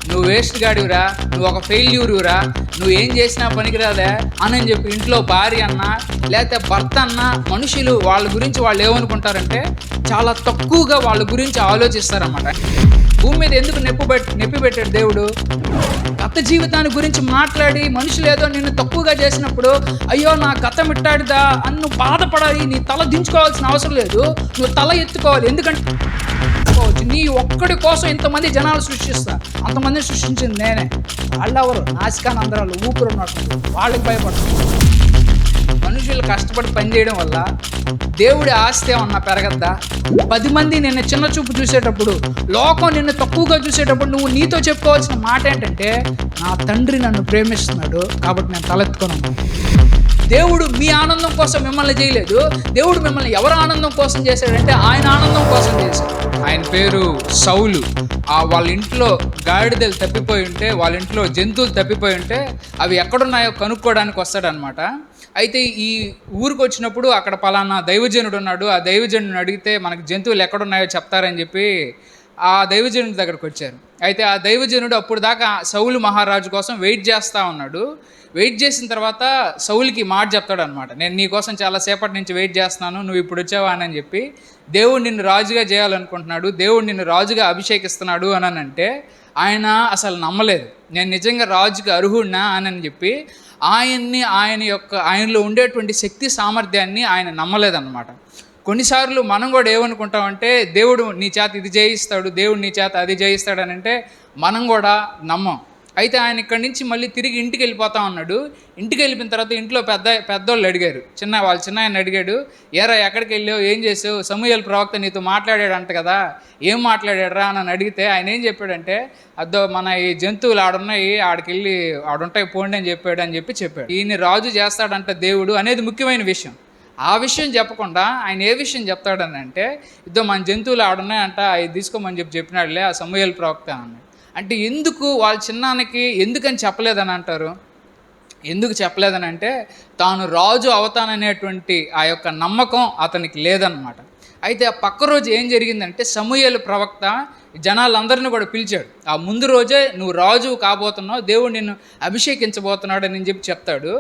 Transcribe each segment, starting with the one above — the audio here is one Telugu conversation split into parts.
నువ్వు వేస్ట్ గాడివిరా, నువ్వు ఒక ఫెయిల్యూరురా, నువ్వు ఏం చేసినా పనికిరాదా అని చెప్పి ఇంట్లో భార్య అన్న లేకపోతే భర్త అన్న మనుషులు వాళ్ళ గురించి వాళ్ళు ఏమనుకుంటారంటే చాలా తక్కువగా వాళ్ళ గురించి ఆలోచిస్తారన్నమాట. భూమి మీద ఎందుకు నొప్పి పెట్టాడు దేవుడు? గత జీవితాన్ని గురించి మాట్లాడి మనుషులు ఏదో నిన్ను తక్కువగా చేసినప్పుడు అయ్యో నా గతం ఇట్టాడిదా అని నువ్వు బాధపడాలి. నీ తల దించుకోవాల్సిన అవసరం లేదు, నువ్వు తల ఎత్తుకోవాలి. ఎందుకంటే నీ ఒక్కడి కోసం ఇంతమంది జనాలు సృష్టిస్తా, అంతమందిని సృష్టించింది నేనే. వాళ్ళెవరు? నాసికానందరాలు ఊపిరి ఉన్నట్టు వాళ్ళకి భయపడతారు. మనుషులు కష్టపడి పనిచేయడం వల్ల దేవుడి ఆస్తి ఏమన్నా పెరగద్దా? 10 మంది నిన్ను చిన్న చూపు చూసేటప్పుడు, లోకం నిన్ను తక్కువగా చూసేటప్పుడు నువ్వు నీతో చెప్పుకోవాల్సిన మాట ఏంటంటే నా తండ్రి నన్ను ప్రేమిస్తున్నాడు కాబట్టి నేను తలెత్తుకున్నాను. దేవుడు మీ ఆనందం కోసం మిమ్మల్ని చేయలేదు. దేవుడు మిమ్మల్ని ఎవరి ఆనందం కోసం చేశాడంటే ఆయన ఆనందం కోసం చేశాడు. ఆయన పేరు సౌలు. వాళ్ళ ఇంట్లో గాడిదలు తప్పిపోయి ఉంటే, వాళ్ళ ఇంట్లో జంతువులు తప్పిపోయి ఉంటే అవి ఎక్కడున్నాయో కనుక్కోవడానికి వస్తాడనమాట. అయితే ఈ ఊరికి వచ్చినప్పుడు అక్కడ పలానా దైవజనుడు ఉన్నాడు, ఆ దైవజనుడిని అడిగితే మనకి జంతువులు ఎక్కడున్నాయో చెప్తారని చెప్పి ఆ దైవజనుడి దగ్గరకు వచ్చారు. అయితే ఆ దైవజనుడు అప్పుడు దాకా సౌలు మహారాజు కోసం వెయిట్ చేస్తూ ఉన్నాడు. వెయిట్ చేసిన తర్వాత సౌలుకి మాట చెప్తాడు అనమాట, నేను నీ కోసం చాలాసేపటి నుంచి వెయిట్ చేస్తున్నాను, నువ్వు ఇప్పుడు వచ్చావా అని చెప్పి. దేవుడు నిన్ను రాజుగా చేయాలనుకుంటున్నాడు, దేవుడు నిన్ను రాజుగా అభిషేకిస్తున్నాడు అని అంటే ఆయన అసలు నమ్మలేదు. నేను నిజంగా రాజుకి అర్హుడినా అని చెప్పి ఆయనలో ఉండేటువంటి శక్తి సామర్థ్యాన్ని ఆయన నమ్మలేదన్నమాట. కొన్నిసార్లు మనం కూడా ఏమనుకుంటామంటే దేవుడు నీ చేత ఇది చేయిస్తాడు, దేవుడు నీ చేత అది చేయిస్తాడు అని అంటే మనం కూడా నమ్మం. అయితే ఆయన ఇక్కడి నుంచి మళ్ళీ తిరిగి ఇంటికి వెళ్ళిపోతా ఉన్నాడు. ఇంటికి వెళ్ళిపోయిన తర్వాత ఇంట్లో పెద్దోళ్ళు అడిగారు, వాళ్ళ చిన్న ఆయన అడిగాడు, ఏరా ఎక్కడికి వెళ్ళావు, ఏం చేసావు, సమూయేలు ప్రవక్త నీతో మాట్లాడాడంట కదా, ఏం మాట్లాడాడరా అని అడిగితే ఆయన ఏం చెప్పాడంటే అద్దో మన ఈ జంతువులు ఆడున్నాయి, ఆడికెళ్ళి ఆడుంటాయి పోండి అని చెప్పాడు. ఈయన రాజు చేస్తాడంట దేవుడు అనేది ముఖ్యమైన విషయం. ఆ విషయం చెప్పకుండా ఆయన ఏ విషయం చెప్తాడని అంటే ఇద్దో మన జంతువులు ఆడున్నాయంట, అవి తీసుకోమని చెప్పినాడులే ఆ సమూయేలు ప్రవక్త అన్నాడు. అంటే ఎందుకు వాళ్ళ చిన్నానికి ఎందుకని చెప్పలేదని అంటారు? ఎందుకు చెప్పలేదని అంటే తాను రాజు అవుతాననేటువంటి ఆ యొక్క నమ్మకం అతనికి లేదనమాట. అయితే ఆ పక్క రోజు ఏం జరిగిందంటే సమూయేలు ప్రవక్త జనాలందరినీ కూడా పిలిచాడు. ఆ ముందు రోజే నువ్వు రాజు కాబోతున్నావు, దేవుడు నిన్ను అభిషేకించబోతున్నాడు అని చెప్పి చెప్తాడు.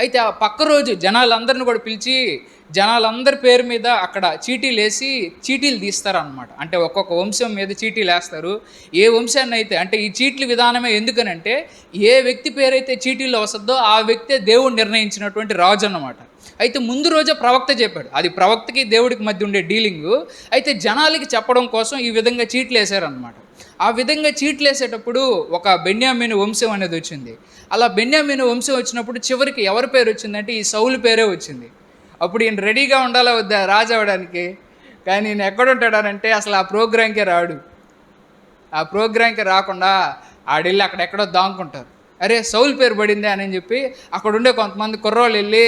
అయితే ఆ పక్క రోజు జనాలందరినీ కూడా పిలిచి జనాలందరి పేరు మీద అక్కడ చీటీలు తీస్తారనమాట. అంటే ఒక్కొక్క వంశం మీద చీటీలు వేస్తారు. ఏ వంశాన్ని అయితే అంటే ఈ చీట్ల విధానమే ఎందుకనంటే ఏ వ్యక్తి పేరైతే చీటీల్లో వస్తుందో ఆ వ్యక్తే దేవుడు నిర్ణయించినటువంటి రాజు అన్నమాట. అయితే ముందు రోజే ప్రవక్త చెప్పాడు, అది ప్రవక్తకి దేవుడికి మధ్య ఉండే డీలింగు. అయితే జనాలకి చెప్పడం కోసం ఈ విధంగా చీట్లు వేసారనమాట. ఆ విధంగా చీట్లు వేసేటప్పుడు ఒక బెన్యామీను వంశం అనేది వచ్చింది. అలా బెన్యామీను వంశం వచ్చినప్పుడు చివరికి ఎవరి పేరు వచ్చిందంటే ఈ సౌలు పేరే వచ్చింది. అప్పుడు ఈయన రెడీగా ఉండాలా వద్దా రాజు అవ్వడానికి? కానీ ఈయన ఎక్కడుంటాడనంటే అసలు ఆ ప్రోగ్రాంకే రాడు. ఆ ప్రోగ్రాంకి రాకుండా ఆడెళ్ళి అక్కడెక్కడో దాంకుంటారు. అరే సౌలు పేరు పడిందే అని చెప్పి అక్కడ ఉండే కొంతమంది కుర్రోళ్ళు వెళ్ళి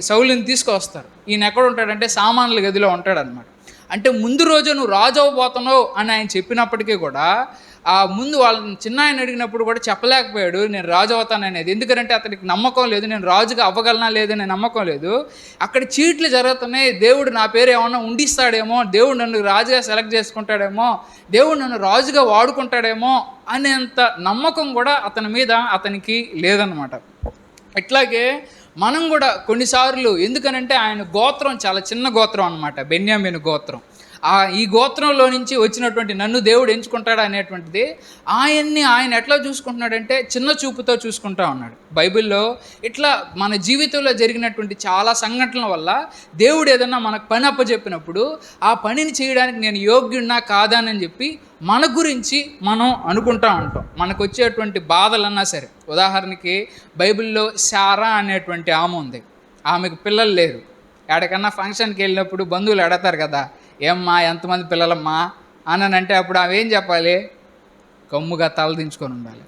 సౌలుని తీసుకొస్తారు. ఈయన ఎక్కడ ఉంటాడంటే సామాన్ల గదిలో ఉంటాడనమాట. అంటే ముందు రోజు నువ్వు రాజు అవ్వబోతున్నావు అని ఆయన చెప్పినప్పటికీ కూడా ఆ ముందు వాళ్ళని చిన్న ఆయన అడిగినప్పుడు కూడా చెప్పలేకపోయాడు నేను రాజు అవుతాను అనేది. ఎందుకంటే అతనికి నమ్మకం లేదు, నేను రాజుగా అవ్వగలనా లేదనే నమ్మకం లేదు. అక్కడ చీట్లు జరుగుతున్నాయి, దేవుడు నా పేరు ఏమన్నా ఉండిస్తాడేమో, దేవుడు నన్ను రాజుగా సెలెక్ట్ చేసుకుంటాడేమో, దేవుడు నన్ను రాజుగా వాడుకుంటాడేమో అనేంత నమ్మకం కూడా అతనికి లేదనమాట. ఇట్లాగే మనం కూడా కొన్నిసార్లు ఎందుకనంటే ఆయన గోత్రం చాలా చిన్న గోత్రం అనమాట, బెన్యామీను గోత్రం. ఈ గోత్రంలో నుంచి వచ్చినటువంటి నన్ను దేవుడు ఎంచుకుంటాడా అనేటువంటిది ఆయన ఎట్లా చూసుకుంటున్నాడంటే చిన్న చూపుతో చూసుకుంటా ఉన్నాడు. బైబిల్లో ఇట్లా మన జీవితంలో జరిగినటువంటి చాలా సంఘటనల వల్ల దేవుడు ఏదన్నా మనకు పని అప్పచెప్పినప్పుడు ఆ పనిని చేయడానికి నేను యోగ్యుడినా కాదానని చెప్పి మన గురించి మనం అనుకుంటా ఉంటాం. మనకు వచ్చేటువంటి బాధలన్నా సరే, ఉదాహరణకి బైబిల్లో శారా అనేటువంటి ఆమె ఉంది, ఆమెకు పిల్లలు లేరు. ఎక్కడికన్నా ఫంక్షన్కి వెళ్ళినప్పుడు బంధువులు అడతారు కదా, ఏమ్మా ఎంతమంది పిల్లలమ్మా అని అంటే అప్పుడు ఆమె ఏం చెప్పాలి? గమ్ముగా తలదించుకొని ఉండాలి.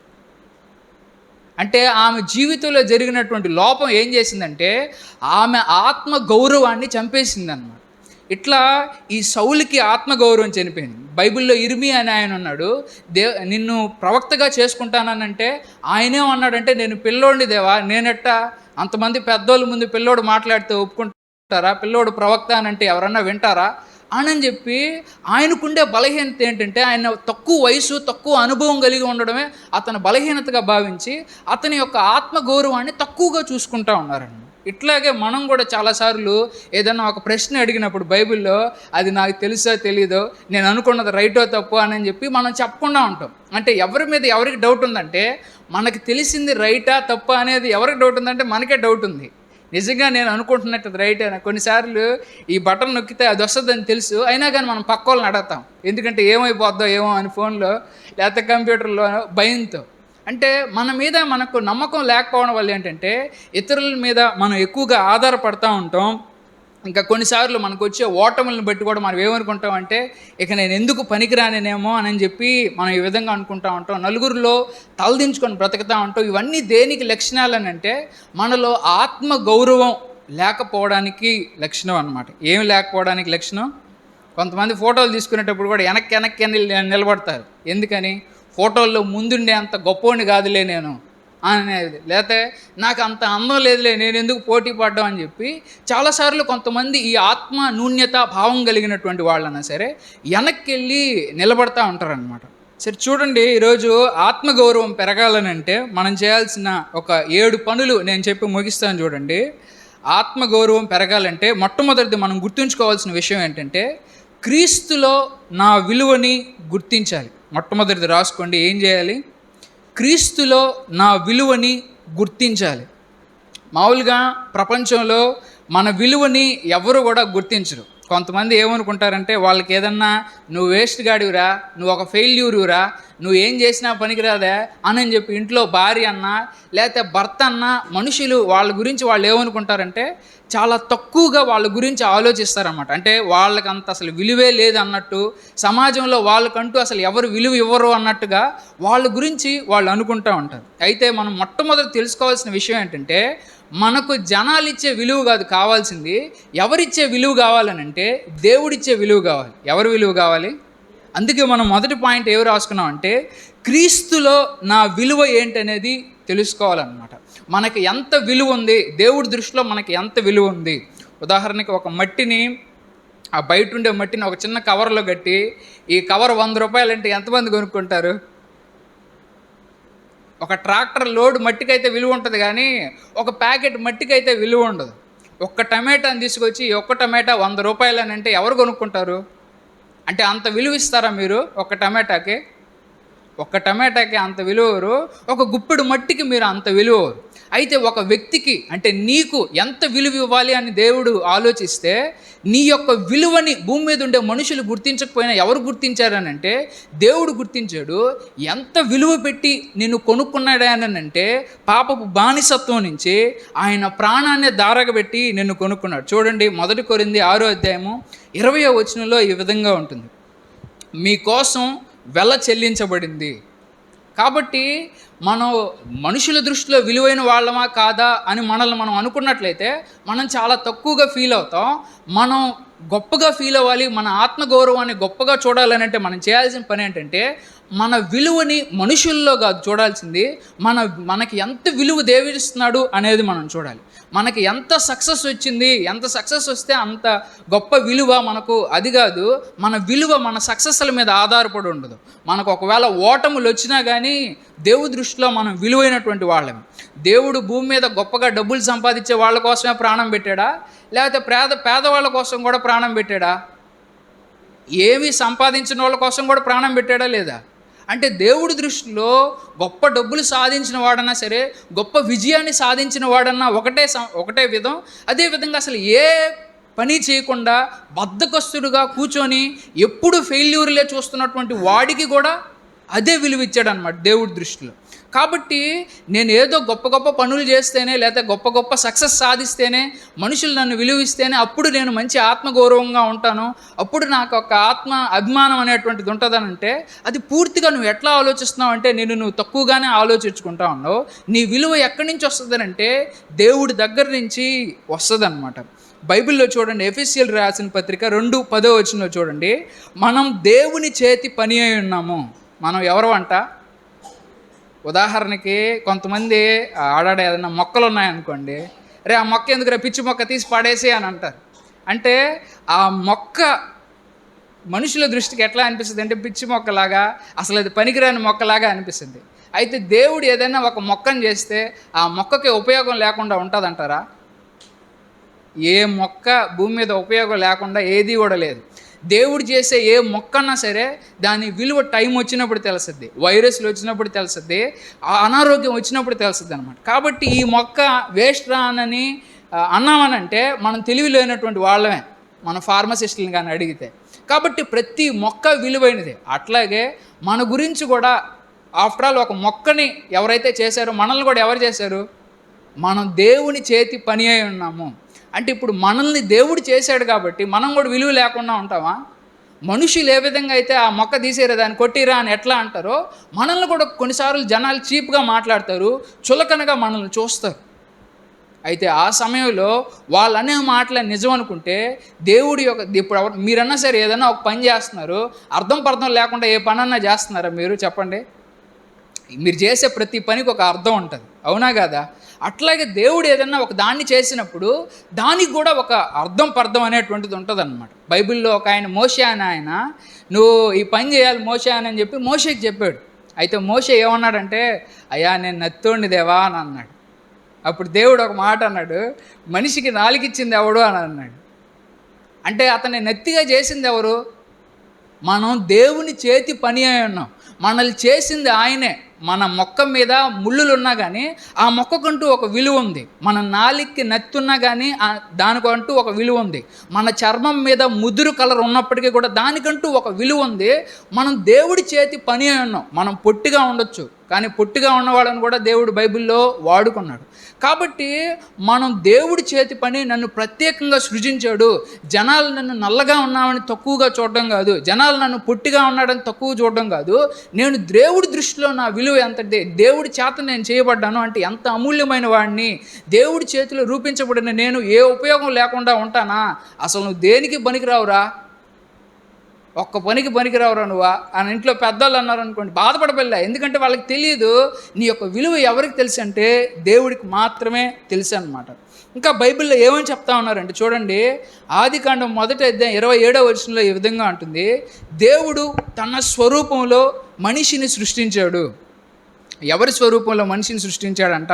అంటే ఆమె జీవితంలో జరిగినటువంటి లోపం ఏం చేసిందంటే ఆమె ఆత్మ గౌరవాన్ని చంపేసిందన్నమాట. ఇట్లా ఈ సౌలుకి ఆత్మగౌరవం చనిపోయింది. బైబిల్లో ఇర్మియా అని ఆయన ఉన్నాడు, నిన్ను ప్రవక్తగా చేసుకుంటానంటే ఆయనేమన్నాడంటే నేను పిల్లోడిని దేవా, నేనెట్టా అంతమంది పెద్దోళ్ళ ముందు పిల్లోడు మాట్లాడితే ఒప్పుకుంటారా? పిల్లోడు ప్రవక్త అని అంటే ఎవరన్నా వింటారా అని చెప్పి ఆయనకుండే బలహీనత ఏంటంటే ఆయన తక్కువ వయసు తక్కువ అనుభవం కలిగి ఉండడమే అతని బలహీనతగా భావించి అతని యొక్క ఆత్మగౌరవాన్ని తక్కువగా చూసుకుంటూ ఉన్నారండి. ఇట్లాగే మనం కూడా చాలాసార్లు ఏదన్నా ఒక ప్రశ్న అడిగినప్పుడు బైబిల్లో అది నాకు తెలుసో తెలీదో, నేను అనుకున్నది రైటో తప్పో అని చెప్పి మనం చెప్పకుండా ఉంటాం. అంటే ఎవరి మీద ఎవరికి డౌట్ ఉందంటే, మనకి తెలిసింది రైటా తప్పా అనేది ఎవరికి డౌట్ ఉందంటే మనకే డౌట్ ఉంది. నిజంగా నేను అనుకుంటున్నట్టు రైట్ అయినా కొన్నిసార్లు ఈ బటన్ నొక్కితే అది వస్తుందని తెలుసు, అయినా కానీ మనం పక్క వాళ్ళని అడుగుతాం. ఎందుకంటే ఏమైపోద్దో ఏమో అని ఫోన్లో లేకపోతే కంప్యూటర్లో భయంతో. అంటే మన మీద మనకు నమ్మకం లేకపోవడం వల్ల ఏంటంటే ఇతరుల మీద మనం ఎక్కువగా ఆధారపడుతూ ఉంటాం. ఇంకా కొన్నిసార్లు మనకు వచ్చే ఓటములను బట్టి కూడా మనం ఏమనుకుంటాం అంటే, ఇక నేను ఎందుకు పనికిరానేమో అని చెప్పి మనం ఈ విధంగా అనుకుంటూ ఉంటాం. నలుగురిలో తలదించుకొని బ్రతుకుతూ ఉంటాం. ఇవన్నీ దేనికి లక్షణాలు అని అంటే, మనలో ఆత్మ గౌరవం లేకపోవడానికి లక్షణం అన్నమాట. ఏం లేకపోవడానికి లక్షణం? కొంతమంది ఫోటోలు తీసుకునేటప్పుడు కూడా వెనక్కి నిలబడతారు. ఎందుకని? ఫోటోల్లో ముందుండే అంత గొప్పవాడిని కాదులే నేను అనేది, లేకపోతే నాకు అంత అందం లేదులే నేను ఎందుకు పోటీ పడ్డాం అని చెప్పి చాలాసార్లు కొంతమంది ఈ ఆత్మ న్యూన్యత భావం కలిగినటువంటి వాళ్ళన్నా సరే వెనక్కి వెళ్ళి నిలబడతా ఉంటారనమాట. సరే చూడండి, ఈరోజు ఆత్మగౌరవం పెరగాలని అంటే మనం చేయాల్సిన ఒక 7 పనులు నేను చెప్పి ముగిస్తాను. చూడండి, ఆత్మగౌరవం పెరగాలంటే మొట్టమొదటిది మనం గుర్తుంచుకోవాల్సిన విషయం ఏంటంటే, క్రీస్తులో నా విలువని గుర్తించాలి. మొట్టమొదటిది రాసుకోండి. ఏం చేయాలి? క్రీస్తులో నా విలువని గుర్తించాలి. మామూలుగా ప్రపంచంలో మన విలువని ఎవరు కూడా గుర్తించరు. కొంతమంది ఏమనుకుంటారంటే, వాళ్ళకి ఏదన్నా నువ్వు వేస్ట్ గాడివిరా, నువ్వు ఒక ఫెయిల్యూరురా, నువ్వు ఏం చేసినా పనికిరాదా అని చెప్పి ఇంట్లో భార్య అన్నా లేకపోతే భర్త అన్నా మనుషులు వాళ్ళ గురించి వాళ్ళు ఏమనుకుంటారంటే చాలా తక్కువగా వాళ్ళ గురించి ఆలోచిస్తారన్నమాట. అంటే వాళ్ళకి అంత అసలు విలువే లేదు అన్నట్టు, సమాజంలో వాళ్ళకంటూ అసలు ఎవరు విలువ ఇవ్వరు అన్నట్టుగా వాళ్ళ గురించి వాళ్ళు అనుకుంటూ ఉంటారు. అయితే మనం మొట్టమొదటి తెలుసుకోవాల్సిన విషయం ఏంటంటే, మనకు జనాలు ఇచ్చే విలువ కాదు కావాల్సింది, ఎవరిచ్చే విలువ కావాలనంటే దేవుడిచ్చే విలువ కావాలి. ఎవరి విలువ కావాలి? అందుకే మనం మొదటి పాయింట్ ఏమి రాసుకున్నాం అంటే, క్రీస్తులో నా విలువ ఏంటనేది తెలుసుకోవాలన్నమాట. మనకి ఎంత విలువ ఉంది, దేవుడి దృష్టిలో మనకి ఎంత విలువ ఉంది. ఉదాహరణకి ఒక మట్టిని, ఆ బయట ఉండే మట్టిని ఒక చిన్న కవర్లో కట్టి, ఈ కవర్ 100 రూపాయలు అంటే ఎంతమంది కొనుక్కుంటారు? ఒక ట్రాక్టర్ లోడ్ మట్టికైతే విలువ ఉంటుంది, కానీ ఒక ప్యాకెట్ మట్టికైతే విలువ ఉండదు. ఒక్క టమాటాని తీసుకొచ్చి ఒక్క టమాటా 100 రూపాయలు అని అంటే ఎవరు కొనుక్కుంటారు? అంటే అంత విలువ ఇస్తారా మీరు ఒక్క టమాటాకి? ఒక్క టమాటాకి అంత విలువరు, ఒక గుప్పెడు మట్టికి మీరు అంత విలువరు. అయితే ఒక వ్యక్తికి అంటే నీకు ఎంత విలువ ఇవ్వాలి అని దేవుడు ఆలోచిస్తే, నీ యొక్క విలువని భూమి మీద ఉండే మనుషులు గుర్తించకపోయినా ఎవరు గుర్తించారనంటే దేవుడు గుర్తించాడు. ఎంత విలువ పెట్టి నిన్ను కొనుక్కున్నాడనంటే పాపపు బానిసత్వం నుంచి ఆయన ప్రాణాన్ని దారగబెట్టి నిన్ను కొనుక్కున్నాడు. చూడండి, 1 కొరింథీ 6వ అధ్యాయము 20వ వచనంలో ఈ విధంగా ఉంటుంది, మీకోసం వెల చెల్లించబడింది. కాబట్టి మనం మనుషుల దృష్టిలో విలువైన వాళ్ళమా కాదా అని మనల్ని మనం అనుకున్నట్లయితే మనం చాలా తక్కువగా ఫీల్ అవుతాం. మనం గొప్పగా ఫీల్ అవ్వాలి, మన ఆత్మగౌరవాన్ని గొప్పగా చూడాలనంటే మనం చేయాల్సిన పని ఏంటంటే, మన విలువని మనుషుల్లో కాదు చూడాల్సింది, మనకి ఎంత విలువ దేవుడిస్తున్నాడు అనేది మనం చూడాలి. మనకి ఎంత సక్సెస్ వచ్చింది, ఎంత సక్సెస్ వస్తే అంత గొప్ప విలువ మనకు, అది కాదు. మన విలువ మన సక్సెస్ల మీద ఆధారపడి ఉండదు. మనకు ఒకవేళ ఓటములు వచ్చినా కానీ దేవుడి దృష్టిలో మనం విలువైనటువంటి వాళ్ళమే. దేవుడు భూమి మీద గొప్పగా డబ్బులు సంపాదించే వాళ్ళ కోసమే ప్రాణం పెట్టాడా, లేకపోతే పేదవాళ్ళ కోసం కూడా ప్రాణం పెట్టాడా? ఏమీ సంపాదించిన వాళ్ళ కోసం కూడా ప్రాణం పెట్టాడా లేదా? అంటే దేవుడి దృష్టిలో గొప్ప డబ్బులు సాధించిన వాడన్నా సరే, గొప్ప విజయాన్ని సాధించిన వాడన్నా ఒకటే విధం. అదేవిధంగా అసలు ఏ పని చేయకుండా బద్ధకస్తుడుగా కూర్చొని ఎప్పుడు ఫెయిల్యూర్లే చూస్తున్నటువంటి వాడికి కూడా అదే విలువ ఇచ్చాడనమాట దేవుడి దృష్టిలో. కాబట్టి నేను ఏదో గొప్ప గొప్ప పనులు చేస్తేనే, లేకపోతే గొప్ప గొప్ప సక్సెస్ సాధిస్తేనే, మనుషులు నన్ను విలువిస్తేనే అప్పుడు నేను మంచి ఆత్మగౌరవంగా ఉంటాను, అప్పుడు నాకు ఒక ఆత్మ అభిమానం అనేటువంటిది ఉంటుందనంటే అది పూర్తిగా నువ్వు ఎట్లా ఆలోచిస్తున్నావు అంటే నువ్వు తక్కువగానే ఆలోచించుకుంటా ఉన్నావు. నీ విలువ ఎక్కడి నుంచి వస్తుందనంటే దేవుడి దగ్గర నుంచి వస్తుందన్నమాట. బైబిల్లో చూడండి, ఎఫెసీయులు రాసిన పత్రిక 2:10 చూడండి, మనం దేవుని చేతి పని అయి ఉన్నాము. మనం ఎవరు అంట? ఉదాహరణకి కొంతమంది ఆడాడ ఏదైనా మొక్కలు ఉన్నాయనుకోండి, రే ఆ మొక్క ఎందుకురా, పిచ్చి మొక్క తీసి పడేసి అని అంటారు. అంటే ఆ మొక్క మనుషుల దృష్టికి ఎట్లా అనిపిస్తుంది అంటే పిచ్చి మొక్కలాగా, అసలు అది పనికిరాని మొక్కలాగా అనిపిస్తుంది. అయితే దేవుడు ఏదైనా ఒక మొక్కను చేస్తే ఆ మొక్కకి ఉపయోగం లేకుండా ఉంటుందంటారా? ఏ మొక్క భూమి మీద ఉపయోగం లేకుండా ఏది కూడా లేదు. దేవుడు చేసే ఏ మొక్కన్నా సరే దాని విలువ టైం వచ్చినప్పుడు తెలుస్తుంది, వైరస్లు వచ్చినప్పుడు తెలుస్తుంది, అనారోగ్యం వచ్చినప్పుడు తెలుస్తుంది అనమాట. కాబట్టి ఈ మొక్క వేస్ట్ రానని అన్నామనంటే మనం తెలివి లేనటువంటి వాళ్ళమే, మన ఫార్మసిస్టులను కానీ అడిగితే. కాబట్టి ప్రతి మొక్క విలువైనదే. అట్లాగే మన గురించి కూడా ఆఫ్టర్ ఆల్ ఒక మొక్కని ఎవరైతే చేశారో మనల్ని కూడా ఎవరు చేశారు? మనం దేవుని చేతి పని అయి ఉన్నాము. అంటే ఇప్పుడు మనల్ని దేవుడు చేశాడు కాబట్టి మనం కూడా విలువ లేకుండా ఉంటామా? మనుషులు ఏ విధంగా అయితే ఆ మొక్క తీసేరా దాన్ని కొట్టిరా అని ఎట్లా అంటారో మనల్ని కూడా కొన్నిసార్లు జనాలు చీప్గా మాట్లాడతారు, చులకనగా మనల్ని చూస్తారు. అయితే ఆ సమయంలో వాళ్ళు అనే మాటలు నిజం అనుకుంటే దేవుడి యొక్క ఇప్పుడు మీరన్నా సరే ఏదన్నా ఒక పని చేస్తున్నారు, అర్థం పర్థం లేకుండా ఏ పనన్నా చేస్తున్నారా మీరు? చెప్పండి. మీరు చేసే ప్రతి పనికి ఒక అర్థం ఉంటుంది, అవునా కదా? అట్లాగే దేవుడు ఏదన్నా ఒక దాన్ని చేసినప్పుడు దానికి కూడా ఒక అర్థం పర్థం అనేటువంటిది ఉంటుంది అన్నమాట. బైబిల్లో ఒక ఆయన మోషే అని ఆయన, నువ్వు ఈ పని చేయాలి మోషే అని చెప్పి మోషేకి చెప్పాడు. అయితే మోషే ఏమన్నాడంటే, అయ్యా నేను నత్తోండి దేవా అని అన్నాడు. అప్పుడు దేవుడు ఒక మాట అన్నాడు, మనిషికి నాలుగిచ్చింది ఎవడు అని అన్నాడు. అంటే అతన్ని నెత్తిగా చేసింది ఎవరు? మనం దేవుని చేతి పని అయి ఉన్నాం. మనల్ని చేసింది ఆయనే. మన మొక్క మీద ముళ్ళులు ఉన్నా కానీ ఆ మొక్కకంటూ ఒక విలువ ఉంది. మన నాలికి నత్తున్నా కానీ దానికంటూ ఒక విలువ ఉంది. మన చర్మం మీద ముదురు కలర్ ఉన్నప్పటికీ కూడా దానికంటూ ఒక విలువ ఉంది. మనం దేవుడి చేతి పని అయి ఉన్నాం. మనం పొట్టిగా ఉండొచ్చు, కానీ పొట్టిగా ఉన్నవాళ్ళని కూడా దేవుడు బైబిల్లో వాడుకున్నాడు. కాబట్టి మనం దేవుడి చేతి పని, నన్ను ప్రత్యేకంగా సృజించాడు. జనాలు నన్ను నల్లగా ఉన్నామని తక్కువగా చూడడం కాదు, జనాలు నన్ను పొట్టిగా ఉన్నాడని తక్కువ చూడడం కాదు. నేను దేవుడి దృష్టిలో నా విలువ ఎంత, దేవుడి చేత నేను చేయబడ్డాను అంటే ఎంత అమూల్యమైన వాడిని. దేవుడి చేతిలో రూపించబడిన నేను ఏ ఉపయోగం లేకుండా ఉంటానా? అసలు నువ్వు దేనికి పనికిరావురా, ఒక్క పనికి పనికిరావురా నువ్వా అని ఇంట్లో పెద్దవాళ్ళు అన్నారు అనుకోండి, బాధపడబల్లా. ఎందుకంటే వాళ్ళకి తెలియదు నీ యొక్క విలువ ఎవరికి తెలుసు అంటే దేవుడికి మాత్రమే తెలుసు అన్నమాట. ఇంకా బైబిల్లో ఏమని చెప్తా ఉన్నారంటే చూడండి, ఆదికాండం 1వ అధ్యాయం 27వ వచనంలో ఈ విధంగా ఉంటుంది, దేవుడు తన స్వరూపంలో మనిషిని సృష్టించాడు. ఎవరి స్వరూపంలో మనిషిని సృష్టించాడంట?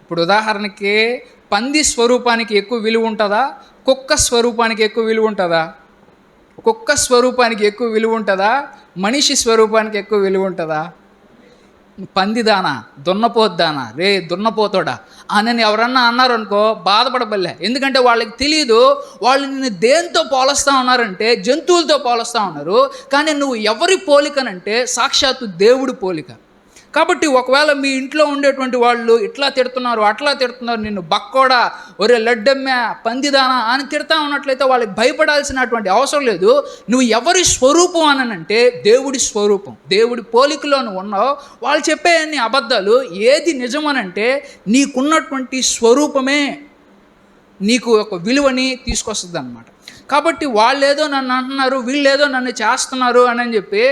ఇప్పుడు ఉదాహరణకి పంది స్వరూపానికి ఎక్కువ విలువ ఉంటుందా, కుక్క స్వరూపానికి ఎక్కువ విలువ ఉంటుందా? కుక్క స్వరూపానికి ఎక్కువ విలువ ఉంటుందా, మనిషి స్వరూపానికి ఎక్కువ విలువ ఉంటుందా? పందిదానా, దున్నపోద్దానా, రే దున్నపోతాడా అని ఎవరన్నా అన్నారనుకో బాధపడబల్లే. ఎందుకంటే వాళ్ళకి తెలియదు, వాళ్ళు నిన్ను దేంతో పోలుస్తూ ఉన్నారంటే జంతువులతో పోలుస్తూ ఉన్నారు. కానీ నువ్వు ఎవరి పోలికనంటే సాక్షాత్తు దేవుడి పోలిక. కాబట్టి ఒకవేళ మీ ఇంట్లో ఉండేటువంటి వాళ్ళు ఇట్లా తిడుతున్నారు, అట్లా తిడుతున్నారు, నిన్ను బక్కోడా, ఒరే లడ్డమ్మే, పందిదానా అని తిడతా ఉన్నట్లయితే వాళ్ళకి భయపడాల్సినటువంటి అవసరం లేదు. నువ్వు ఎవరి స్వరూపం అనంటే దేవుడి స్వరూపం, దేవుడి పోలికలో నువ్వు ఉన్నావు. వాళ్ళు చెప్పే అన్ని అబద్ధాలు. ఏది నిజమనంటే నీకున్నటువంటి స్వరూపమే నీకు ఒక విలువని తీసుకొస్తుంది అన్నమాట. కాబట్టి వాళ్ళు ఏదో నన్ను అంటున్నారు, వీళ్ళు ఏదో నన్ను చేస్తున్నారు అని చెప్పి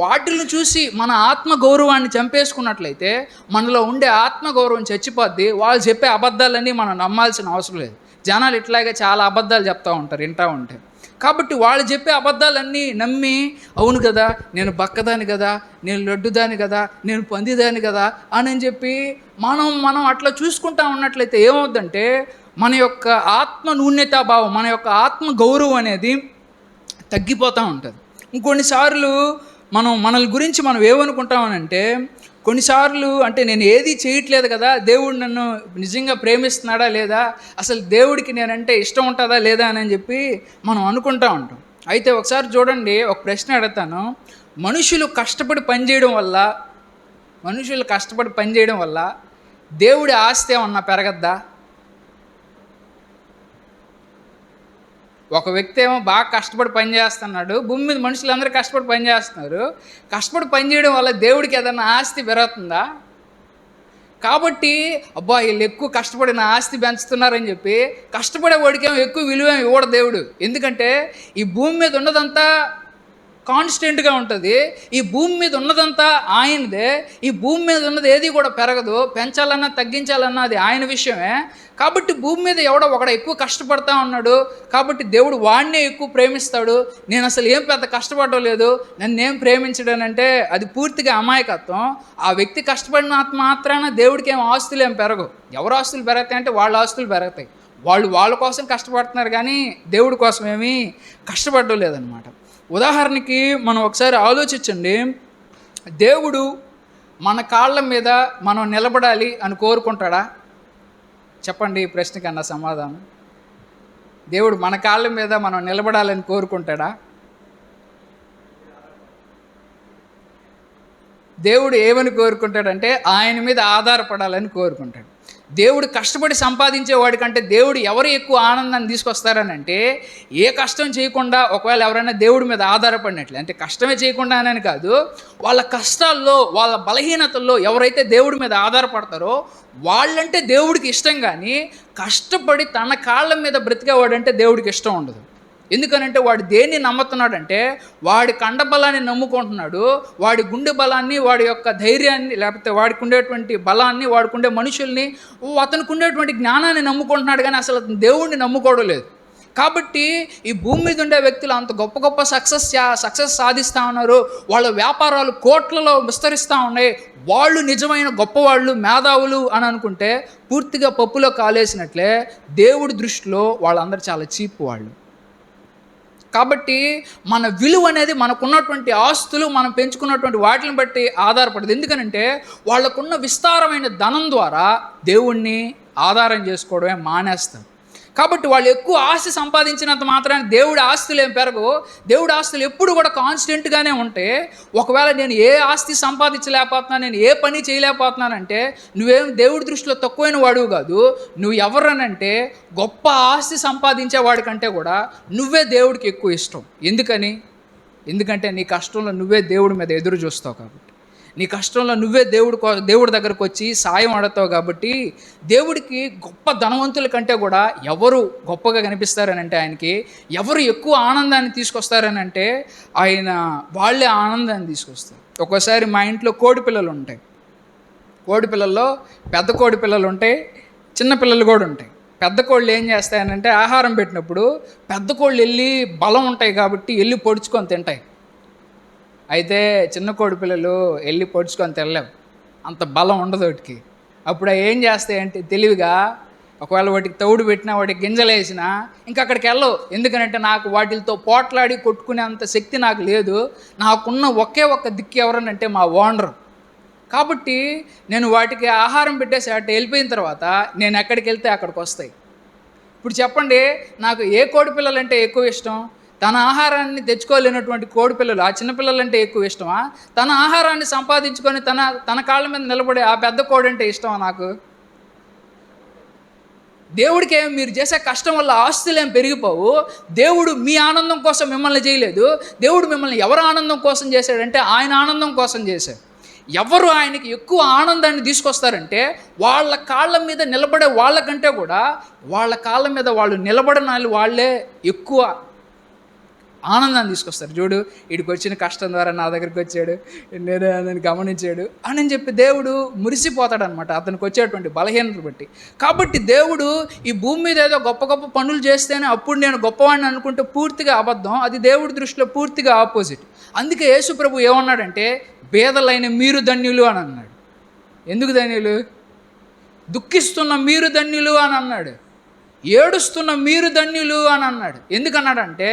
వాటిని చూసి మన ఆత్మగౌరవాన్ని చంపేసుకున్నట్లయితే మనలో ఉండే ఆత్మగౌరవం చచ్చిపోద్ది. వాళ్ళు చెప్పే అబద్ధాలన్నీ మనం నమ్మాల్సిన అవసరం లేదు. జనాలు ఇట్లాగే చాలా అబద్ధాలు చెప్తూ ఉంటారు వింటూ ఉంటే. కాబట్టి వాళ్ళు చెప్పే అబద్ధాలన్నీ నమ్మి, అవును కదా నేను బక్కదాని కదా, నేను లడ్డుదాని కదా, నేను పందిదాని కదా అని చెప్పి మనం అట్లా చూసుకుంటా ఉన్నట్లయితే ఏమవుద్దంటే మన యొక్క ఆత్మ న్యూన్యతాభావం, మన యొక్క ఆత్మ గౌరవం అనేది తగ్గిపోతూ ఉంటుంది. ఇంకొన్నిసార్లు మనల్ని గురించి మనం ఏమనుకుంటామనంటే, కొన్నిసార్లు అంటే నేను ఏది చేయట్లేదు కదా, దేవుడు నన్ను నిజంగా ప్రేమిస్తున్నాడా లేదా, అసలు దేవుడికి నేనంటే ఇష్టం ఉంటుందా లేదా అని చెప్పి మనం అనుకుంటూ ఉంటాం. అయితే ఒకసారి చూడండి, ఒక ప్రశ్న అడుగుతాను. మనుషులు కష్టపడి పనిచేయడం వల్ల దేవుడి ఆస్తి ఏమన్నా పెరగద్దా? ఒక వ్యక్తి ఏమో బాగా కష్టపడి పని చేస్తున్నాడు, భూమి మీద మనుషులందరూ కష్టపడి పని చేస్తున్నారు. కష్టపడి పని చేయడం వల్ల దేవుడికి ఏదన్నా ఆస్తి పెరుగుతుందా? కాబట్టి అబ్బా వీళ్ళు ఎక్కువ కష్టపడిన ఆస్తి పెంచుతున్నారని చెప్పి కష్టపడే వాడికేమో ఎక్కువ విలువ ఇవ్వడు దేవుడు. ఎందుకంటే ఈ భూమి మీద ఉన్నదంతా కాన్స్టెంట్గా ఉంటుంది. ఈ భూమి మీద ఉన్నదంతా ఆయనదే. ఈ భూమి మీద ఉన్నది ఏది కూడా పెరగదు. పెంచాలన్నా తగ్గించాలన్నా అది ఆయన విషయమే. కాబట్టి భూమి మీద ఎవడో ఒకడు ఎక్కువ కష్టపడతా ఉన్నాడు కాబట్టి దేవుడు వాడినే ఎక్కువ ప్రేమిస్తాడు. నేను అసలు ఏం పెద్ద కష్టపడడం లేదు, నన్నేం ప్రేమించడానంటే అది పూర్తిగా అమాయకత్వం. ఆ వ్యక్తి కష్టపడిన మాత్రాన దేవుడికి ఏం ఆస్తులు ఏం పెరగవు. ఎవరు ఆస్తులు పెరుగుతాయి అంటే వాళ్ళ ఆస్తులు పెరుగుతాయి. వాళ్ళు వాళ్ళ కోసం కష్టపడుతున్నారు కానీ దేవుడి కోసం ఏమీ కష్టపడడం లేదనమాట. ఉదాహరణకి మనం ఒకసారి ఆలోచించండి. దేవుడు మన కాళ్ళ మీద మనం నిలబడాలి అని కోరుకుంటాడా? చెప్పండి ఈ ప్రశ్నకి అన్న సమాధానం. దేవుడు మన కాళ్ళ మీద మనం నిలబడాలని కోరుకుంటాడా? దేవుడు ఏమని కోరుకుంటాడంటే ఆయన మీద ఆధారపడాలని కోరుకుంటాడు. దేవుడు కష్టపడి సంపాదించే వాడికంటే దేవుడు ఎవరు ఎక్కువ ఆనందాన్ని తీసుకొస్తారనంటే, ఏ కష్టం చేయకుండా ఒకవేళ ఎవరైనా దేవుడి మీద ఆధారపడినట్లే, అంటే కష్టమే చేయకుండా అని కాదు, వాళ్ళ కష్టాల్లో వాళ్ళ బలహీనతల్లో ఎవరైతే దేవుడి మీద ఆధారపడతారో వాళ్ళంటే దేవుడికి ఇష్టం. కానీ కష్టపడి తన కాళ్ళ మీద బ్రతికేవాడంటే దేవుడికి ఇష్టం ఉండదు. ఎందుకనంటే వాడు దేన్ని నమ్ముతున్నాడంటే వాడి కండబలాన్ని నమ్ముకుంటున్నాడు. వాడి గుండె బలాన్ని, వాడి యొక్క ధైర్యాన్ని, లేకపోతే వాడికి ఉండేటువంటి బలాన్ని, వాడికి ఉండే మనుషుల్ని, అతనికి ఉండేటువంటి జ్ఞానాన్ని నమ్ముకుంటున్నాడు. కానీ అసలు అతను దేవుడిని నమ్ముకోవడం లేదు. కాబట్టి ఈ భూమి మీద ఉండే వ్యక్తులు అంత గొప్ప గొప్ప సక్సెస్ సాధిస్తూ ఉన్నారు. వాళ్ళ వ్యాపారాలు కోట్లలో విస్తరిస్తూ ఉన్నాయి. వాళ్ళు నిజమైన గొప్పవాళ్ళు, మేధావులు అని అనుకుంటే పూర్తిగా పప్పులో కాలేసినట్లే. దేవుడి దృష్టిలో వాళ్ళందరూ చాలా చీప్ వాళ్ళు. కాబట్టి మన విలువ అనేది మనకున్నటువంటి ఆస్తులు, మనం పెంచుకున్నటువంటి వాటిని బట్టి ఆధారపడదు. ఎందుకనంటే వాళ్ళకున్న విస్తారమైన ధనం ద్వారా దేవుణ్ణి ఆధారం చేసుకోవడమే మానేస్తారు. కాబట్టి వాళ్ళు ఎక్కువ ఆస్తి సంపాదించినంత మాత్రాన్ని దేవుడి ఆస్తులు ఏం పెరగవు. దేవుడి ఆస్తులు ఎప్పుడు కూడా కాన్స్టెంట్గానే ఉంటాయి. ఒకవేళ నేను ఏ ఆస్తి సంపాదించలేకపోతున్నాను, నేను ఏ పని చేయలేకపోతున్నానంటే నువ్వేం దేవుడి దృష్టిలో తక్కువైన వాడువు కాదు. నువ్వు ఎవరనంటే గొప్ప ఆస్తి సంపాదించే వాడికంటే కూడా నువ్వే దేవుడికి ఎక్కువ ఇష్టం. ఎందుకంటే నీ కష్టంలో నువ్వే దేవుడి మీద ఎదురు చూస్తావు కాబట్టి, నీ కష్టంలో నువ్వే దేవుడి దగ్గరకు వచ్చి సాయం అడతావు కాబట్టి, దేవుడికి గొప్ప ధనవంతుల కంటే కూడా ఎవరు గొప్పగా కనిపిస్తారనంటే ఆయనకి ఎవరు ఎక్కువ ఆనందాన్ని తీసుకొస్తారనంటే ఆయన వాళ్ళే ఆనందాన్ని తీసుకొస్తారు. ఒక్కోసారి మా ఇంట్లో కోడి పిల్లలు ఉంటాయి. కోడి పిల్లల్లో పెద్ద కోడి పిల్లలు ఉంటాయి, చిన్న పిల్లలు కూడా ఉంటాయి. పెద్ద కోళ్ళు ఏం చేస్తాయనంటే ఆహారం పెట్టినప్పుడు పెద్ద కోళ్ళు వెళ్ళి బలం ఉంటాయి కాబట్టి వెళ్ళి పొడుచుకొని తింటాయి. అయితే చిన్న కోడి పిల్లలు వెళ్ళి పొడుచుకొని తినలేవు, అంత బలం ఉండదు వాటికి. అప్పుడు ఏం చేస్తాయంటే తెలివిగా ఒకవేళ వాటికి తౌడు పెట్టినా, వాటికి గింజలు వేసినా ఇంకా అక్కడికి వెళ్ళవు. ఎందుకంటే నాకు వాటితో పోట్లాడి కొట్టుకునే అంత శక్తి నాకు లేదు. నాకున్న ఒకే ఒక్క దిక్కు ఎవరనంటే మా ఓనరు. కాబట్టి నేను వాటికి ఆహారం పెట్టేసి అటు వెళ్ళిపోయిన తర్వాత నేను ఎక్కడికి వెళ్తే అక్కడికి వస్తాయి. ఇప్పుడు చెప్పండి, నాకు ఏ కోడి పిల్లలంటే ఎక్కువ ఇష్టం? తన ఆహారాన్ని తెచ్చుకోలేనటువంటి కోడి పిల్లలు, ఆ చిన్నపిల్లలంటే ఎక్కువ ఇష్టమా? తన ఆహారాన్ని సంపాదించుకొని తన కాళ్ళ మీద నిలబడే ఆ పెద్ద కోడి అంటే ఇష్టమా నాకు? దేవుడికి మీరు చేసే కష్టం వల్ల ఆస్తులు ఏం పెరిగిపోవు. దేవుడు మీ ఆనందం కోసం మిమ్మల్ని చేయలేదు. దేవుడు మిమ్మల్ని ఎవరు ఆనందం కోసం చేశాడంటే ఆయన ఆనందం కోసం చేశాడు. ఎవరు ఆయనకి ఎక్కువ ఆనందాన్ని తీసుకొస్తారంటే వాళ్ళ కాళ్ళ మీద నిలబడే వాళ్ళకంటే కూడా వాళ్ళ కాళ్ళ మీద వాళ్ళు నిలబడనాలి వాళ్ళే ఎక్కువ ఆనందాన్ని తీసుకొస్తారు. చూడు, వీడికి వచ్చిన కష్టం ద్వారా నా దగ్గరికి వచ్చాడు, నేను అతను గమనించాడు అని చెప్పి దేవుడు మురిసిపోతాడు అనమాట అతనికి వచ్చేటువంటి బలహీనతను బట్టి. కాబట్టి దేవుడు ఈ భూమి మీద ఏదో గొప్ప గొప్ప పనులు చేస్తేనే అప్పుడు నేను గొప్పవాడిని అనుకుంటే పూర్తిగా అబద్ధం. అది దేవుడి దృష్టిలో పూర్తిగా ఆపోజిట్. అందుకే యేసు ప్రభు ఏమన్నాడంటే పేదలైన మీరు ధన్యులు అని అన్నాడు. ఎందుకు ధన్యులు? దుఃఖిస్తున్న మీరు ధన్యులు అని అన్నాడు. ఏడుస్తున్న మీరు ధన్యులు అని అన్నాడు. ఎందుకన్నాడంటే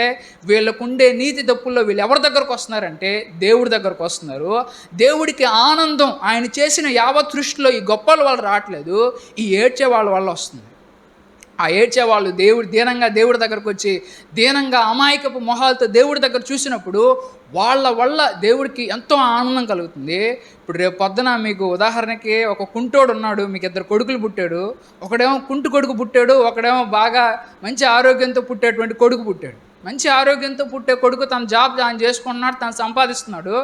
వీళ్ళకుండే నీతి తప్పుల్లో వీళ్ళు ఎవరి దగ్గరకు వస్తున్నారంటే దేవుడి దగ్గరకు వస్తున్నారు. దేవుడికి ఆనందం ఆయన చేసిన యావత్ సృష్టిలో ఈ గొప్పల వాళ్ళు రావట్లేదు, ఈ ఏడ్చే వాళ్ళ వల్ల వస్తుంది. ఆ ఏడ్చే వాళ్ళు దీనంగా దేవుడి దగ్గరకు వచ్చి దీనంగా అమాయకపు మొహాలతో దేవుడి దగ్గర చూసినప్పుడు వాళ్ళ వల్ల దేవుడికి ఎంతో ఆనందం కలుగుతుంది. ఇప్పుడు రేపు పొద్దున మీకు ఉదాహరణకి ఒక కుంటోడు ఉన్నాడు, మీకు 2 కొడుకులు పుట్టాడు. ఒకడేమో కుంటు కొడుకు పుట్టాడు, ఒకడేమో బాగా మంచి ఆరోగ్యంతో పుట్టేటువంటి కొడుకు పుట్టాడు. మంచి ఆరోగ్యంతో పుట్టే కొడుకు తన జాబ్ ఆయన చేసుకుంటున్నాడు, తను సంపాదిస్తున్నాడు.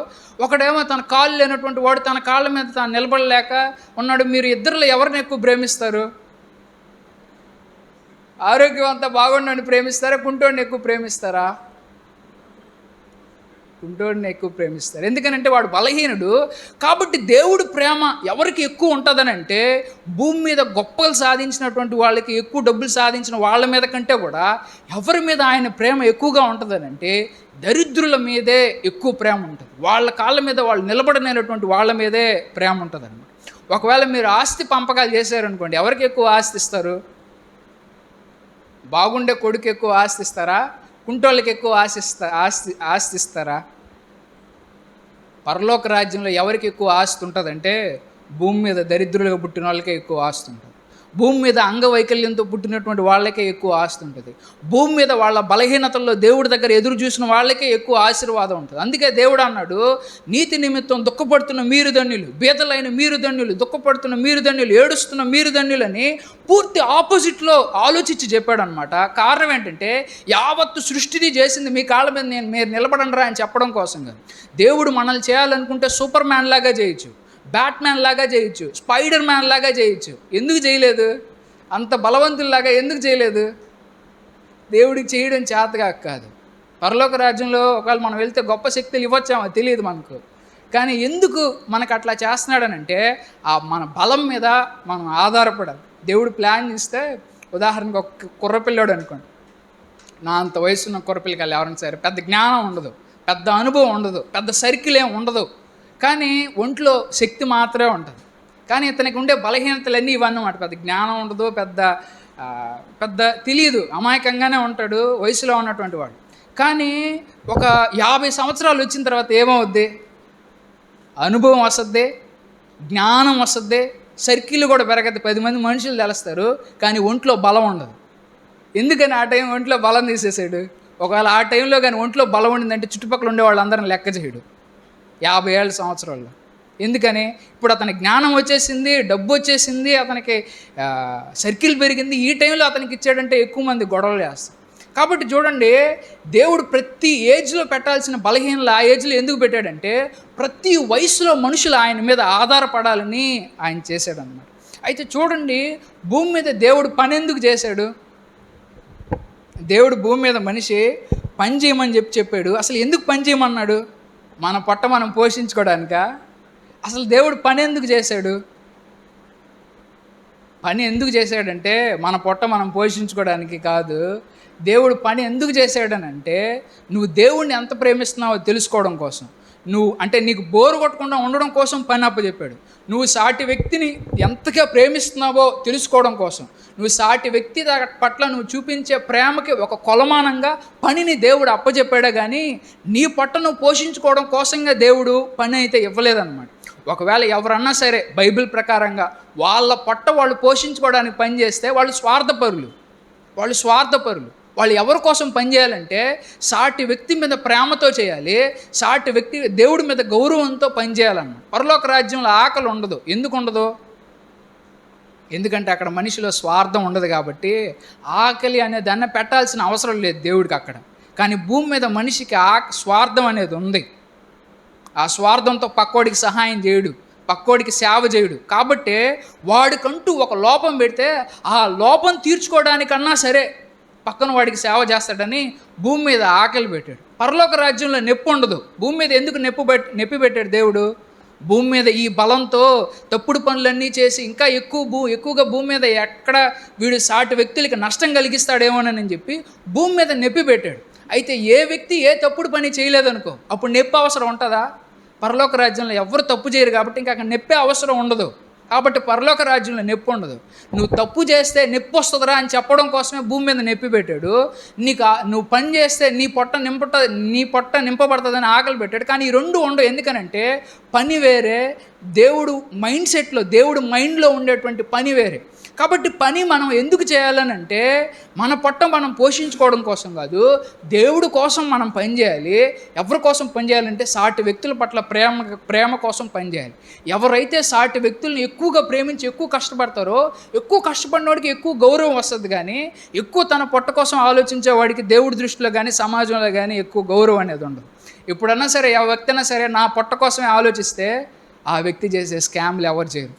ఒకడేమో తన కాళ్ళు లేనటువంటి వాడు తన కాళ్ళ మీద తాను నిలబడలేక ఉన్నాడు. మీరు ఇద్దరిలో ఎవరిని ఎక్కువ ప్రేమిస్తారు? ఆరోగ్యం అంతా బాగుండని ప్రేమిస్తారా, కుంటోడిని ఎక్కువ ప్రేమిస్తారా? కుంటోడిని ఎక్కువ ప్రేమిస్తారు. ఎందుకనంటే వాడు బలహీనుడు. కాబట్టి దేవుడు ప్రేమ ఎవరికి ఎక్కువ ఉంటుందనంటే భూమి మీద గొప్పలు సాధించినటువంటి వాళ్ళకి, ఎక్కువ డబ్బులు సాధించిన వాళ్ళ మీద కంటే కూడా ఎవరి మీద ఆయన ప్రేమ ఎక్కువగా ఉంటుందనంటే దరిద్రుల మీదే ఎక్కువ ప్రేమ ఉంటుంది. వాళ్ళ కాళ్ళ మీద వాళ్ళు నిలబడలేనటువంటి వాళ్ళ మీదే ప్రేమ ఉంటుంది అన్నమాట. ఒకవేళ మీరు ఆస్తి పంపకాలు చేశారనుకోండి, ఎవరికి ఎక్కువ ఆస్తి ఇస్తారు? బాగుండే కొడుకు ఎక్కువ ఆస్తి ఇస్తారా? కుంటోళ్ళకి ఎక్కువ ఆస్తి ఇస్తారా? పరలోక రాజ్యంలో ఎవరికి ఎక్కువ ఆస్తి ఉంటుందంటే భూమి మీద దరిద్రులుగా పుట్టిన వాళ్ళకే ఎక్కువ ఆస్తి ఉంటుంది. భూమి మీద అంగవైకల్యంతో పుట్టినటువంటి వాళ్ళకే ఎక్కువ ఆస్తి ఉంటుంది. భూమి మీద వాళ్ళ బలహీనతల్లో దేవుడి దగ్గర ఎదురు చూసిన వాళ్ళకే ఎక్కువ ఆశీర్వాదం ఉంటుంది. అందుకే దేవుడు అన్నాడు, నీతి నిమిత్తం దుఃఖపడుతున్న మీరు ధన్యులు, బీదలైన మీరు ధన్యులు, దుఃఖపడుతున్న మీరు ధన్యులు, ఏడుస్తున్న మీరు ధన్యులని పూర్తి ఆపోజిట్లో ఆలోచించి చెప్పాడు అనమాట. కారణం ఏంటంటే యావత్తు సృష్టిని చేసింది మీ కాళ్ళ మీద మీరు నిలబడండిరా అని చెప్పడం కోసం కాదు. దేవుడు మనల్ని చేయాలనుకుంటే సూపర్ మ్యాన్ లాగా చేయొచ్చు, బ్యాట్మ్యాన్ లాగా చేయొచ్చు, స్పైడర్ మ్యాన్ లాగా చేయొచ్చు. ఎందుకు చేయలేదు? అంత బలవంతుల్లాగా ఎందుకు చేయలేదు? దేవుడికి చేయడం చేతగా కాదు. పరలోక రాజ్యంలో ఒకవేళ మనం వెళ్తే గొప్ప శక్తులు ఇవ్వచ్చామో తెలియదు మనకు. కానీ ఎందుకు మనకు అట్లా చేస్తున్నాడనంటే మన బలం మీద మనం ఆధారపడాలి. దేవుడు ప్లాన్ ఇస్తే, ఉదాహరణకు ఒక కుర్రపిల్లాడు అనుకోండి, నా అంత వయసున్న కుర్రపిల్లకాయలు ఎవరైనా సరే పెద్ద జ్ఞానం ఉండదు, పెద్ద అనుభవం ఉండదు, పెద్ద సర్కిల్ ఏం ఉండదు, కానీ ఒంట్లో శక్తి మాత్రమే ఉంటుంది. కానీ ఇతనికి ఉండే బలహీనతలన్నీ ఇవన్నమాట. పెద్ద జ్ఞానం ఉండదు, పెద్ద తెలియదు, అమాయకంగానే ఉంటాడు వయసులో ఉన్నటువంటి వాడు. కానీ ఒక 50 సంవత్సరాలు వచ్చిన తర్వాత ఏమవుద్ది? అనుభవం వస్తుంది, జ్ఞానం వస్తుంది, సర్కిల్ కూడా పెరగద్ది, 10 మంది మనుషులు తెలుస్తారు, కానీ ఒంట్లో బలం ఉండదు. ఎందుకని ఆ టైం ఒంట్లో బలం తీసేసాడు? ఒకవేళ ఆ టైంలో కానీ ఒంట్లో బలం ఉండిందంటే చుట్టుపక్కల ఉండే వాళ్ళందరిని లెక్క చేయడు 50 ఏళ్ళ సంవత్సరాల్లో. ఎందుకని? ఇప్పుడు అతనికి జ్ఞానం వచ్చేసింది, డబ్బు వచ్చేసింది, అతనికి సర్కిల్ పెరిగింది. ఈ టైంలో అతనికి ఇచ్చాడంటే ఎక్కువ మంది గొడవలు చేస్తారు. కాబట్టి చూడండి, దేవుడు ప్రతి ఏజ్లో పెట్టాల్సిన బలహీనలు ఆ ఏజ్లో ఎందుకు పెట్టాడంటే ప్రతి వయసులో మనుషులు ఆయన మీద ఆధారపడాలని ఆయన చేశాడు అన్నమాట. అయితే చూడండి, భూమి మీద దేవుడు పని ఎందుకు చేశాడు? దేవుడు భూమి మీద మనిషి పని చేయమని చెప్పాడు. అసలు ఎందుకు పని చేయమన్నాడు? మన పొట్ట మనం పోషించుకోవడానికా? అసలు దేవుడు పని ఎందుకు చేశాడు? పని ఎందుకు చేశాడంటే మన పొట్ట మనం పోషించుకోవడానికి కాదు. దేవుడు పని ఎందుకు చేశాడనంటే నువ్వు దేవుణ్ణి ఎంత ప్రేమిస్తున్నావో తెలుసుకోవడం కోసం, నీకు బోరు కొట్టకుండా ఉండడం కోసం పని అప్పచెప్పాడు. నువ్వు సాటి వ్యక్తిని ఎంతగా ప్రేమిస్తున్నావో తెలుసుకోవడం కోసం, నువ్వు సాటి వ్యక్తి పట్ల నువ్వు చూపించే ప్రేమకి ఒక కొలమానంగా పనిని దేవుడు అప్పచెప్పాడే కానీ నీ పొట్ట నువ్వు పోషించుకోవడం కోసంగా దేవుడు పని అయితే ఇవ్వలేదన్నమాట. ఒకవేళ ఎవరన్నా సరే బైబిల్ ప్రకారంగా వాళ్ళ పొట్ట వాళ్ళు పోషించుకోవడానికి పని చేస్తే వాళ్ళు స్వార్థపరులు. వాళ్ళు ఎవరి కోసం పనిచేయాలంటే సాటి వ్యక్తి మీద ప్రేమతో చేయాలి, సాటి వ్యక్తి దేవుడి మీద గౌరవంతో పనిచేయాలన్నమాట. పరలోక రాజ్యంలో ఆకలి ఉండదు. ఎందుకు ఉండదు? ఎందుకంటే అక్కడ మనిషిలో స్వార్థం ఉండదు కాబట్టి ఆకలి అనే దాన్ని పెట్టాల్సిన అవసరం లేదు దేవుడికి అక్కడ. కానీ భూమి మీద మనిషికి స్వార్థం అనేది ఉంది. ఆ స్వార్థంతో పక్కోడికి సహాయం చేయడు, పక్కోడికి సేవ చేయడు. కాబట్టి వాడికంటూ ఒక లోపం పెడితే ఆ లోపం తీర్చుకోవడానికన్నా సరే పక్కన వాడికి సేవ చేస్తాడని భూమి మీద ఆకలి పెట్టాడు. పరలోక రాజ్యంలో నొప్పి ఉండదు. భూమి మీద ఎందుకు నొప్పి పెట్టాడు దేవుడు? భూమి మీద ఈ బలంతో తప్పుడు పనులన్నీ చేసి ఇంకా ఎక్కువగా భూమి మీద ఎక్కడ వీడు సాటి వ్యక్తులకి నష్టం కలిగిస్తాడేమోనని చెప్పి భూమి మీద నొప్పి పెట్టాడు. అయితే ఏ వ్యక్తి ఏ తప్పుడు పని చేయలేదనుకో, అప్పుడు నొప్పి అవసరం ఉంటుందా? పరలోక రాజ్యంలో ఎవరు తప్పు చేయరు కాబట్టి ఇంకా అక్కడ నొప్పి అవసరం ఉండదు. కాబట్టి పరలోక రాజ్యంలో నొప్పి ఉండదు. నువ్వు తప్పు చేస్తే నొప్పి వస్తుందిరా అని చెప్పడం కోసమే భూమి మీద నొప్పి పెట్టాడు. నువ్వు పని చేస్తే నీ పొట్ట నింపబడుతుందని ఆకలి పెట్టాడు. కానీ ఈ రెండు ఉండవు. ఎందుకనంటే పని వేరే, దేవుడు దేవుడు మైండ్లో ఉండేటువంటి పని వేరే. కాబట్టి పని మనం ఎందుకు చేయాలనంటే మన పొట్ట మనం పోషించుకోవడం కోసం కాదు, దేవుడు కోసం మనం పనిచేయాలి. ఎవరి కోసం పనిచేయాలంటే సాటి వ్యక్తుల పట్ల ప్రేమ కోసం పనిచేయాలి. ఎవరైతే సాటి వ్యక్తులను ఎక్కువగా ప్రేమించి ఎక్కువ కష్టపడతారో, ఎక్కువ కష్టపడినవాడికి ఎక్కువ గౌరవం వస్తుంది. కానీ ఎక్కువ తన పొట్ట కోసం ఆలోచించేవాడికి దేవుడి దృష్టిలో కానీ సమాజంలో కానీ ఎక్కువ గౌరవం అనేది ఉండదు. ఎప్పుడన్నా సరే ఏ వ్యక్తి అయినా సరే నా పొట్ట కోసమే ఆలోచిస్తే ఆ వ్యక్తి చేసే స్కామ్లు ఎవరు చేయరు.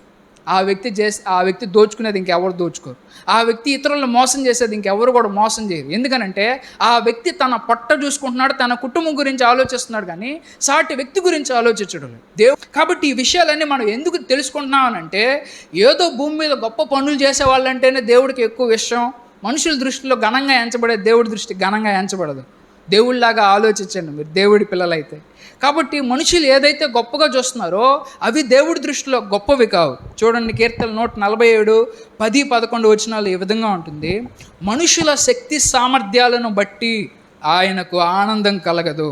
ఆ వ్యక్తి దోచుకునేది ఇంకెవరు దోచుకోరు. ఆ వ్యక్తి ఇతరులను మోసం చేసేది ఇంకెవరు కూడా మోసం చేయరు. ఎందుకనంటే ఆ వ్యక్తి తన పొట్ట చూసుకుంటున్నాడు, తన కుటుంబం గురించి ఆలోచిస్తున్నాడు, కానీ సాటి వ్యక్తి గురించి ఆలోచించడం లేదు. కాబట్టి ఈ విషయాలన్నీ మనం ఎందుకు తెలుసుకుంటున్నామనంటే, ఏదో భూమి మీద గొప్ప పనులు చేసే వాళ్ళంటేనే దేవుడికి ఎక్కువ ఇష్టం. మనుషుల దృష్టిలో ఘనంగా ఎంచబడే దేవుడి దృష్టి ఘనంగా ఎంచబడదు. దేవుడిలాగా ఆలోచించండి మీరు దేవుడి పిల్లలైతే. కాబట్టి మనుషులు ఏదైతే గొప్పగా చూస్తున్నారో అవి దేవుడి దృష్టిలో గొప్పవి కావు. చూడండి, కీర్తన 147, 10, 11 వచనాలు ఈ విధంగా ఉంటుంది. మనుషుల శక్తి సామర్థ్యాలను బట్టి ఆయనకు ఆనందం కలగదు.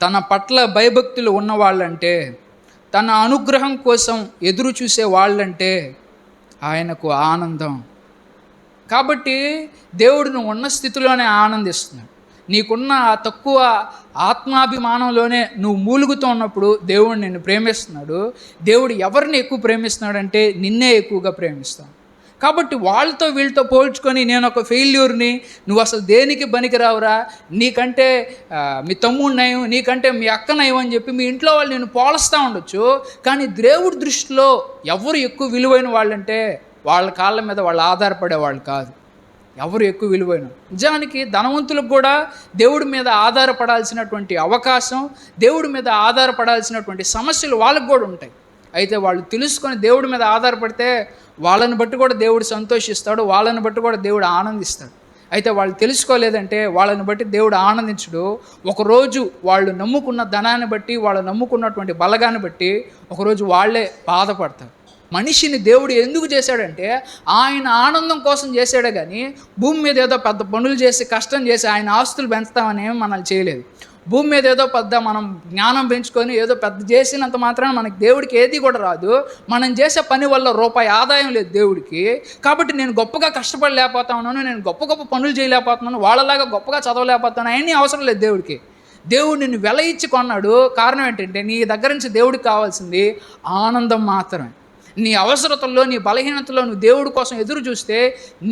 తన పట్ల భయభక్తులు ఉన్నవాళ్ళంటే, తన అనుగ్రహం కోసం ఎదురు చూసే వాళ్ళంటే ఆయనకు ఆనందం. కాబట్టి దేవుడు నువ్వు ఉన్న స్థితిలోనే ఆనందిస్తున్నాడు. నీకున్న ఆ తక్కువ ఆత్మాభిమానంలోనే నువ్వు మూలుగుతూ ఉన్నప్పుడు దేవుడు నిన్ను ప్రేమిస్తున్నాడు. దేవుడు ఎవరిని ఎక్కువ ప్రేమిస్తున్నాడంటే నిన్నే ఎక్కువగా ప్రేమిస్తాడు. కాబట్టి వాళ్ళతో వీళ్ళతో పోల్చుకొని నేను ఒక ఫెయిల్యూర్ని, నువ్వు అసలు దేనికి పనికిరావురా, నీకంటే మీ తమ్ముడు నయం, నీకంటే మీ అక్క నయం అని చెప్పి మీ ఇంట్లో వాళ్ళు నేను పోలుస్తూ ఉండొచ్చు. కానీ దేవుడి దృష్టిలో ఎవరు ఎక్కువ విలువైన వాళ్ళంటే వాళ్ళ కాళ్ళ మీద వాళ్ళు ఆధారపడేవాళ్ళు కాదు. ఎవరు ఎక్కువ విలువైన, నిజానికి ధనవంతులకు కూడా దేవుడి మీద ఆధారపడాల్సినటువంటి అవకాశం, దేవుడి మీద ఆధారపడాల్సినటువంటి సమస్యలు వాళ్ళకు కూడా ఉంటాయి. అయితే వాళ్ళు తెలుసుకొని దేవుడి మీద ఆధారపడితే వాళ్ళని బట్టి కూడా దేవుడు సంతోషిస్తాడు, వాళ్ళని బట్టి కూడా దేవుడు ఆనందిస్తాడు. అయితే వాళ్ళు తెలుసుకోలేదంటే వాళ్ళని బట్టి దేవుడు ఆనందించడు. ఒకరోజు వాళ్ళు నమ్ముకున్న ధనాన్ని బట్టి, వాళ్ళు నమ్ముకున్నటువంటి బలగాన్ని బట్టి ఒకరోజు వాళ్ళే బాధపడతారు. మనిషిని దేవుడు ఎందుకు చేశాడంటే ఆయన ఆనందం కోసం చేశాడే, కానీ భూమి మీద ఏదో పెద్ద పనులు చేసి కష్టం చేసి ఆయన ఆస్తులు పెంచుతామని మనల్ని చేయలేదు. భూమి మీద ఏదో పెద్ద మనం జ్ఞానం పెంచుకొని ఏదో పెద్ద చేసినంత మాత్రాన మనకి దేవుడికి ఏది కూడా రాదు. మనం చేసే పని వల్ల రూపాయి ఆదాయం లేదు దేవుడికి. కాబట్టి నేను గొప్పగా కష్టపడలేకపోతా ఉన్నాను, నేను గొప్ప గొప్ప పనులు చేయలేకపోతున్నాను, వాళ్ళలాగా గొప్పగా చదవలేకపోతున్నాను, అవన్నీ అవసరం లేదు దేవుడికి. దేవుడు నిన్ను వెల ఇచ్చి కొన్నాడు. కారణం ఏంటంటే నీ దగ్గర నుంచి దేవుడికి కావాల్సింది ఆనందం మాత్రమే. నీ అవసరతల్లో, నీ బలహీనతలో నువ్వు దేవుడి కోసం ఎదురు చూస్తే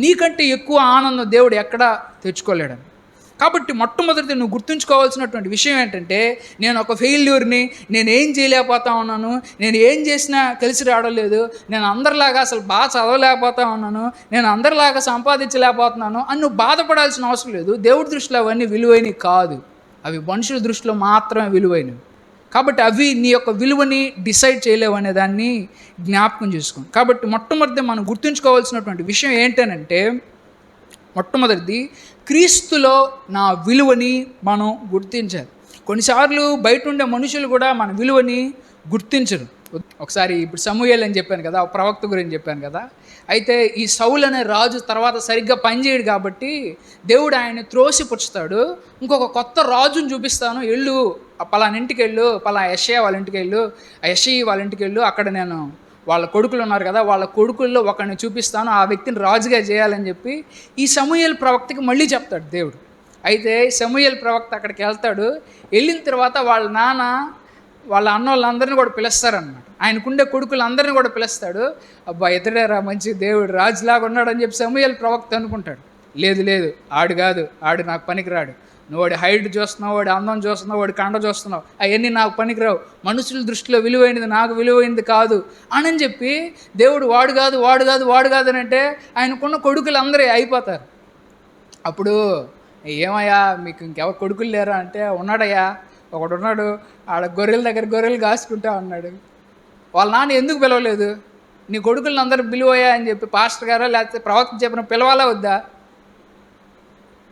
నీకంటే ఎక్కువ ఆనందం దేవుడు ఎక్కడా తెచ్చుకోలేడని. కాబట్టి మొట్టమొదటి నువ్వు గుర్తుంచుకోవాల్సినటువంటి విషయం ఏంటంటే, నేను ఒక ఫెయిల్యూర్ని, నేను ఏం చేయలేకపోతా ఉన్నాను, నేను ఏం చేసినా కలిసి రావడం లేదు, నేను అందరిలాగా అసలు బాగా చదవలేకపోతా ఉన్నాను, నేను అందరిలాగా సంపాదించలేకపోతున్నాను అని నువ్వు బాధపడాల్సిన అవసరం లేదు. దేవుడి దృష్టిలో అవన్నీ విలువైనవి కాదు, అవి మనుషుల దృష్టిలో మాత్రమే విలువైనవి. కాబట్టి అవి నీ యొక్క విలువని డిసైడ్ చేయలేవు అనే దాన్ని జ్ఞాపకం చేసుకోండి. కాబట్టి మొట్టమొదటి మనం గుర్తుంచుకోవాల్సినటువంటి విషయం ఏంటనంటే, మొట్టమొదటిది క్రీస్తులో నా విలువని మనం గుర్తించాలి. కొన్నిసార్లు బయట ఉండే మనుషులు కూడా మన విలువని గుర్తించరు. ఒకసారి ఇప్పుడు సమూయేలు అని చెప్పాను కదా, ప్రవక్త గురించి చెప్పాను కదా. అయితే ఈ సౌలు అనే రాజు తర్వాత సరిగ్గా పనిచేయడు కాబట్టి దేవుడు ఆయన త్రోసిపుచ్చుతాడు. ఇంకొక కొత్త రాజుని చూపిస్తాను, వెళ్ళు పలానా ఇంటికి వెళ్ళు, పలానా యెషయా వాళ్ళ ఇంటికి వెళ్ళు, ఆ యెషయి వాళ్ళ ఇంటికి వెళ్ళు, అక్కడ నేను వాళ్ళ కొడుకులు ఉన్నారు కదా, వాళ్ళ కొడుకుల్లో ఒకరిని చూపిస్తాను, ఆ వ్యక్తిని రాజుగా చేయాలని చెప్పి ఈ సమూయేలు ప్రవక్తకి మళ్ళీ చెప్తాడు దేవుడు. అయితే సమూయేలు ప్రవక్త అక్కడికి వెళ్తాడు. వెళ్ళిన తర్వాత వాళ్ళ నాన్న వాళ్ళ అన్నోళ్ళందరినీ కూడా పిలుస్తారనమాట. ఆయనకుండే కొడుకులందరినీ కూడా పిలుస్తాడు. అబ్బా ఇతడేరా మంచి దేవుడు రాజులాగా ఉన్నాడని చెప్పి సమూయేలు ప్రవక్త అనుకుంటాడు. లేదు, ఆడు కాదు, ఆడు నాకు పనికిరాడు, నువ్వు వాడి హైట్ చూస్తున్నావు, వాడి అందం చూస్తున్నావు, వాడి కండ చూస్తున్నావు, అవన్నీ నాకు పనికిరావు, మనుషుల దృష్టిలో విలువైనది నాకు విలువైనది కాదు అని చెప్పి దేవుడు వాడు కాదు అని అంటే ఆయనకున్న కొడుకులు అందరూ అయిపోతారు. అప్పుడు ఏమయ్యా మీకు ఇంకెవరు కొడుకులు లేరా అంటే, ఉన్నాడయ్యా ఒకడు ఉన్నాడు, ఆడ గొర్రెల దగ్గర గొర్రెలు కాసుకుంటా ఉన్నాడు. వాళ్ళ నాన్న ఎందుకు పిలవలేదు, నీ కొడుకులను అందరూ పిలువయ్యా అని చెప్పి పాస్టర్ గారో లేకపోతే ప్రవక్త చెప్పిన పిలవాలా వద్దా?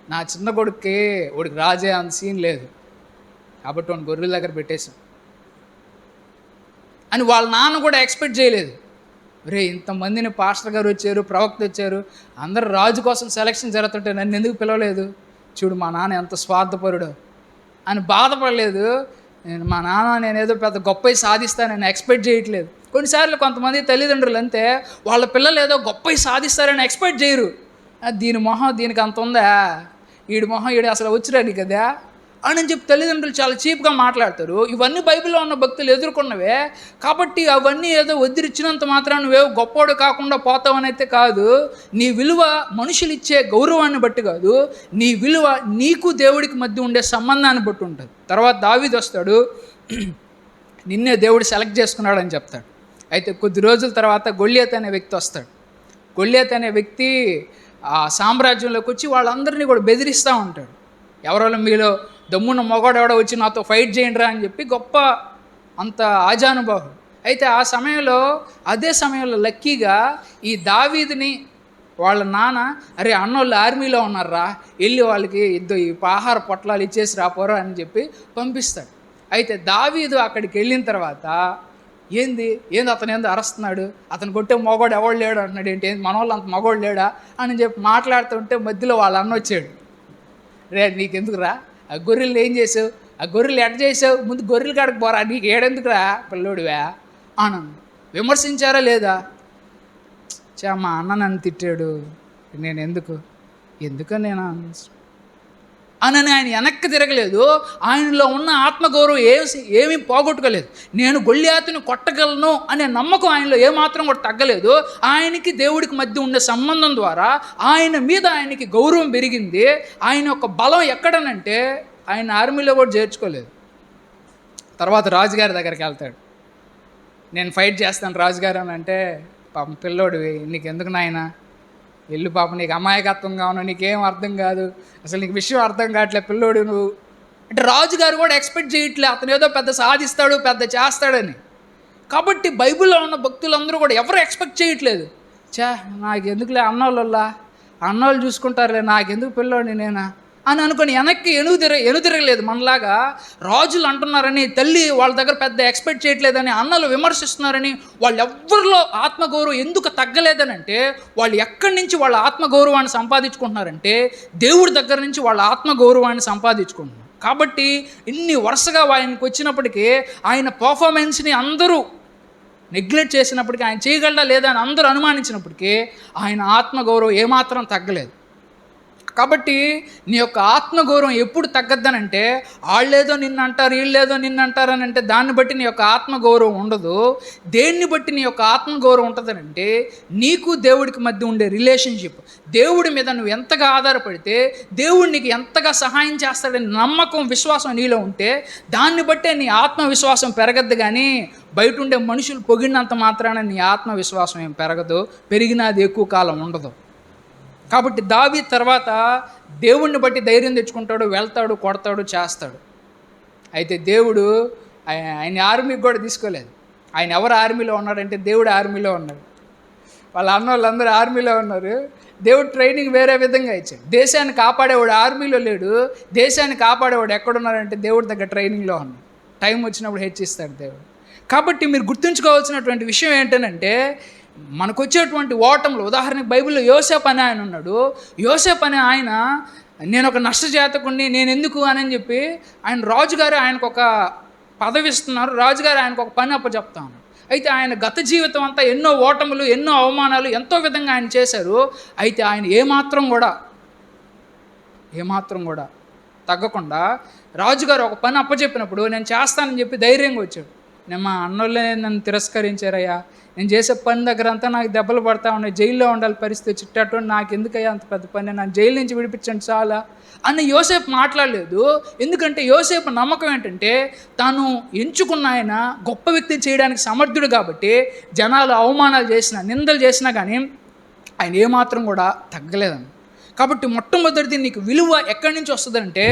నా చిన్న కొడుక్కి వాడికి రాజే అంత సీన్ లేదు కాబట్టి వాడిని గొర్రెల దగ్గర పెట్టేశాం అని వాళ్ళ నాన్న కూడా ఎక్స్పెక్ట్ చేయలేదు. ఇంతమందిని పాస్టర్ గారు వచ్చారు, ప్రవక్త వచ్చారు, అందరు రాజు కోసం సెలక్షన్ జరుగుతుంటే నన్ను ఎందుకు పిలవలేదు, చూడు మా నాన్న ఎంత స్వార్థపరుడు అని బాధపడలేదు. మా నాన్న నేనేదో పెద్ద గొప్పవి సాధిస్తానని ఎక్స్పెక్ట్ చేయట్లేదు. కొన్నిసార్లు కొంతమంది తల్లిదండ్రులు అంతే, వాళ్ళ పిల్లలు ఏదో గొప్పవి సాధిస్తారని ఎక్స్పెక్ట్ చేయరు. దీని మొహం దీనికి అంత ఉందా, వీడి మొహం వీడు అసలు వచ్చిరాని కదా అని చెప్పి తల్లిదండ్రులు చాలా చీప్గా మాట్లాడతారు. ఇవన్నీ బైబిల్లో ఉన్న భక్తులు ఎదుర్కొన్నవే. కాబట్టి అవన్నీ ఏదో వదిలిచ్చినంత మాత్రం నువ్వేవో గొప్పోడు కాకుండా పోతావని అయితే కాదు. నీ విలువ మనుషులు ఇచ్చే గౌరవాన్ని బట్టి కాదు, నీ విలువ నీకు దేవుడికి మధ్య ఉండే సంబంధాన్ని బట్టి ఉంటుంది. తర్వాత దావీదు వస్తాడు, నిన్నే దేవుడు సెలెక్ట్ చేసుకున్నాడని చెప్తాడు. అయితే కొద్ది రోజుల తర్వాత గొల్లియత్ అనే వ్యక్తి వస్తాడు. గొల్లియత్ అనే వ్యక్తి ఆ సామ్రాజ్యంలోకి వచ్చి వాళ్ళందరినీ కూడా బెదిరిస్తూ ఉంటాడు. ఎవరో మీలో దమ్మున్న మొగాడు ఎవడో వచ్చి నాతో ఫైట్ చేయండిరా అని చెప్పి గొప్ప అంత ఆజానుభావుడు. అయితే ఆ సమయంలో అదే సమయంలో లక్కీగా ఈ దావీదుని వాళ్ళ నాన్న, అరే అన్నోళ్ళు ఆర్మీలో ఉన్నారా, వెళ్ళి వాళ్ళకి ఈ ఆహార పొట్లాలు ఇచ్చేసి రాపోరా అని చెప్పి పంపిస్తాడు. అయితే దావీదు అక్కడికి వెళ్ళిన తర్వాత ఏంది అతను అరుస్తున్నాడు, అతను కొట్టే మగోడు ఎవడు లేడు అంటున్నాడు, ఏంటి మన వాళ్ళు అంత మగోడు లేడా అని చెప్పి మాట్లాడుతుంటే మధ్యలో వాళ్ళ అన్న వచ్చాడు. రే నీకెందుకురా, ఆ గొర్రెలు ఏం చేసావు, ఆ గొర్రెలు ఎట్ట చేసావు, ముందు గొర్రెలు కాడకు పోరా, నీకు ఏడెందుకురా పిల్లోడివా అని విమర్శించారా లేదా? మా అన్న నన్ను తిట్టాడు, నేను ఎందుకని నేను అని ఆయన వెనక్కి తిరగలేదు. ఆయనలో ఉన్న ఆత్మగౌరవం ఏమీ పోగొట్టుకోలేదు. నేను గొల్లియాతుని కొట్టగలను అనే నమ్మకం ఆయనలో ఏమాత్రం కూడా తగ్గలేదు. ఆయనకి దేవుడికి మధ్య ఉండే సంబంధం ద్వారా ఆయన మీద ఆయనకి గౌరవం పెరిగింది. ఆయన యొక్క బలం ఎక్కడనంటే ఆయన ఆర్మీలో కూడా చేర్చుకోలేదు. తర్వాత రాజుగారి దగ్గరికి వెళ్తాడు. నేను ఫైట్ చేస్తాను రాజుగారు అని అంటే, పాపం పిల్లోడివి నీకెందుకు నాయనా, వెళ్ళు పాపం, నీకు అమాయకత్వంగా ఉన్నావు, నీకేం అర్థం కాదు, అసలు నీకు విషయం అర్థం కావట్లే పిల్లోడు నువ్వు అంటే. రాజుగారు కూడా ఎక్స్పెక్ట్ చేయట్లే అతను ఏదో పెద్ద సాధిస్తాడు, పెద్ద చేస్తాడని. కాబట్టి బైబిల్లో ఉన్న భక్తులందరూ కూడా ఎవరు ఎక్స్పెక్ట్ చేయట్లేదు. నాకెందుకులే అన్నోళ్ళు చూసుకుంటారులే, నాకెందుకు పిల్లోడిని నేనా అని అనుకుని వెనక్కి ఎనుదిరగలేదు. మనలాగా రాజులు అంటున్నారని తల్లి వాళ్ళ దగ్గర పెద్ద ఎక్స్పెక్ట్ చేయట్లేదని, అన్నలు విమర్శిస్తున్నారని వాళ్ళు ఎవ్వరిలో ఆత్మగౌరవం ఎందుకు తగ్గలేదని అంటే, వాళ్ళు ఎక్కడి నుంచి వాళ్ళ ఆత్మగౌరవాన్ని సంపాదించుకుంటున్నారంటే దేవుడి దగ్గర నుంచి వాళ్ళ ఆత్మగౌరవాన్ని సంపాదించుకుంటున్నారు. కాబట్టి ఇన్ని వరుసగా ఆయనకు వచ్చినప్పటికీ ఆయన పర్ఫార్మెన్స్ని అందరూ నెగ్లెక్ట్ చేసినప్పటికీ, ఆయన చేయగలడా లేదా అని అందరూ అనుమానించినప్పటికీ ఆయన ఆత్మగౌరవం ఏమాత్రం తగ్గలేదు. కాబట్టి నీ యొక్క ఆత్మగౌరవం ఎప్పుడు తగ్గద్దనంటే, వాళ్ళేదో నిన్ను అంటారు, వీళ్ళేదో నిన్ను అంటారని అంటే దాన్ని బట్టి నీ యొక్క ఆత్మగౌరవం ఉండదు. దేన్ని బట్టి నీ యొక్క ఆత్మగౌరవం ఉంటుందనంటే, నీకు దేవుడికి మధ్య ఉండే రిలేషన్షిప్, దేవుడి మీద నువ్వు ఎంతగా ఆధారపడితే దేవుడు నీకు ఎంతగా సహాయం చేస్తాడని నమ్మకం, విశ్వాసం నీలో ఉంటే దాన్ని బట్టే నీ ఆత్మవిశ్వాసం పెరగద్దు. కానీ బయట ఉండే మనుషులు పొగిడినంత మాత్రాన నీ ఆత్మవిశ్వాసం ఏం పెరగదు, పెరిగినా అది ఎక్కువ కాలం ఉండదు. కాబట్టి దావీదు తర్వాత దేవుణ్ణి బట్టి ధైర్యం తెచ్చుకుంటాడు, వెళ్తాడు, కొడతాడు, చేస్తాడు. అయితే దేవుడు ఆయన ఆర్మీకి కూడా తీసుకోలేదు. ఆయన ఎవరు ఆర్మీలో ఉన్నాడంటే దేవుడు ఆర్మీలో ఉన్నాడు. వాళ్ళ అన్నోళ్ళందరూ ఆర్మీలో ఉన్నారు. దేవుడు ట్రైనింగ్ వేరే విధంగా ఇచ్చాడు. దేశాన్ని కాపాడేవాడు ఆర్మీలో లేడు, దేశాన్ని కాపాడేవాడు ఎక్కడున్నాడంటే దేవుడి దగ్గర ట్రైనింగ్లో ఉన్నాడు. టైం వచ్చినప్పుడు హెచ్చిస్తాడు దేవుడు. కాబట్టి మీరు గుర్తుంచుకోవాల్సినటువంటి విషయం ఏంటంటే, మనకు వచ్చేటువంటి ఓటములు, ఉదాహరణకి బైబిల్లో యోసేపు అనే ఆయన ఉన్నాడు. యోసేపు అనే ఆయన నేను ఒక నష్టజాతకుడిని, నేను ఎందుకు అని చెప్పి ఆయన రాజుగారు ఆయనకు ఒక పదవి ఇస్తున్నారు, రాజుగారు ఆయనకు ఒక పని అప్పచెప్తా ఉన్నారు. అయితే ఆయన గత జీవితం అంతా ఎన్నో ఓటములు, ఎన్నో అవమానాలు ఎంతో విధంగా ఆయన చేశారు. అయితే ఆయన ఏమాత్రం కూడా తగ్గకుండా రాజుగారు ఒక పని అప్పచెప్పినప్పుడు నేను చేస్తానని చెప్పి ధైర్యంగా వచ్చాడు. నేను మా అన్నోళ్ళే నన్ను తిరస్కరించారయ్యా, నేను చేసే పని దగ్గర అంతా నాకు దెబ్బలు పడతా ఉన్నాయి, జైల్లో ఉండాలి పరిస్థితి, చిట్టట్టు నాకు ఎందుకయ్యా అంత పెద్ద పని, నన్ను జైలు నుంచి విడిపించండి చాలా అని యోసేపు మాట్లాడలేదు. ఎందుకంటే యోసేపు నమ్మకం ఏంటంటే, తాను ఎంచుకున్న ఆయన గొప్ప వ్యక్తిని చేయడానికి సమర్థుడు కాబట్టి జనాలు అవమానాలు చేసినా, నిందలు చేసినా కానీ ఆయన ఏమాత్రం కూడా తగ్గలేదని. కాబట్టి మొట్టమొదటిది నీకు విలువ ఎక్కడి నుంచి వస్తుందంటే,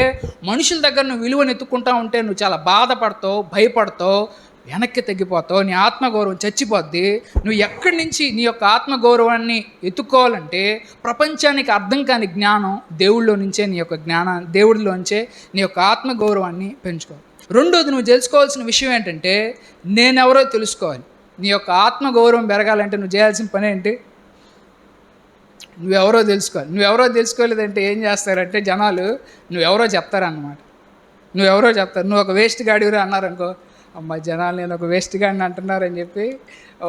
మనుషుల దగ్గర నువ్వు విలువను ఎత్తుకుంటా ఉంటే నువ్వు చాలా బాధపడతావు, భయపడతావు, వెనక్కి తగ్గిపోతావు, నీ ఆత్మగౌరవం చచ్చిపోద్ది. నువ్వు ఎక్కడి నుంచి నీ యొక్క ఆత్మగౌరవాన్ని ఎత్తుకోవాలంటే, ప్రపంచానికి అర్థం కాని జ్ఞానం దేవుళ్ళో నుంచే, నీ యొక్క దేవుడిలోంచే నీ యొక్క ఆత్మగౌరవాన్ని పెంచుకో. రెండోది నువ్వు తెలుసుకోవాల్సిన విషయం ఏంటంటే, నేనెవరో తెలుసుకోవాలి. నీ యొక్క ఆత్మగౌరవం పెరగాలంటే నువ్వు చేయాల్సిన పని ఏంటి? నువ్వెవరో తెలుసుకోవాలి. నువ్వెవరో తెలుసుకోలేదంటే ఏం చేస్తారంటే జనాలు నువ్వెవరో చెప్తారన్నమాట. నువ్వు ఒక వేస్ట్ గాడివరా అన్నారనుకో, అమ్మ జనాలు నేను ఒక వేస్ట్ గాడిని అంటున్నారని చెప్పి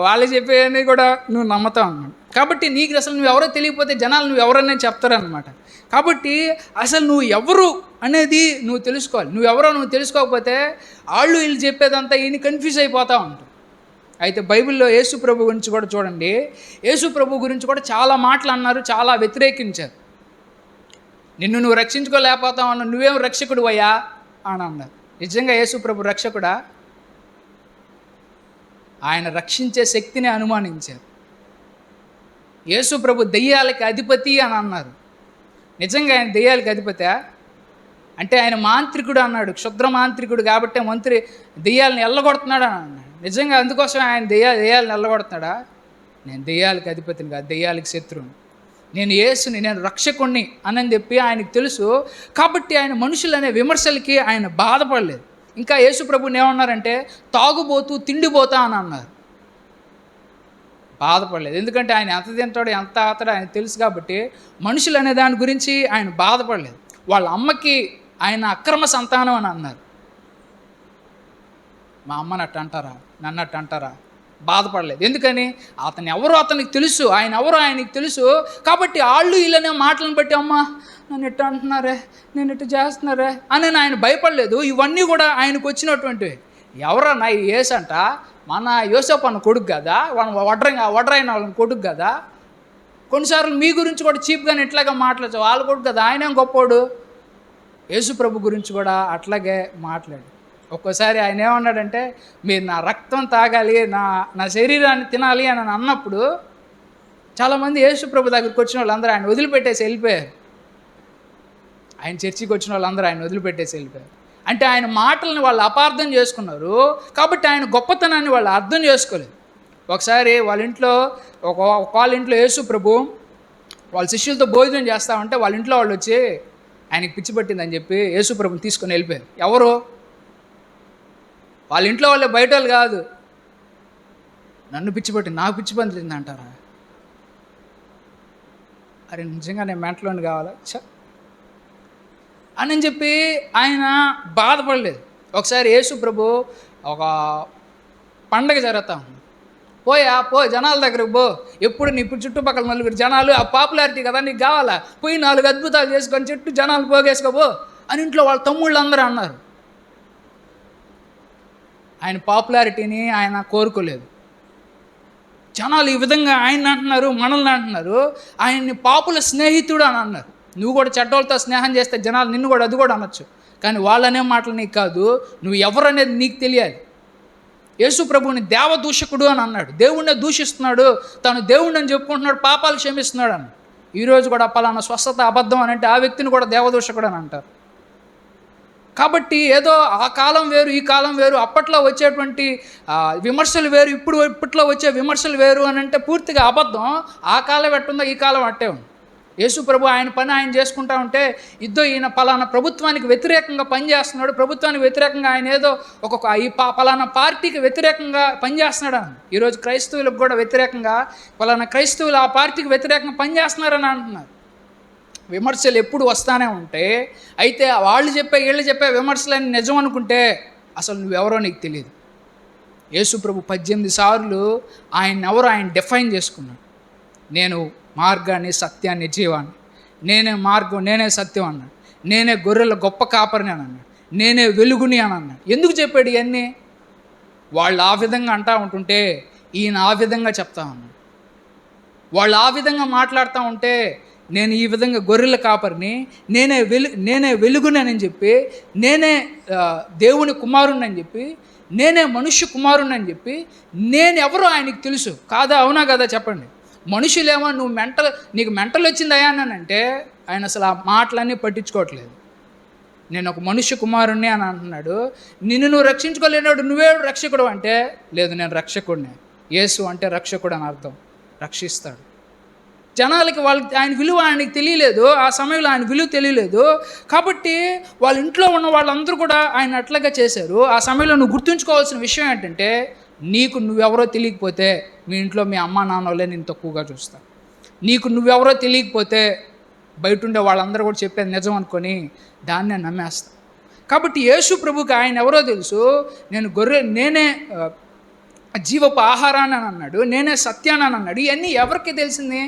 వాళ్ళు చెప్పేవన్నీ కూడా నువ్వు నమ్ముతావు అన్నమాట. కాబట్టి నీకు అసలు నువ్వెవరో తెలియకపోతే జనాలు నువ్వెవరనే చెప్తారనమాట. కాబట్టి అసలు నువ్వు ఎవరు అనేది నువ్వు తెలుసుకోవాలి. నువ్వు తెలుసుకోకపోతే వాళ్ళు వీళ్ళు చెప్పేదంతా ఈయన కన్ఫ్యూజ్ అయిపోతూ ఉంటావు. అయితే బైబిల్లో యేసు ప్రభు గురించి కూడా చూడండి. యేసు ప్రభు గురించి కూడా చాలా మాటలు అన్నారు, చాలా వ్యతిరేకించారు. నిన్ను నువ్వు రక్షించుకోలేకపోతావు అన్న, నువ్వేం రక్షకుడు అయ్యా అని అన్నారు. నిజంగా యేసు ప్రభు రక్షకుడా? ఆయన రక్షించే శక్తిని అనుమానించారు. యేసు ప్రభు దెయ్యాలకి అధిపతి అని అన్నారు. నిజంగా ఆయన దెయ్యాలకి అధిపతా? అంటే ఆయన మాంత్రికుడు అన్నాడు, క్షుద్ర మాంత్రికుడు కాబట్టే మంత్రి దెయ్యాలను ఎల్లగొడుతున్నాడు అని అన్నాడు. నిజంగా అందుకోసం ఆయన దెయ్యాలను ఎల్లగొడుతున్నాడా? నేను దెయ్యాలకి అధిపతిని కాదు, దెయ్యాలకి శత్రువుని, నేను యేసుని, నేను రక్షకుణ్ణి అని చెప్పి ఆయనకు తెలుసు. కాబట్టి ఆయన మనుషులనే విమర్శలకి ఆయన బాధపడలేదు. ఇంకా యేసు ప్రభుని ఏమన్నారంటే తాగుబోతూ తిండిపోతా అని అన్నారు. బాధపడలేదు, ఎందుకంటే ఆయన ఎంత తింటాడో ఎంత ఆతాడో ఆయన తెలుసు. కాబట్టి మనుషులు అనే దాని గురించి ఆయన బాధపడలేదు. వాళ్ళ అమ్మకి ఆయన అక్రమ సంతానం అని అన్నారు. మా అమ్మని అట్ట అంటారా, నన్ను అట్ట అంటారా? బాధపడలేదు. ఎందుకని? అతను ఎవరో అతనికి తెలుసు, ఆయన ఎవరో ఆయనకి తెలుసు. కాబట్టి వాళ్ళు వీళ్ళనే మాటలను బట్టి అమ్మ నన్ను ఎట్ట అంటున్నారే, నేను ఎట్ట చేస్తున్నారే అని ఆయన భయపడలేదు. ఇవన్నీ కూడా ఆయనకు వచ్చినటువంటివి. ఎవరన్నా యేసంట మన యోసేపు అన్న కొడుకు కదా, వడ్రైన వాళ్ళని కొడుకు కదా. కొన్నిసార్లు మీ గురించి కూడా చీప్గానే ఇట్లాగా మాట్లాడచ్చు, వాళ్ళ కొడుకు కదా, ఆయన గొప్పోడు. యేసు ప్రభు గురించి కూడా అట్లాగే మాట్లాడు. ఒక్కోసారి ఆయన ఏమన్నాడంటే మీరు నా రక్తం తాగాలి, నా శరీరాన్ని తినాలి అని అన్నప్పుడు చాలామంది యేసు ప్రభు దగ్గరికి వచ్చిన వాళ్ళందరూ ఆయన వదిలిపెట్టేసి వెళ్ళిపోయారు. ఆయన చర్చికి వచ్చిన వాళ్ళందరూ ఆయన వదిలిపెట్టేసి వెళ్ళిపోయారు. అంటే ఆయన మాటలను వాళ్ళు అపార్థం చేసుకున్నారు. కాబట్టి ఆయన గొప్పతనాన్ని వాళ్ళు అర్థం చేసుకోలేదు. ఒకసారి వాళ్ళ ఇంట్లో యేసు ప్రభు వాళ్ళ శిష్యులతో భోజనం చేస్తామంటే వాళ్ళ ఇంట్లో వాళ్ళు వచ్చి ఆయనకి పిచ్చి పట్టిందని చెప్పి యేసు ప్రభుని తీసుకొని వెళ్ళిపోయారు. ఎవరు? వాళ్ళ ఇంట్లో వాళ్ళే, బయట వాళ్ళు కాదు. నన్ను పిచ్చి పట్టింది, నాకు పిచ్చి పట్టింది అంటారా? అరే నిజంగా నేను మెంటలోని కావాలా అని చెప్పి ఆయన బాధపడలేదు. ఒకసారి యేసు ప్రభు ఒక పండగ జరుగుతా ఉంది, పో జనాల దగ్గరకు పో, ఎప్పుడు నీ చుట్టుపక్కల నలుగురు జనాలు, ఆ పాపులారిటీ కదా నీకు కావాలా, పోయి 4 అద్భుతాలు చేసుకొని చుట్టూ జనాలు పోగేసుకోబో అని ఇంట్లో వాళ్ళ తమ్ముళ్ళు అందరూ అన్నారు. ఆయన పాపులారిటీని ఆయన కోరుకోలేదు. జనాలు ఈ విధంగా ఆయన అంటున్నారు, మనల్ని అంటున్నారు. ఆయన్ని పాపుల స్నేహితుడు అని అన్నారు. నువ్వు కూడా చెడ్డోళ్ళతో స్నేహం చేస్తే జనాలు నిన్ను కూడా అది కూడా అనొచ్చు, కానీ వాళ్ళనే మాటలు నీకు కాదు, నువ్వు ఎవరు అనేది నీకు తెలియాలి. యేసు ప్రభువుని దేవదూషకుడు అని అన్నాడు. దేవుణ్ణే దూషిస్తున్నాడు, తను దేవుణ్ణి అని చెప్పుకుంటున్నాడు, పాపాలు క్షమిస్తున్నాడు అని. ఈరోజు కూడా పలానా స్వస్థత అబద్ధం అని అంటే ఆ వ్యక్తిని కూడా దేవదూషకుడు అని అంటారు. కాబట్టి ఏదో ఆ కాలం వేరు, ఈ కాలం వేరు, అప్పట్లో వచ్చేటువంటి విమర్శలు వేరు, ఇప్పట్లో వచ్చే విమర్శలు వేరు అని అంటే పూర్తిగా అబద్ధం. ఆ కాలం ఎట్టుందో ఈ కాలం అట్టే ఉంది. యేసు ప్రభు ఆయన పని ఆయన చేసుకుంటా ఉంటే ఈయన పలానా ప్రభుత్వానికి వ్యతిరేకంగా పనిచేస్తున్నాడు, ప్రభుత్వానికి వ్యతిరేకంగా ఆయన ఏదో పలానా పార్టీకి వ్యతిరేకంగా పనిచేస్తున్నాడు అని. ఈరోజు క్రైస్తవులకు కూడా వ్యతిరేకంగా పలానా క్రైస్తవులు ఆ పార్టీకి వ్యతిరేకంగా పనిచేస్తున్నారని అంటున్నారు. విమర్శలు ఎప్పుడు వస్తానే ఉంటే, అయితే వీళ్ళు చెప్పే విమర్శలన్నీ నిజం అనుకుంటే అసలు నువ్వెవరో నీకు తెలియదు. యేసు ప్రభు 18 సార్లు ఎవరో ఆయన డిఫైన్ చేసుకున్నాడు. నేను మార్గాన్ని, సత్యాన్ని, జీవాన్ని, నేనే మార్గం, నేనే సత్యం అన్నాడు. నేనే గొర్రెల గొప్ప కాపరిని అని అన్నాడు. నేనే వెలుగుని అని అన్నాడు. ఎందుకు చెప్పాడు ఇవన్నీ? వాళ్ళు ఆ విధంగా అంటూ ఉంటుంటే ఈయన ఆ విధంగా చెప్తా ఉన్నాడు. వాళ్ళు ఆ విధంగా మాట్లాడుతూ ఉంటే నేను ఈ విధంగా గొర్రెల కాపరిని, నేనే వెలుగుని అని చెప్పి, నేనే దేవుని కుమారుని అని చెప్పి, నేనే మనుష్య కుమారుని అని చెప్పి, నేనెవరో ఆయనకి తెలుసు. కాదా? అవునా కదా? చెప్పండి. మనుషులేమో నీకు మెంటల్ వచ్చిందయా అని అంటే ఆయన అసలు ఆ మాటలన్నీ పట్టించుకోవట్లేదు. నేను ఒక మనుష్య కుమారుణ్ణి అని అంటున్నాడు. నువ్వు రక్షించుకోలేనాడు, నువ్వే రక్షకుడు అంటే లేదు, నేను రక్షకుడిని. యేసు అంటే రక్షకుడు అని అర్థం, రక్షిస్తాడు. జనాలకి ఆయన విలువ ఆయనకి తెలియలేదు, ఆ సమయంలో ఆయన విలువ తెలియలేదు. కాబట్టి వాళ్ళ ఇంట్లో ఉన్న వాళ్ళందరూ కూడా ఆయన అట్లాగా చేశారు. ఆ సమయంలో నువ్వు గుర్తుంచుకోవాల్సిన విషయం ఏంటంటే, నువ్వెవరో తెలియకపోతే మీ ఇంట్లో మీ అమ్మ నాన్నలే నేను తక్కువగా చూస్తాను. నువ్వెవరో తెలియకపోతే బయట ఉండే వాళ్ళందరూ కూడా చెప్పేది నిజం అనుకొని దాన్నే నమ్మేస్తాను. కాబట్టి యేసు ప్రభుకి ఆయన ఎవరో తెలుసు. నేనే జీవపు ఆహారాన్ని అని అన్నాడు, నేనే సత్యాన్ని అని అన్నాడు. ఇవన్నీ ఎవరికి తెలిసింది?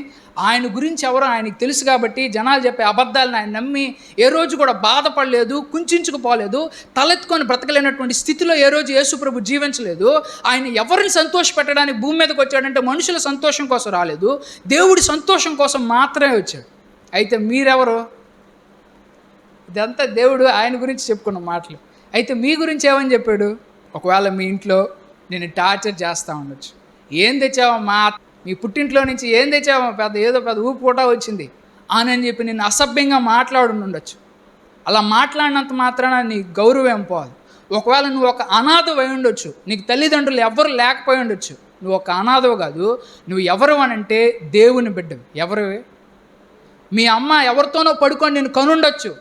ఆయన గురించి ఎవరో ఆయనకి తెలుసు. కాబట్టి జనాలు చెప్పే అబద్ధాలను ఆయన నమ్మి ఏ రోజు కూడా బాధపడలేదు, కుంచుకుపోలేదు, తలెత్తుకొని బ్రతకలేనటువంటి స్థితిలో ఏ రోజు యేసు ప్రభు జీవించలేదు. ఆయన ఎవరిని సంతోషపెట్టడానికి భూమి మీదకి వచ్చాడంటే మనుషుల సంతోషం కోసం రాలేదు, దేవుడి సంతోషం కోసం మాత్రమే వచ్చాడు. అయితే మీరెవరు? ఇదంతా దేవుడు ఆయన గురించి చెప్పుకున్న మాటలు. అయితే మీ గురించి ఏమని చెప్పాడు? ఒకవేళ మీ ఇంట్లో నేను టార్చర్ చేస్తూ ఉండొచ్చు. ఏం తెచ్చావమ్మా, మీ పుట్టింట్లో నుంచి ఏం తెచ్చావమ్మా, ఏదో పెద్ద ఊపు పూట వచ్చింది అని చెప్పి నిన్ను అసభ్యంగా ఉండొచ్చు. అలా మాట్లాడినంత మాత్రాన నీ గౌరవం పోదు. ఒకవేళ నువ్వు ఒక అనాథ అయి ఉండొచ్చు, నీకు తల్లిదండ్రులు ఎవరు లేకపోయి ఉండొచ్చు. నువ్వు ఒక అనాథవు కాదు, నువ్వు ఎవరు అని అంటే దేవుని బిడ్డవి. ఎవరివి? మీ అమ్మ ఎవరితోనో పడుకొని నేను కనుండొచ్చు,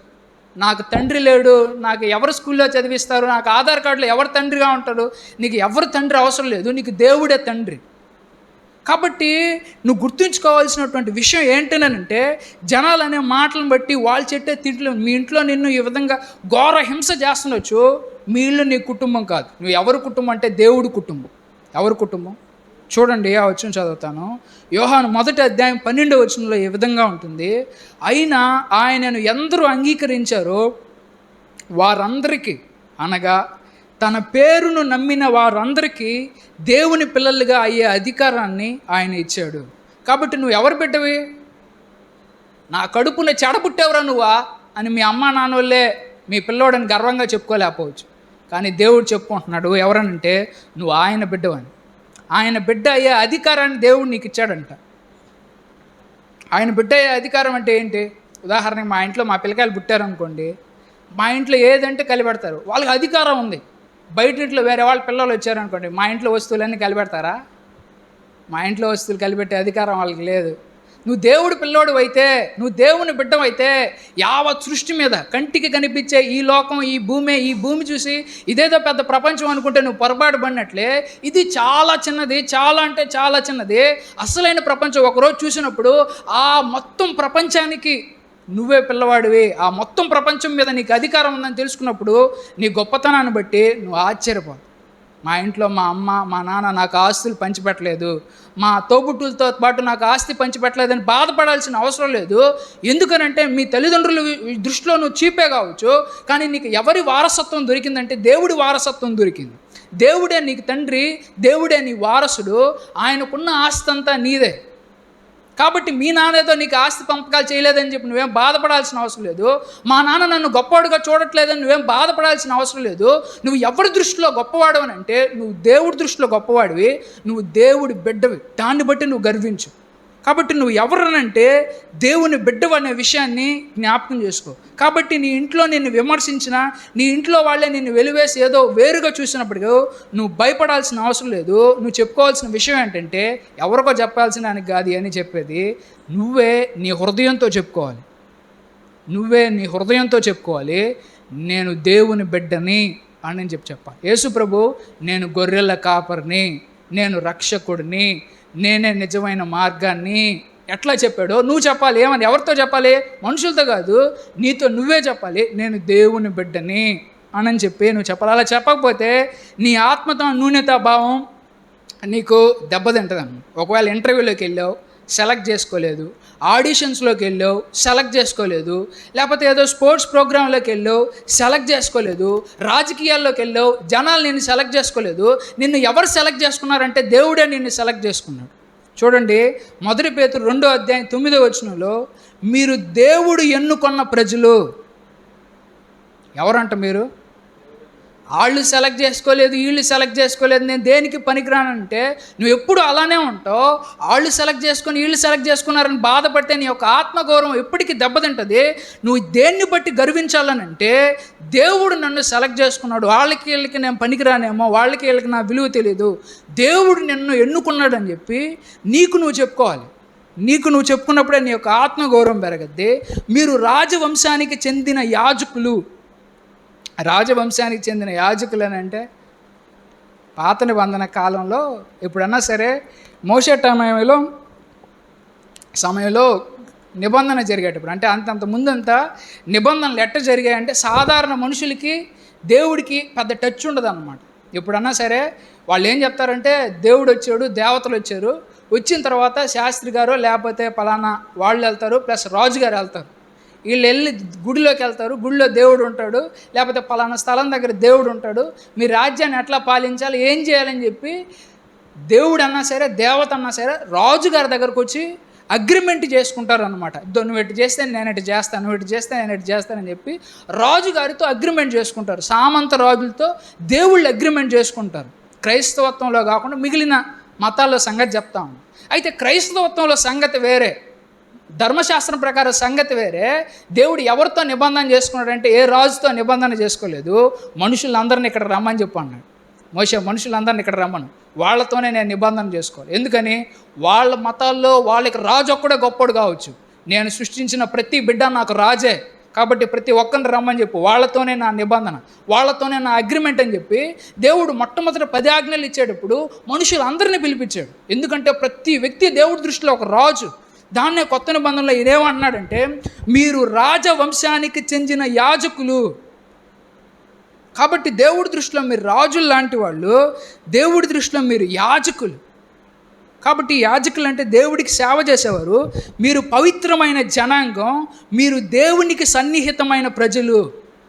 నాకు తండ్రి లేడు, నాకు ఎవరు స్కూల్లో చదివిస్తారు, నాకు ఆధార్ కార్డులో ఎవరు తండ్రిగా ఉంటాడు, నీకు ఎవరు తండ్రి అవసరం లేదు, నీకు దేవుడే తండ్రి. కాబట్టి నువ్వు గుర్తుంచుకోవాల్సినటువంటి విషయం ఏంటనంటే, జనాలు అనే మాటలను బట్టి వాళ్ళు చెట్టే తిట్లు మీ ఇంట్లో నిన్ను ఈ విధంగా ఘోర హింస చేస్తుండొచ్చు. మీ ఇల్లు నీ కుటుంబం కాదు. నువ్వు ఎవరి కుటుంబం అంటే దేవుడి కుటుంబం. ఎవరి కుటుంబం? చూడండి, ఆ వచనం చదువుతాను. యోహాను 1:12 ఈ విధంగా ఉంటుంది. అయినా ఆయనను ఎందరూ అంగీకరించారో వారందరికీ, అనగా తన పేరును నమ్మిన వారందరికీ దేవుని పిల్లలుగా అయ్యే అధికారాన్ని ఆయన ఇచ్చాడు. కాబట్టి నువ్వు ఎవరు బిడ్డవి? నా కడుపున చెడబుట్టేవరా నువ్వా అని మీ అమ్మా నాన్నోళ్ళే మీ పిల్లోడని గర్వంగా చెప్పుకోలేకపోవచ్చు. కానీ దేవుడు చెప్పుకుంటున్నాడు ఎవరనంటే, నువ్వు ఆయన బిడ్డవని. ఆయన బిడ్డ అయ్యే అధికారాన్ని దేవుడు నీకు ఇచ్చాడంట. ఆయన బిడ్డ అయ్యే అధికారం అంటే ఏంటి? ఉదాహరణకి మా ఇంట్లో మా పిల్లకాయలు పుట్టారనుకోండి, మా ఇంట్లో ఏదంటే కలిపెడతారు, వాళ్ళకి అధికారం ఉంది. బయట ఇంట్లో వేరే వాళ్ళ పిల్లలు వచ్చారనుకోండి, మా ఇంట్లో వస్తువులన్నీ కలిపెడతారా? మా ఇంట్లో వస్తువులు కలిపెట్టే అధికారం వాళ్ళకి లేదు. నువ్వు దేవుడి పిల్లోడు అయితే, నువ్వు దేవుని బిడ్డవైతే, యావత్ సృష్టి మీద కంటికి కనిపించే ఈ లోకం, ఈ భూమి చూసి ఇదేదో పెద్ద ప్రపంచం అనుకుంటే నువ్వు పొరపాటు పడినట్లే. ఇది చాలా చిన్నది, చాలా అంటే చాలా చిన్నది. అసలైన ప్రపంచం ఒకరోజు చూసినప్పుడు ఆ మొత్తం ప్రపంచానికి నువ్వే పిల్లవాడివి, ఆ మొత్తం ప్రపంచం మీద నీకు అధికారం ఉందని తెలుసుకున్నప్పుడు నీ గొప్పతనాన్ని బట్టి నువ్వు ఆశ్చర్యపో. మా ఇంట్లో మా అమ్మ మా నాన్న నాకు ఆస్తులు పంచిపెట్టలేదు, మా తోబుట్టులతో పాటు నాకు ఆస్తి పంచిపెట్టలేదని బాధపడాల్సిన అవసరం లేదు. ఎందుకనంటే మీ తల్లిదండ్రుల దృష్టిలో నువ్వు చీపే కావచ్చు, కానీ నీకు ఎవరి వారసత్వం దొరికిందంటే దేవుడి వారసత్వం దొరికింది. దేవుడే నీకు తండ్రి, దేవుడే నీ వారసుడు, ఆయనకున్న ఆస్తి అంతా నీదే. కాబట్టి మీ నాన్నతో నీకు ఆస్తి పంపకాలు చేయలేదని చెప్పి నువ్వేం బాధపడాల్సిన అవసరం లేదు. మా నాన్న నన్ను గొప్పవాడుగా చూడట్లేదని నువ్వేం బాధపడాల్సిన అవసరం లేదు. నువ్వు ఎవరి దృష్టిలో గొప్పవాడు అని అంటే, నువ్వు దేవుడి దృష్టిలో గొప్పవాడివి, నువ్వు దేవుడి బిడ్డవి. దాన్ని బట్టి నువ్వు గర్వించు. కాబట్టి నువ్వు ఎవరనంటే దేవుని బిడ్డవు అనే విషయాన్ని జ్ఞాపకం చేసుకో. కాబట్టి నీ ఇంట్లో నిన్ను విమర్శించినా, నీ ఇంట్లో వాళ్ళే నిన్ను వెలివేసి ఏదో వేరుగా చూసినప్పటికీ నువ్వు భయపడాల్సిన అవసరం లేదు. నువ్వు చెప్పుకోవాల్సిన విషయం ఏంటంటే, ఎవరికో చెప్పాల్సిన దానికి కాదు అని చెప్పేది, నువ్వే నీ హృదయంతో చెప్పుకోవాలి. నువ్వే నీ హృదయంతో చెప్పుకోవాలి, నేను దేవుని బిడ్డని అని చెప్పాలి. యేసు ప్రభు, నేను గొర్రెల కాపరిని, నేను రక్షకుడిని, నేనే నిజమైన మార్గాన్ని ఎట్లా చెప్పాడో నువ్వు చెప్పాలి. ఏమని? ఎవరితో చెప్పాలి? మనుషులతో కాదు, నీతో నువ్వే చెప్పాలి, నేను దేవుని బిడ్డని అని చెప్పి నువ్వు చెప్పాలి. అలా చెప్పకపోతే నీ ఆత్మతో న్యూనతా భావం నీకు దెబ్బతింటుంది. ఒకవేళ ఇంటర్వ్యూలోకి వెళ్ళావు, సెలెక్ట్ చేసుకోలేదు, ఆడిషన్స్లోకి వెళ్ళావు, సెలెక్ట్ చేసుకోలేదు, లేకపోతే ఏదో స్పోర్ట్స్ ప్రోగ్రాంలోకి వెళ్ళావు, సెలెక్ట్ చేసుకోలేదు, రాజకీయాల్లోకి వెళ్ళావు, జనాలు నిన్ను సెలెక్ట్ చేసుకోలేదు. నిన్ను ఎవరు సెలెక్ట్ చేసుకున్నారంటే దేవుడే నిన్ను సెలెక్ట్ చేసుకున్నాడు. చూడండి, 1 పేతురు 2:9 మీరు దేవుడు ఎన్నుకొన్న ప్రజలు. ఎవరంట మీరు? వాళ్ళు సెలెక్ట్ చేసుకోలేదు, వీళ్ళు సెలెక్ట్ చేసుకోలేదు, నేను దేనికి పనికిరానంటే నువ్వు ఎప్పుడు అలానే ఉంటావు. వాళ్ళు సెలెక్ట్ చేసుకొని వీళ్ళు సెలెక్ట్ చేసుకున్నారని బాధపడితే నీ యొక్క ఆత్మగౌరవం ఎప్పటికీ దెబ్బతింటుంది. నువ్వు దేన్ని బట్టి గర్వించాలనంటే, దేవుడు నన్ను సెలెక్ట్ చేసుకున్నాడు, వాళ్ళకి వీళ్ళకి నేను పనికిరానేమో, వాళ్ళకి వీళ్ళకి నా విలువ తెలియదు, దేవుడు నిన్ను ఎన్నుకున్నాడని చెప్పి నీకు నువ్వు చెప్పుకోవాలి. నీకు నువ్వు చెప్పుకున్నప్పుడే నీ యొక్క ఆత్మగౌరవం పెరగద్ది. మీరు రాజవంశానికి చెందిన యాజకులు. రాజవంశానికి చెందిన యాజకులు అని అంటే, పాత నిబంధన కాలంలో ఎప్పుడన్నా సరే మోషే సమయంలో నిబంధన జరిగేటప్పుడు, అంటే అంతంత ముందంతా నిబంధనలు ఎట్ట జరిగాయంటే, సాధారణ మనుషులకి దేవుడికి పెద్ద టచ్ ఉండదు అన్నమాట. ఎప్పుడన్నా సరే వాళ్ళు ఏం చెప్తారంటే, దేవుడు వచ్చాడు, దేవతలు వచ్చారు, వచ్చిన తర్వాత శాస్త్రి గారు లేకపోతే పలానా వాళ్ళు వెళ్తారు, ప్లస్ రాజుగారు వెళ్తారు. వీళ్ళు వెళ్ళి గుడిలోకి వెళ్తారు, గుడిలో దేవుడు ఉంటాడు, లేకపోతే పలానా స్థలం దగ్గర దేవుడు ఉంటాడు, మీ రాజ్యాన్ని ఎట్లా పాలించాలి, ఏం చేయాలని చెప్పి దేవుడు అన్నా సరే, దేవత అన్నా సరే రాజుగారి దగ్గరకు వచ్చి అగ్రిమెంట్ చేసుకుంటారు అనమాట. నువ్వు ఎటు చేస్తే నేను ఎటు చేస్తాను, నువ్వు ఎటు చేస్తే నేను ఎటు చేస్తానని చెప్పి రాజుగారితో అగ్రిమెంట్ చేసుకుంటారు. సామంత రాజులతో దేవుళ్ళు అగ్రిమెంట్ చేసుకుంటారు. క్రైస్తవత్వంలో కాకుండా మిగిలిన మతాల్లో సంగతి చెప్తాం. అయితే క్రైస్తవత్వంలో సంగతి వేరే, ధర్మశాస్త్రం ప్రకారం సంగతి వేరే. దేవుడు ఎవరితో నిబంధన చేసుకున్నాడంటే ఏ రాజుతో నిబంధన చేసుకోలేదు. మనుషులందరినీ ఇక్కడ రమ్మని చెప్పి అన్నాడు. మోషే మనుషులందరినీ ఇక్కడ రమ్మను, వాళ్ళతోనే నేను నిబంధన చేసుకోవాలి. ఎందుకని? వాళ్ళ మతాల్లో వాళ్ళకి రాజు ఒక్కడే గొప్పడు కావచ్చు, నేను సృష్టించిన ప్రతి బిడ్డ నాకు రాజే, కాబట్టి ప్రతి ఒక్కరిని రమ్మని చెప్పు, వాళ్ళతోనే నా నిబంధన, వాళ్ళతోనే నా అగ్రిమెంట్ అని చెప్పి దేవుడు మొట్టమొదటి 10 ఆజ్ఞలు ఇచ్చేటప్పుడు మనుషులందరినీ పిలిపించాడు. ఎందుకంటే ప్రతి వ్యక్తి దేవుడి దృష్టిలో ఒక రాజు. దాన్నే కొత్త నిబంధనలో ఇదేమన్నాడంటే, మీరు రాజవంశానికి చెందిన యాజకులు. కాబట్టి దేవుడి దృష్టిలో మీరు రాజులు లాంటి వాళ్ళు, దేవుడి దృష్టిలో మీరు యాజకులు. కాబట్టి యాజకులు అంటే దేవుడికి సేవ చేసేవారు. మీరు పవిత్రమైన జనాంగం, మీరు దేవునికి సన్నిహితమైన ప్రజలు,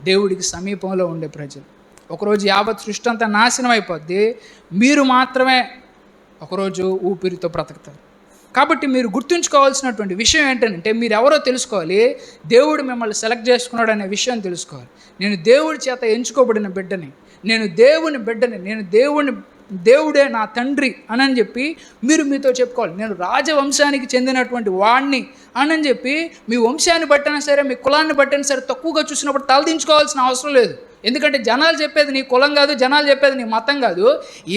దేవుడికి సమీపంలో ఉండే ప్రజలు. ఒకరోజు యావత్ సృష్టి అంతా నాశనం అయిపోద్ది, మీరు మాత్రమే ఒకరోజు ఊపిరితో బ్రతుకుతారు. కాబట్టి మీరు గుర్తుంచుకోవాల్సినటువంటి విషయం ఏంటంటే, మీరు ఎవరో తెలుసుకోవాలి, దేవుడు మిమ్మల్ని సెలెక్ట్ చేసుకున్నాడు అనే విషయం తెలుసుకోవాలి. నేను దేవుడి చేత ఎంచుకోబడిన బిడ్డని, నేను దేవుని బిడ్డని, దేవుడే నా తండ్రి అని చెప్పి మీరు మీతో చెప్పుకోవాలి. నేను రాజవంశానికి చెందినటువంటి వాడిని అని చెప్పి మీ వంశాన్ని బట్టైనా సరే, మీ కులాన్ని బట్టైనా సరే తక్కువగా చూసినప్పుడు తలదించుకోవాల్సిన అవసరం లేదు. ఎందుకంటే జనాలు చెప్పేది నీ కులం కాదు, జనాలు చెప్పేది నీ మతం కాదు.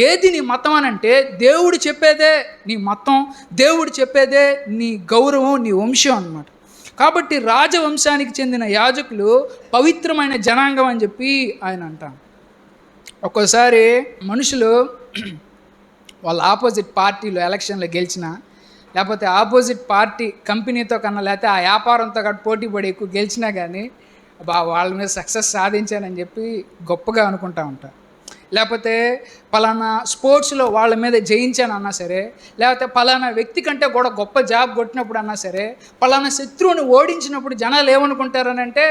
ఏది నీ మతం అని అంటే, దేవుడు చెప్పేదే నీ మతం, దేవుడు చెప్పేదే నీ గౌరవం, నీ వంశం అన్నమాట. కాబట్టి రాజవంశానికి చెందిన యాజకులు పవిత్రమైన జనాంగం అని చెప్పి ఆయన అంటారు. ఒక్కోసారి మనుషులు వాళ్ళ ఆపోజిట్ పార్టీలో ఎలక్షన్లో గెలిచినా, లేకపోతే ఆపోజిట్ పార్టీ కంపెనీతో కన్నా, లేకపోతే ఆ వ్యాపారంతో కూడా పోటీ పడి ఎక్కువ గెలిచినా కానీ వాళ్ళ మీద సక్సెస్ సాధించానని చెప్పి గొప్పగా అనుకుంటా ఉంటారు. లేకపోతే పలానా స్పోర్ట్స్లో వాళ్ళ మీద జయించాను అన్నా సరే, లేకపోతే పలానా వ్యక్తి కంటే కూడా గొప్ప జాబ్ కొట్టినప్పుడు అన్నా సరే, పలానా శత్రువుని ఓడించినప్పుడు జనాలు ఏమనుకుంటారని అంటే,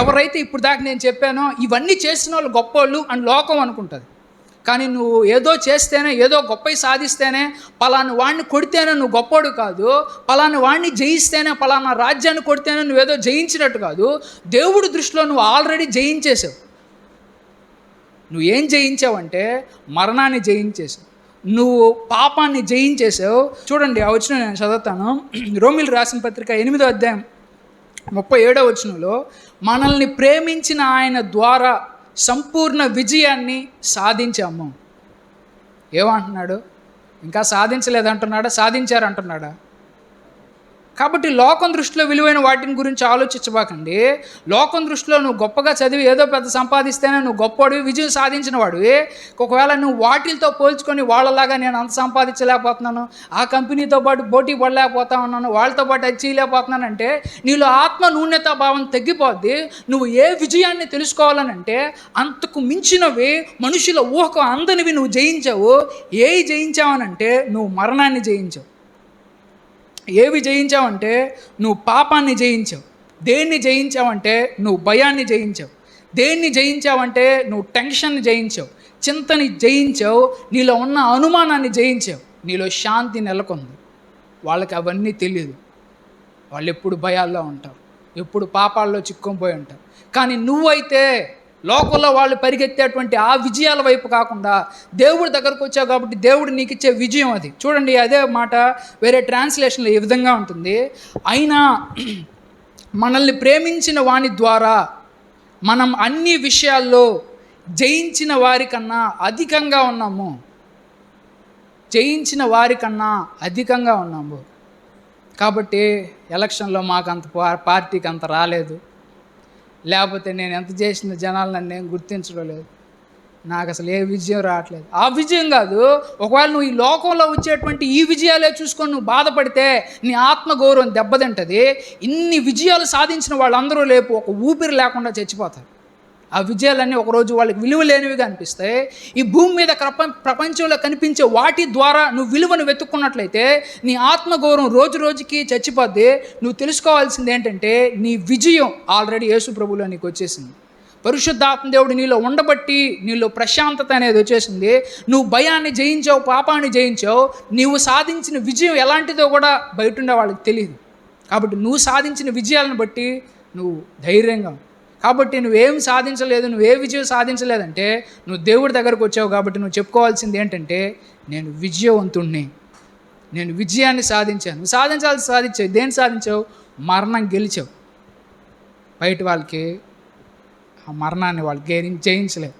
ఎవరైతే ఇప్పుడు దాకా నేను చెప్పానో ఇవన్నీ చేసిన వాళ్ళు గొప్పోళ్ళు అని లోకం అనుకుంటుంది. కానీ నువ్వు ఏదో చేస్తేనే, ఏదో గొప్పవి సాధిస్తేనే, పలానా వాడిని కొడితేనే నువ్వు గొప్పోడు కాదు, పలానా వాడిని జయిస్తేనే, పలానా రాజ్యాన్ని కొడితేనే నువ్వేదో జయించినట్టు కాదు. దేవుడి దృష్టిలో నువ్వు ఆల్రెడీ జయించేసావు. నువ్వు ఏం జయించావంటే మరణాన్ని జయించేసావు, నువ్వు పాపాన్ని జయించేసావు. చూడండి, ఆ వచనం నేను చదువుతాను. రోమీయులకు రాసిన పత్రిక 8వ అధ్యాయం 37వ వచనంలో, మనల్ని ప్రేమించిన ఆయన ద్వారా సంపూర్ణ విజయాన్ని సాధించాము. ఏమంటున్నాడు? ఇంకా సాధించలేదంటున్నాడా, సాధించారంటున్నాడా? కాబట్టి లోకం దృష్టిలో విలువైన వాటిని గురించి ఆలోచించబాకండి. లోకం దృష్టిలో నువ్వు గొప్పగా చదివి ఏదో పెద్ద సంపాదిస్తేనే నువ్వు గొప్పవాడివి, విజయం సాధించిన వాడివి. ఒకవేళ నువ్వు వాటితో పోల్చుకొని వాళ్ళలాగా నేను అంత సంపాదించలేకపోతున్నాను, ఆ కంపెనీతో పాటు పోటీ పడలేకపోతా ఉన్నాను, వాళ్ళతో పాటు అది చేయలేకపోతున్నానంటే నీలో ఆత్మ నూన్యతా భావం తగ్గిపోద్ది. నువ్వు ఏ విజయాన్ని తెలుసుకోవాలనంటే అంతకు మించినవి, మనుషుల ఊహకు అందనివి నువ్వు జయించావు. ఏవి జయించావనంటే నువ్వు మరణాన్ని జయించావు. ఏవి జయించావంటే నువ్వు పాపాన్ని జయించావు. దేన్ని జయించావంటే నువ్వు భయాన్ని జయించావు. దేన్ని జయించావంటే నువ్వు టెన్షన్ని జయించావు, చింతని జయించావు, నీలో ఉన్న అనుమానాన్ని జయించావు, నీలో శాంతి నెలకొంది. వాళ్ళకి అవన్నీ తెలియదు. వాళ్ళు ఎప్పుడు భయాల్లో ఉంటారు, ఎప్పుడు పాపాల్లో చిక్కుకుపోయి ఉంటారు. కానీ నువ్వైతే లోకంలో వాళ్ళు పరిగెత్తేటువంటి ఆ విజయాల వైపు కాకుండా దేవుడి దగ్గరకు వచ్చావు కాబట్టి దేవుడు నీకు ఇచ్చే విజయం అది. చూడండి, అదే మాట వేరే ట్రాన్స్లేషన్లో ఈ విధంగా ఉంటుంది. అయినా మనల్ని ప్రేమించిన వాని ద్వారా మనం అన్ని విషయాల్లో జయించిన వారికన్నా అధికంగా ఉన్నాము. జయించిన వారికన్నా అధికంగా ఉన్నాము. కాబట్టి ఎలక్షన్లో మాకు అంత పార్టీకి అంత రాలేదు, లేకపోతే నేను ఎంత చేసిన జనాలు నన్ను ఏం గుర్తించడం లేదు, నాకు అసలు ఏ విజయం రావట్లేదు. ఆ విజయం కాదు. ఒకవేళ నువ్వు ఈ లోకంలో వచ్చేటువంటి ఈ విజయాలే చూసుకొని నువ్వు బాధపడితే నీ ఆత్మగౌరవం దెబ్బతింటుంది. ఇన్ని విజయాలు సాధించిన వాళ్ళందరూ లేపు ఒక ఊపిరి లేకుండా చచ్చిపోతారు. ఆ విజయాలన్నీ ఒకరోజు వాళ్ళకి విలువ లేనివిగా అనిపిస్తాయి. ఈ భూమి మీద ప్రపంచంలో కనిపించే వాటి ద్వారా నువ్వు విలువను వెతుక్కున్నట్లయితే నీ ఆత్మగౌరవం రోజు రోజుకి చచ్చిపోద్ది. నువ్వు తెలుసుకోవాల్సింది ఏంటంటే నీ విజయం ఆల్రెడీ యేసు ప్రభువులో నీకు వచ్చేసింది. పరిశుద్ధాత్మ దేవుడు నీలో ఉండబట్టి నీలో ప్రశాంతత అనేది వచ్చేసింది. నువ్వు భయాన్ని జయించావు, పాపాన్ని జయించావు. నువ్వు సాధించిన విజయం ఎలాంటిదో కూడా బయట ఉండే వాళ్ళకి తెలియదు. కాబట్టి నువ్వు సాధించిన విజయాలను బట్టి నువ్వు ధైర్యంగా, కాబట్టి నువ్వేం సాధించలేదు, నువ్వే విజయం సాధించలేదంటే నువ్వు దేవుడి దగ్గరకు వచ్చావు. కాబట్టి నువ్వు చెప్పుకోవాల్సింది ఏంటంటే, నేను విజయవంతుణ్ణి, నేను విజయాన్ని సాధించాను. నువ్వు సాధించావు. దేన్ని సాధించావు? మరణం గెలిచావు. బయట వాళ్ళకి ఆ మరణాన్ని వాళ్ళు జయించలేవు.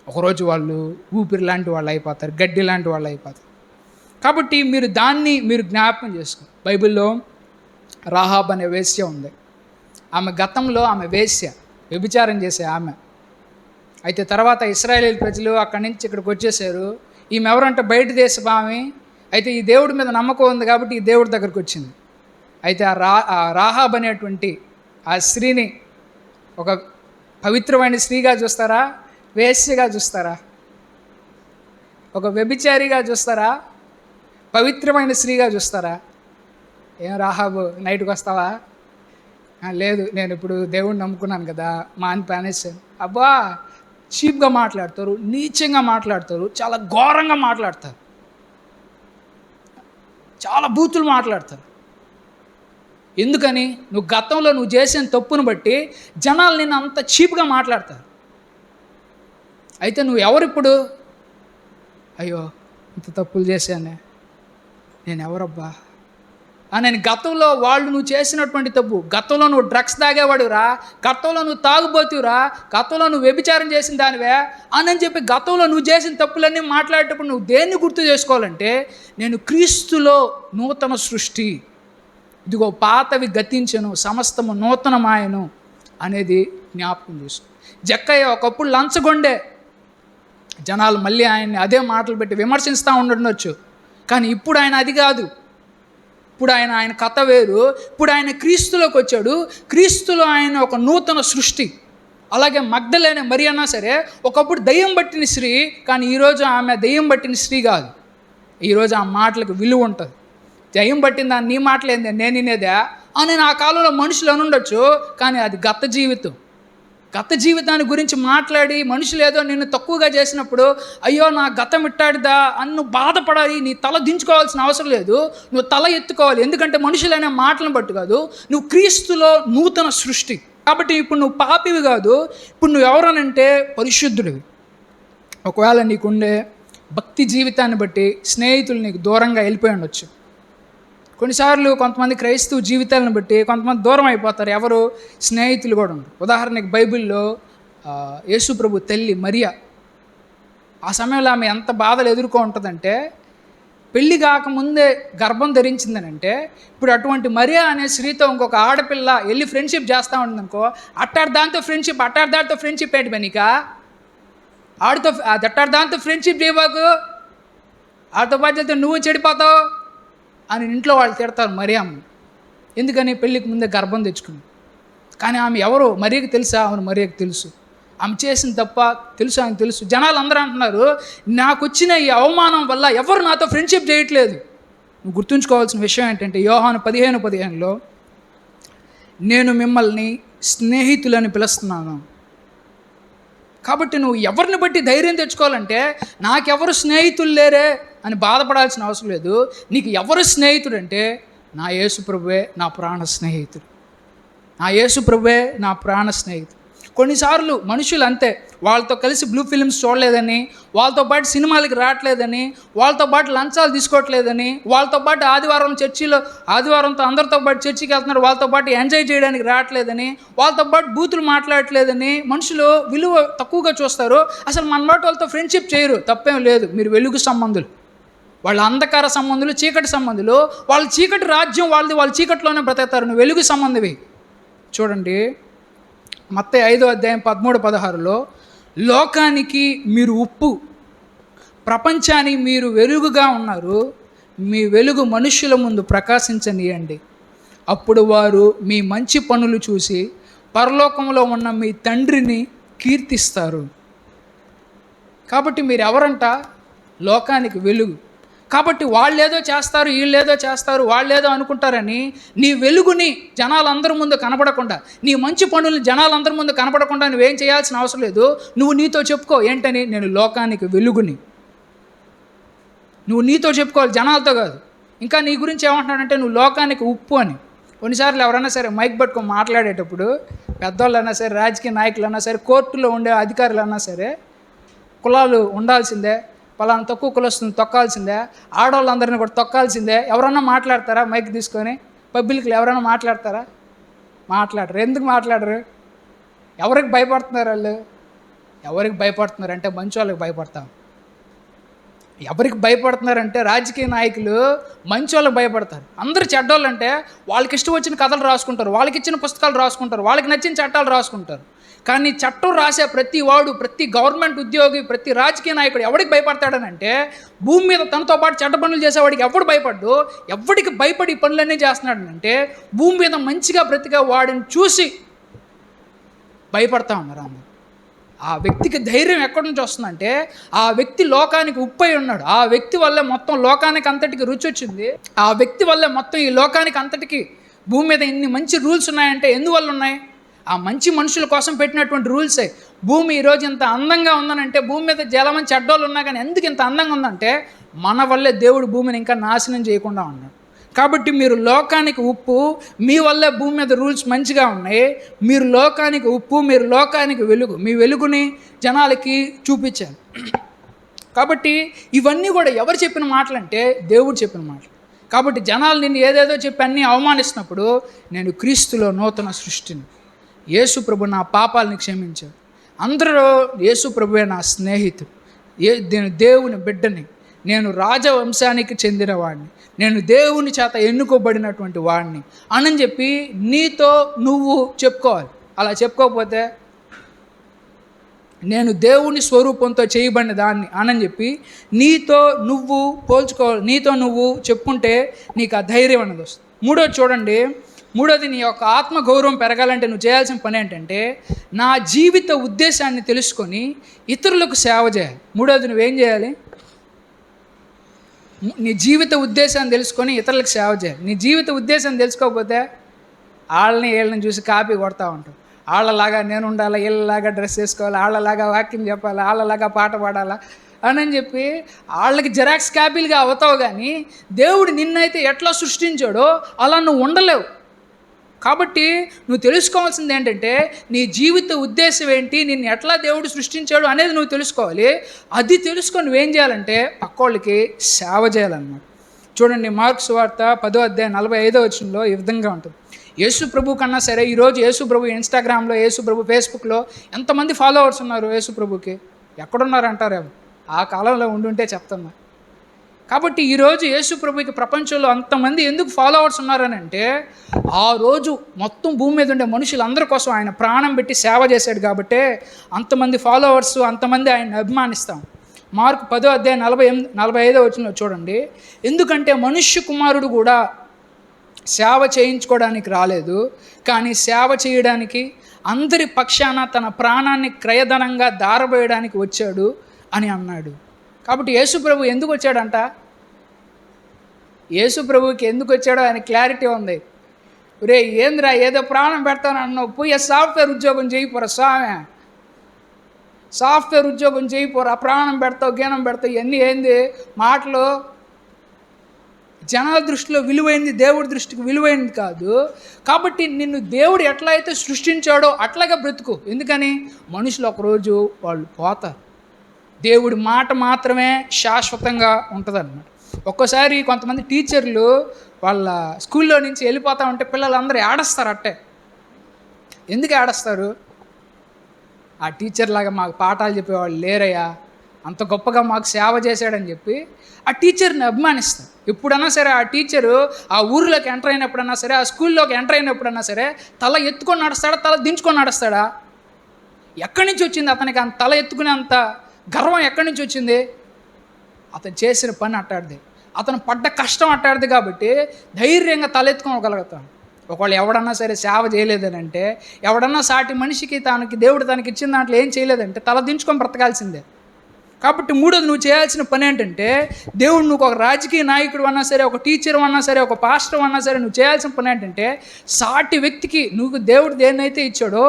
ఒకరోజు వాళ్ళు ఊపిరి లాంటి వాళ్ళు అయిపోతారు, గడ్డి లాంటి వాళ్ళు అయిపోతారు. కాబట్టి మీరు జ్ఞాపకం చేసుకో. బైబిల్లో రాహాబ్ అనే వేశ్య ఉంది. ఆమె గతంలో ఆమె వేశ్య, వ్యభిచారం చేసే ఆమె. అయితే తర్వాత ఇశ్రాయేలు ప్రజలు అక్కడి నుంచి ఇక్కడికి వచ్చేసారు. ఈమె ఎవరంటే బయట దేశపు ఆమె. అయితే ఈ దేవుడి మీద నమ్మకం ఉంది కాబట్టి ఈ దేవుడి దగ్గరికి వచ్చింది. అయితే ఆ రాహాబ్ అనేటువంటి ఆ స్త్రీని ఒక పవిత్రమైన స్త్రీగా చూస్తారా, వేశ్యగా చూస్తారా? ఒక వ్యభిచారిగా చూస్తారా, పవిత్రమైన స్త్రీగా చూస్తారా? ఏం రాహాబు, నైట్కి వస్తావా? లేదు, నేను ఇప్పుడు దేవుడిని నమ్ముకున్నాను కదా, మా అని పానేసాను. అబ్బా, చీప్గా మాట్లాడతారు, నీచంగా మాట్లాడతారు, చాలా ఘోరంగా మాట్లాడతారు, చాలా బూతులు మాట్లాడతారు. ఎందుకని? నువ్వు గతంలో నువ్వు చేసిన తప్పును బట్టి జనాలు నిన్ను అంత చీప్గా మాట్లాడతారు. అయితే నువ్వు ఎవరిప్పుడు, అయ్యో ఇంత తప్పులు చేశానే, నేను ఎవరబ్బా? నేను గతంలో వాళ్ళు నువ్వు చేసినటువంటి తప్పు, గతంలో నువ్వు డ్రగ్స్ తాగేవాడురా, గతంలో నువ్వు తాగుబోతురా, గతంలో నువ్వు వ్యభిచారం చేసిన దానివే అని చెప్పి గతంలో నువ్వు చేసిన తప్పులన్నీ మాట్లాడేటప్పుడు నువ్వు దేన్ని గుర్తు చేసుకోవాలంటే, నేను క్రీస్తులో నూతన సృష్టి, ఇదిగో పాతవి గతించెను, సమస్తము నూతనమాయను అనేది జ్ఞాపకం చేసుకో. జక్కయ్య ఒకప్పుడు లంచగొండే, జనాలు మళ్ళీ ఆయన్ని అదే మాటలు పెట్టి విమర్శిస్తూ ఉండొచ్చు. కానీ ఇప్పుడు ఆయన అది కాదు. ఇప్పుడు ఆయన కథ వేరు. ఇప్పుడు ఆయన క్రీస్తులోకి వచ్చాడు. క్రీస్తులో ఆయన ఒక నూతన సృష్టి. అలాగే మగ్దలేనే మరి అన్నా సరే ఒకప్పుడు దయ్యం పట్టిన స్త్రీ, కానీ ఈరోజు ఆమె దయ్యం పట్టిన స్త్రీ కాదు. ఈరోజు ఆ మాటలకు విలువ ఉంటుంది. దయ్యం పట్టిందా, నీ మాటలేందే, నేను వినేదా అని ఆ కాలంలో మనుషులు అనుండొచ్చు. కానీ అది గత జీవితాన్ని గురించి మాట్లాడి మనుషులు ఏదో నిన్ను తక్కువగా చేసినప్పుడు, అయ్యో నా గతం ఇట్టాడిదా అని నువ్వు బాధపడాలి. నీ తల దించుకోవాల్సిన అవసరం లేదు, నువ్వు తల ఎత్తుకోవాలి. ఎందుకంటే మనుషులు అనే మాటలను బట్టి కాదు, నువ్వు క్రీస్తులో నూతన సృష్టి. కాబట్టి ఇప్పుడు నువ్వు పాపివి కాదు, ఇప్పుడు నువ్వు ఎవరనంటే పరిశుద్ధుడివి. ఒకవేళ నీకుండే భక్తి జీవితాన్ని బట్టి స్నేహితులు నీకు దూరంగా వెళ్ళిపోయి ఉండొచ్చు. కొన్నిసార్లు కొంతమంది క్రైస్తవ జీవితాలను బట్టి కొంతమంది దూరం అయిపోతారు. ఎవరు? స్నేహితులు కూడా ఉండరు. ఉదాహరణకి బైబిల్లో యేసు ప్రభు తల్లి మరియా, ఆ సమయంలో ఆమె ఎంత బాధలు ఎదుర్కో ఉంటుందంటే, పెళ్ళి కాకముందే గర్భం ధరించిందనంటే, ఇప్పుడు అటువంటి మరియా అనే స్త్రీతో ఇంకొక ఆడపిల్ల వెళ్ళి ఫ్రెండ్షిప్ చేస్తూ ఉంటుందనుకో, దాంతో ఫ్రెండ్షిప్ ఏంటి బనీక, దాంతో ఫ్రెండ్షిప్ చేయబాకు, ఆడితో పాటు నువ్వు చెడిపోతావు అని ఇంట్లో వాళ్ళు తిడతారు మరియమ్మ. ఎందుకని? పెళ్ళికి ముందే గర్భం తెచ్చుకుంది. కానీ ఆమె ఎవరో మరియకి తెలుసా? అవును, మరియకి తెలుసు. ఆమె చేసిన తప్ప తెలుసు, ఆమెకు తెలుసు. జనాలు అందరూ అంటున్నారు, నాకు వచ్చిన ఈ అవమానం వల్ల ఎవరు నాతో ఫ్రెండ్షిప్ చేయట్లేదు. నువ్వు గుర్తుంచుకోవాల్సిన విషయం ఏంటంటే, యోహాను 15:15లో నేను మిమ్మల్ని స్నేహితులని పిలుస్తున్నాను. కాబట్టి నువ్వు ఎవరిని బట్టి ధైర్యం తెచ్చుకోవాలంటే, నాకెవరు స్నేహితులు లేరే అని బాధపడాల్సిన అవసరం లేదు. నీకు ఎవరు స్నేహితుడు అంటే, నా యేసు ప్రభువే నా ప్రాణ స్నేహితుడు. నా యేసు ప్రభువే నా ప్రాణ స్నేహితుడు. కొన్నిసార్లు మనుషులు అంతే, వాళ్ళతో కలిసి బ్లూ ఫిల్మ్స్ చూడలేదని, వాళ్ళతో పాటు సినిమాలకి రావట్లేదని, వాళ్ళతో పాటు లంచాలు తీసుకోవట్లేదని, వాళ్ళతో పాటు ఆదివారంతో అందరితో పాటు చర్చికి వెళ్తున్నారు, వాళ్ళతో పాటు ఎంజాయ్ చేయడానికి రావట్లేదని, వాళ్ళతో పాటు బూతులు మాట్లాడట్లేదని మనుషులు విలువ తక్కువగా చూస్తారు. అసలు మన మాట వాళ్ళతో ఫ్రెండ్షిప్ చేయరు. తప్పేం లేదు, మీరు వెలుగు సంబంధులు, వాళ్ళ అంధకార సంబంధులు, చీకటి సంబంధులు. వాళ్ళ చీకటి రాజ్యం వాళ్ళది, వాళ్ళ చీకటిలోనే బ్రతుకుతారు. నువ్వు వెలుగు సంబంధివి. చూడండి, మత్తయి 5:13-16లో, లోకానికి మీరు ఉప్పు, ప్రపంచానికి మీరు వెలుగుగా ఉన్నారు. మీ వెలుగు మనుషుల ముందు ప్రకాశించనీయండి. అప్పుడు వారు మీ మంచి పనులు చూసి పరలోకంలో ఉన్న మీ తండ్రిని కీర్తిస్తారు. కాబట్టి మీరు ఎవరంట? లోకానికి వెలుగు. కాబట్టి వాళ్ళేదో చేస్తారు, వీళ్ళేదో చేస్తారు, వాళ్ళేదో అనుకుంటారని నీ వెలుగుని జనాలందరి ముందు కనపడకుండా, నీ మంచి పనులు జనాలందరి ముందు కనపడకుండా నువ్వేం చేయాల్సిన అవసరం లేదు. నువ్వు నీతో చెప్పుకో, ఏంటని? నేను లోకానికి వెలుగుని. నువ్వు నీతో చెప్పుకోవాలి, జనాలతో కాదు. ఇంకా నీ గురించి ఏమంటున్నాడంటే, నువ్వు లోకానికి ఉప్పు అని. కొన్నిసార్లు ఎవరైనా సరే మైక్ పట్టుకొని మాట్లాడేటప్పుడు పెద్దవాళ్ళు అన్నా సరే, రాజకీయ నాయకులు అన్నా సరే, కోర్టులో ఉండే అధికారులు అన్నా సరే, కులాలు ఉండాల్సిందే, పలానా తక్కువ కులస్తుంది తొక్కాల్సిందే, ఆడవాళ్ళందరినీ కూడా తొక్కాల్సిందే. ఎవరన్నా మాట్లాడతారా మైక్ తీసుకొని? పబ్లిక్లో ఎవరైనా మాట్లాడతారా? మాట్లాడరు. ఎందుకు మాట్లాడరు? ఎవరికి భయపడుతున్నారు వాళ్ళు? ఎవరికి భయపడుతున్నారు అంటే మంచి వాళ్ళకి భయపడతాం. ఎవరికి భయపడుతున్నారంటే రాజకీయ నాయకులు మంచి వాళ్ళకి భయపడతారు. అందరూ చెడ్డోళ్ళు అంటే వాళ్ళకి ఇష్టం వచ్చిన కథలు రాసుకుంటారు, వాళ్ళకి ఇచ్చిన పుస్తకాలు రాసుకుంటారు, వాళ్ళకి నచ్చిన చట్టాలు రాసుకుంటారు. కానీ చట్టం రాసే ప్రతి వాడు, ప్రతి గవర్నమెంట్ ఉద్యోగి, ప్రతి రాజకీయ నాయకుడు ఎవరికి భయపడతాడనంటే భూమి మీద తనతో పాటు చెడ్డ పనులు చేసేవాడికి ఎవడు భయపడ్డు. ఎవడికి భయపడి పనులన్నీ చేస్తున్నాడనంటే భూమి మీద మంచిగా బ్రతికే వాడిని చూసి భయపడతా ఉన్నారు అందరూ. ఆ వ్యక్తికి ధైర్యం ఎక్కడి నుంచి వస్తుందంటే ఆ వ్యక్తి లోకానికి ఉప్పై ఉన్నాడు. ఆ వ్యక్తి వల్లే మొత్తం లోకానికి అంతటికి రుచి వచ్చింది. ఆ వ్యక్తి వల్లే మొత్తం ఈ లోకానికి అంతటికి భూమి మీద ఇన్ని మంచి రూల్స్ ఉన్నాయంటే ఎందువల్ల ఉన్నాయి? ఆ మంచి మనుషుల కోసం పెట్టినటువంటి రూల్సే. భూమి ఈరోజు ఇంత అందంగా ఉందనంటే భూమి మీద జలమంది చెడ్డోళ్ళు ఉన్నా కానీ ఎందుకు ఇంత అందంగా ఉందంటే మన వల్లే దేవుడు భూమిని ఇంకా నాశనం చేయకుండా ఉన్నాడు. కాబట్టి మీరు లోకానికి ఉప్పు, మీ వల్లే భూమి మీద రూల్స్ మంచిగా ఉన్నాయి. మీరు లోకానికి ఉప్పు, మీరు లోకానికి వెలుగు. మీ వెలుగుని జనాలకి చూపించారు. కాబట్టి ఇవన్నీ కూడా ఎవరు చెప్పిన మాటలంటే దేవుడు చెప్పిన మాటలు. కాబట్టి జనాలు నిన్ను ఏదేదో చెప్పి అన్నీ అవమానిస్తున్నప్పుడు నేను క్రీస్తులో నూతన సృష్టిని, యేసు ప్రభు నా పాపాలని క్షమించాడు, అందరూ యేసు ప్రభువే నా స్నేహితుడు, నేను దేవుని బిడ్డని, నేను రాజవంశానికి చెందిన వాడిని, నేను దేవుని చేత ఎన్నుకోబడినటువంటి వాడిని అని చెప్పి నీతో నువ్వు చెప్పుకోవాలి. అలా చెప్పుకోకపోతే నేను దేవుని స్వరూపంతో చేయబడిన దాన్ని అని చెప్పి నీతో నువ్వు పోల్చుకోవాలి. నీతో నువ్వు చెప్పుకుంటే నీకు ఆ ధైర్యం అనేది వస్తుంది. మూడోది చూడండి, మూడోది నీ యొక్క ఆత్మగౌరవం పెరగాలంటే నువ్వు చేయాల్సిన పని ఏంటంటే నా జీవిత ఉద్దేశాన్ని తెలుసుకొని ఇతరులకు సేవ చేయాలి. మూడోది నువ్వేం చేయాలి? నీ జీవిత ఉద్దేశాన్ని తెలుసుకొని ఇతరులకు సేవ చేయాలి. నీ జీవిత ఉద్దేశం తెలుసుకోకపోతే వీళ్ళని చూసి కాపీ కొడతా ఉంటావు. వాళ్ళలాగా నేను ఉండాలా, వీళ్ళలాగా డ్రెస్ వేసుకోవాలి, వాళ్ళలాగా వాక్యం చెప్పాలి, వాళ్ళలాగా పాట పాడాలా అని చెప్పి వాళ్ళకి జెరాక్స్ కాపీలుగా అవుతావు. కానీ దేవుడు నిన్నైతే ఎట్లా సృష్టించాడో అలా నువ్వు ఉండలేవు. కాబట్టి నువ్వు తెలుసుకోవాల్సింది ఏంటంటే నీ జీవిత ఉద్దేశం ఏంటి, నిన్ను ఎట్లా దేవుడు సృష్టించాడు అనేది నువ్వు తెలుసుకోవాలి. అది తెలుసుకొని నువ్వేం చేయాలంటే పక్కోళ్ళకి సేవ చేయాలన్నమాట. చూడండి, మార్కు సువార్త 10:45 ఈ విధంగా ఉంటుంది. యేసు ప్రభు కన్నా సరే ఈరోజు యేసు ప్రభు ఇన్స్టాగ్రామ్లో, యేసు ప్రభు ఫేస్బుక్లో ఎంతమంది ఫాలోవర్స్ ఉన్నారు యేసు ప్రభుకి? ఎక్కడున్నారంటారేమో, ఆ కాలంలో ఉండుంటే చెప్తున్నా. కాబట్టి ఈరోజు యేసు ప్రభుకి ప్రపంచంలో అంతమంది ఎందుకు ఫాలోవర్స్ ఉన్నారని అంటే ఆ రోజు మొత్తం భూమి మీద ఉండే మనుషులందరి కోసం ఆయన ప్రాణం పెట్టి సేవ చేశాడు. కాబట్టి అంతమంది ఫాలోవర్స్, అంతమంది ఆయన అభిమానిస్తాం. మార్కు 10:45 చూడండి, ఎందుకంటే మనుష్య కుమారుడు కూడా సేవ చేయించుకోవడానికి రాలేదు, కానీ సేవ చేయడానికి అందరి పక్షాన తన ప్రాణాన్ని క్రయధనంగా దారబోయడానికి వచ్చాడు అని అన్నాడు. కాబట్టి యేసు ప్రభు ఎందుకు వచ్చాడంట? యేసు ప్రభుకి ఎందుకు వచ్చాడో ఆయన క్లారిటీ ఉంది. రే ఏంద్రా ఏదో ప్రాణం పెడతాను అన్నావు, పోయి సాఫ్ట్వేర్ ఉద్యోగం చేయిపోరా స్వామి, సాఫ్ట్వేర్ ఉద్యోగం చేయిపోరా, ప్రాణం పెడతావు, గీనం పెడతావు, ఇవన్నీ ఏంది మాటలు? జనాల దృష్టిలో విలువైంది, దేవుడి దృష్టికి విలువైంది కాదు. కాబట్టి నిన్ను దేవుడు ఎట్లా అయితే సృష్టించాడో అట్లాగే బ్రతుకు. ఎందుకని మనుషులు ఒకరోజు వాళ్ళు పోతారు, దేవుడి మాట మాత్రమే శాశ్వతంగా ఉంటుందన్నమాట. ఒక్కోసారి కొంతమంది టీచర్లు వాళ్ళ స్కూల్లో నుంచి వెళ్ళిపోతా ఉంటే పిల్లలందరూ ఏడుస్తారు. అట్టే ఎందుకు ఏడుస్తారు? ఆ టీచర్ లాగా మాకు పాఠాలు చెప్పేవాళ్ళు లేరయ్యా, అంత గొప్పగా మాకు సేవ చేశాడని చెప్పి ఆ టీచర్ని అభిమానిస్తారు. ఎప్పుడన్నా సరే ఆ టీచరు ఆ ఊరిలోకి ఎంటర్ అయినప్పుడన్నా సరే, ఆ స్కూల్లోకి ఎంటర్ అయినప్పుడన్నా సరే తల ఎత్తుకొని నడుస్తాడా, తల దించుకొని నడుస్తాడా? ఎక్కడి నుంచి వచ్చింది అతనికి అంత తల ఎత్తుకునే అంత గర్వం? ఎక్కడి నుంచి వచ్చింది? అతను చేసిన పని అట్టాడిది, అతను పడ్డ కష్టం అట్టాడిది. కాబట్టి ధైర్యంగా తలెత్తుకోగలుగుతాను. ఒకవేళ ఎవడన్నా సరే సేవ చేయలేదని అంటే, ఎవడన్నా సాటి మనిషికి దేవుడు తనకి ఇచ్చిన దాంట్లో ఏం చేయలేదంటే తల దించుకొని బ్రతకాల్సిందే. కాబట్టి మూడోది నువ్వు చేయాల్సిన పని ఏంటంటే దేవుడు నువ్వు ఒక రాజకీయ నాయకుడు అన్నా సరే, ఒక టీచర్ అన్నా సరే, ఒక పాస్టర్ అన్నా సరే, నువ్వు చేయాల్సిన పని ఏంటంటే సాటి వ్యక్తికి నువ్వు దేవుడు దేన్నైతే ఇచ్చాడో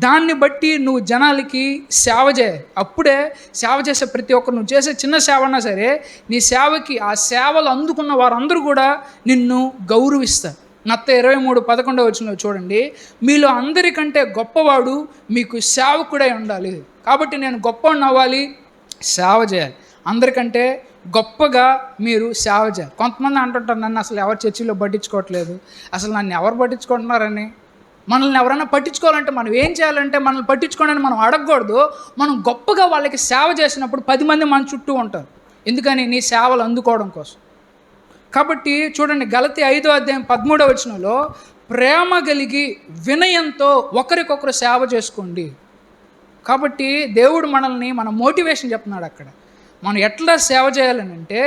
దాన్ని బట్టి నువ్వు జనాలకి సేవ చేయాలి. అప్పుడే సేవ చేసే ప్రతి ఒక్కరు, నువ్వు చేసే చిన్న సేవ అన్నా సరే, నీ సేవకి ఆ సేవలు అందుకున్న వారందరూ కూడా నిన్ను గౌరవిస్తారు. మత్తయి 23:11 చూడండి, మీలో అందరికంటే గొప్పవాడు మీకు సేవకుడై ఉండాలి. కాబట్టి నేను గొప్పవాడిని అవ్వాలి, సేవ చేయాలి. అందరికంటే గొప్పగా మీరు సేవ చేయాలి. కొంతమంది అంటుంటారు, నన్ను అసలు ఎవరు చర్చిలో పట్టించుకోవట్లేదు, అసలు నన్ను ఎవరు పట్టించుకుంటున్నారని. మనల్ని ఎవరైనా పట్టించుకోవాలంటే మనం ఏం చేయాలంటే, మనల్ని పట్టించుకోవడానికి మనం అడగకూడదు. మనం గొప్పగా వాళ్ళకి సేవ చేసినప్పుడు 10 మంది మన చుట్టూ ఉంటారు. ఎందుకని? నీ సేవలు అందుకోవడం కోసం. కాబట్టి చూడండి, గలతీ 5:13 ప్రేమ కలిగి వినయంతో ఒకరికొకరు సేవ చేసుకోండి. కాబట్టి దేవుడు మనల్ని మన మోటివేషన్ చెప్తున్నాడు అక్కడ. మనం ఎట్లా సేవ చేయాలని అంటే,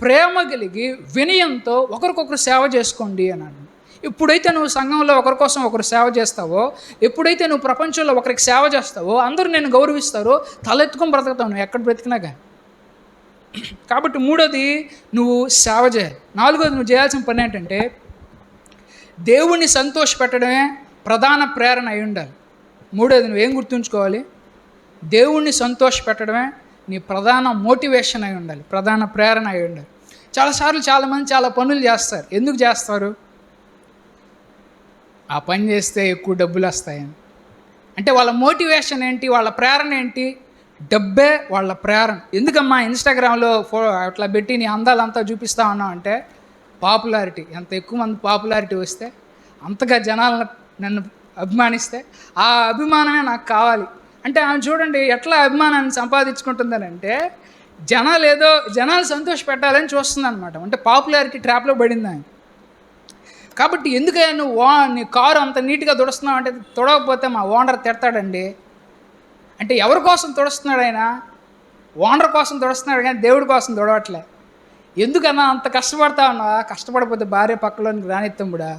ప్రేమ కలిగి వినయంతో ఒకరికొకరు సేవ చేసుకోండి అన్నాడు. ఎప్పుడైతే నువ్వు సంఘంలో ఒకరి కోసం ఒకరు సేవ చేస్తావో, ఎప్పుడైతే నువ్వు ప్రపంచంలో ఒకరికి సేవ చేస్తావో, అందరూ నేను గౌరవిస్తారో, తలెత్తుకొని బ్రతుకుతావు నువ్వు ఎక్కడ బ్రతికినా కానీ. కాబట్టి 3వది నువ్వు సేవ చేయాలి. 4వది నువ్వు చేయాల్సిన పని ఏంటంటే, దేవుణ్ణి సంతోషపెట్టడమే ప్రధాన ప్రేరణ అయి ఉండాలి. 3వది నువ్వేం గుర్తుంచుకోవాలి? దేవుణ్ణి సంతోషపెట్టడమే నీ ప్రధాన మోటివేషన్ అయి ఉండాలి, ప్రధాన ప్రేరణ అయి ఉండాలి. చాలాసార్లు చాలామంది చాలా పనులు చేస్తారు. ఎందుకు చేస్తారు? ఆ పని చేస్తే ఎక్కువ డబ్బులు వస్తాయని. అంటే వాళ్ళ మోటివేషన్ ఏంటి, వాళ్ళ ప్రేరణ ఏంటి? డబ్బే వాళ్ళ ప్రేరణ. ఎందుకమ్మా ఇన్స్టాగ్రామ్లో అట్లా పెట్టి నీ అందాలంతా చూపిస్తా ఉన్నావు అంటే, పాపులారిటీ. ఎంత ఎక్కువ మంది పాపులారిటీ వస్తే, అంతగా జనాలను నన్ను అభిమానిస్తే, ఆ అభిమానమే నాకు కావాలి అంటే, ఆమె చూడండి ఎట్లా అభిమానాన్ని సంపాదించుకుంటుందనంటే, జనాలు సంతోష పెట్టాలని చూస్తుందన్నమాట. అంటే పాపులారిటీ ట్రాప్లో పడింది ఆమె. కాబట్టి ఎందుకయ్యా నువ్వు నీ కారు అంత నీట్గా తుడుస్తున్నావు అంటే, తుడవకపోతే మా ఓనర్ తిడతాడండి అంటే, ఎవరి కోసం తుడుస్తున్నాడు ఆయన? ఓనర్ కోసం తుడుస్తున్నాడు కానీ దేవుడి కోసం తుడవట్లే. ఎందుకన్నా అంత కష్టపడతా ఉన్నా? కష్టపడిపోతే భార్య పక్కలోనికి రానిత్తముడా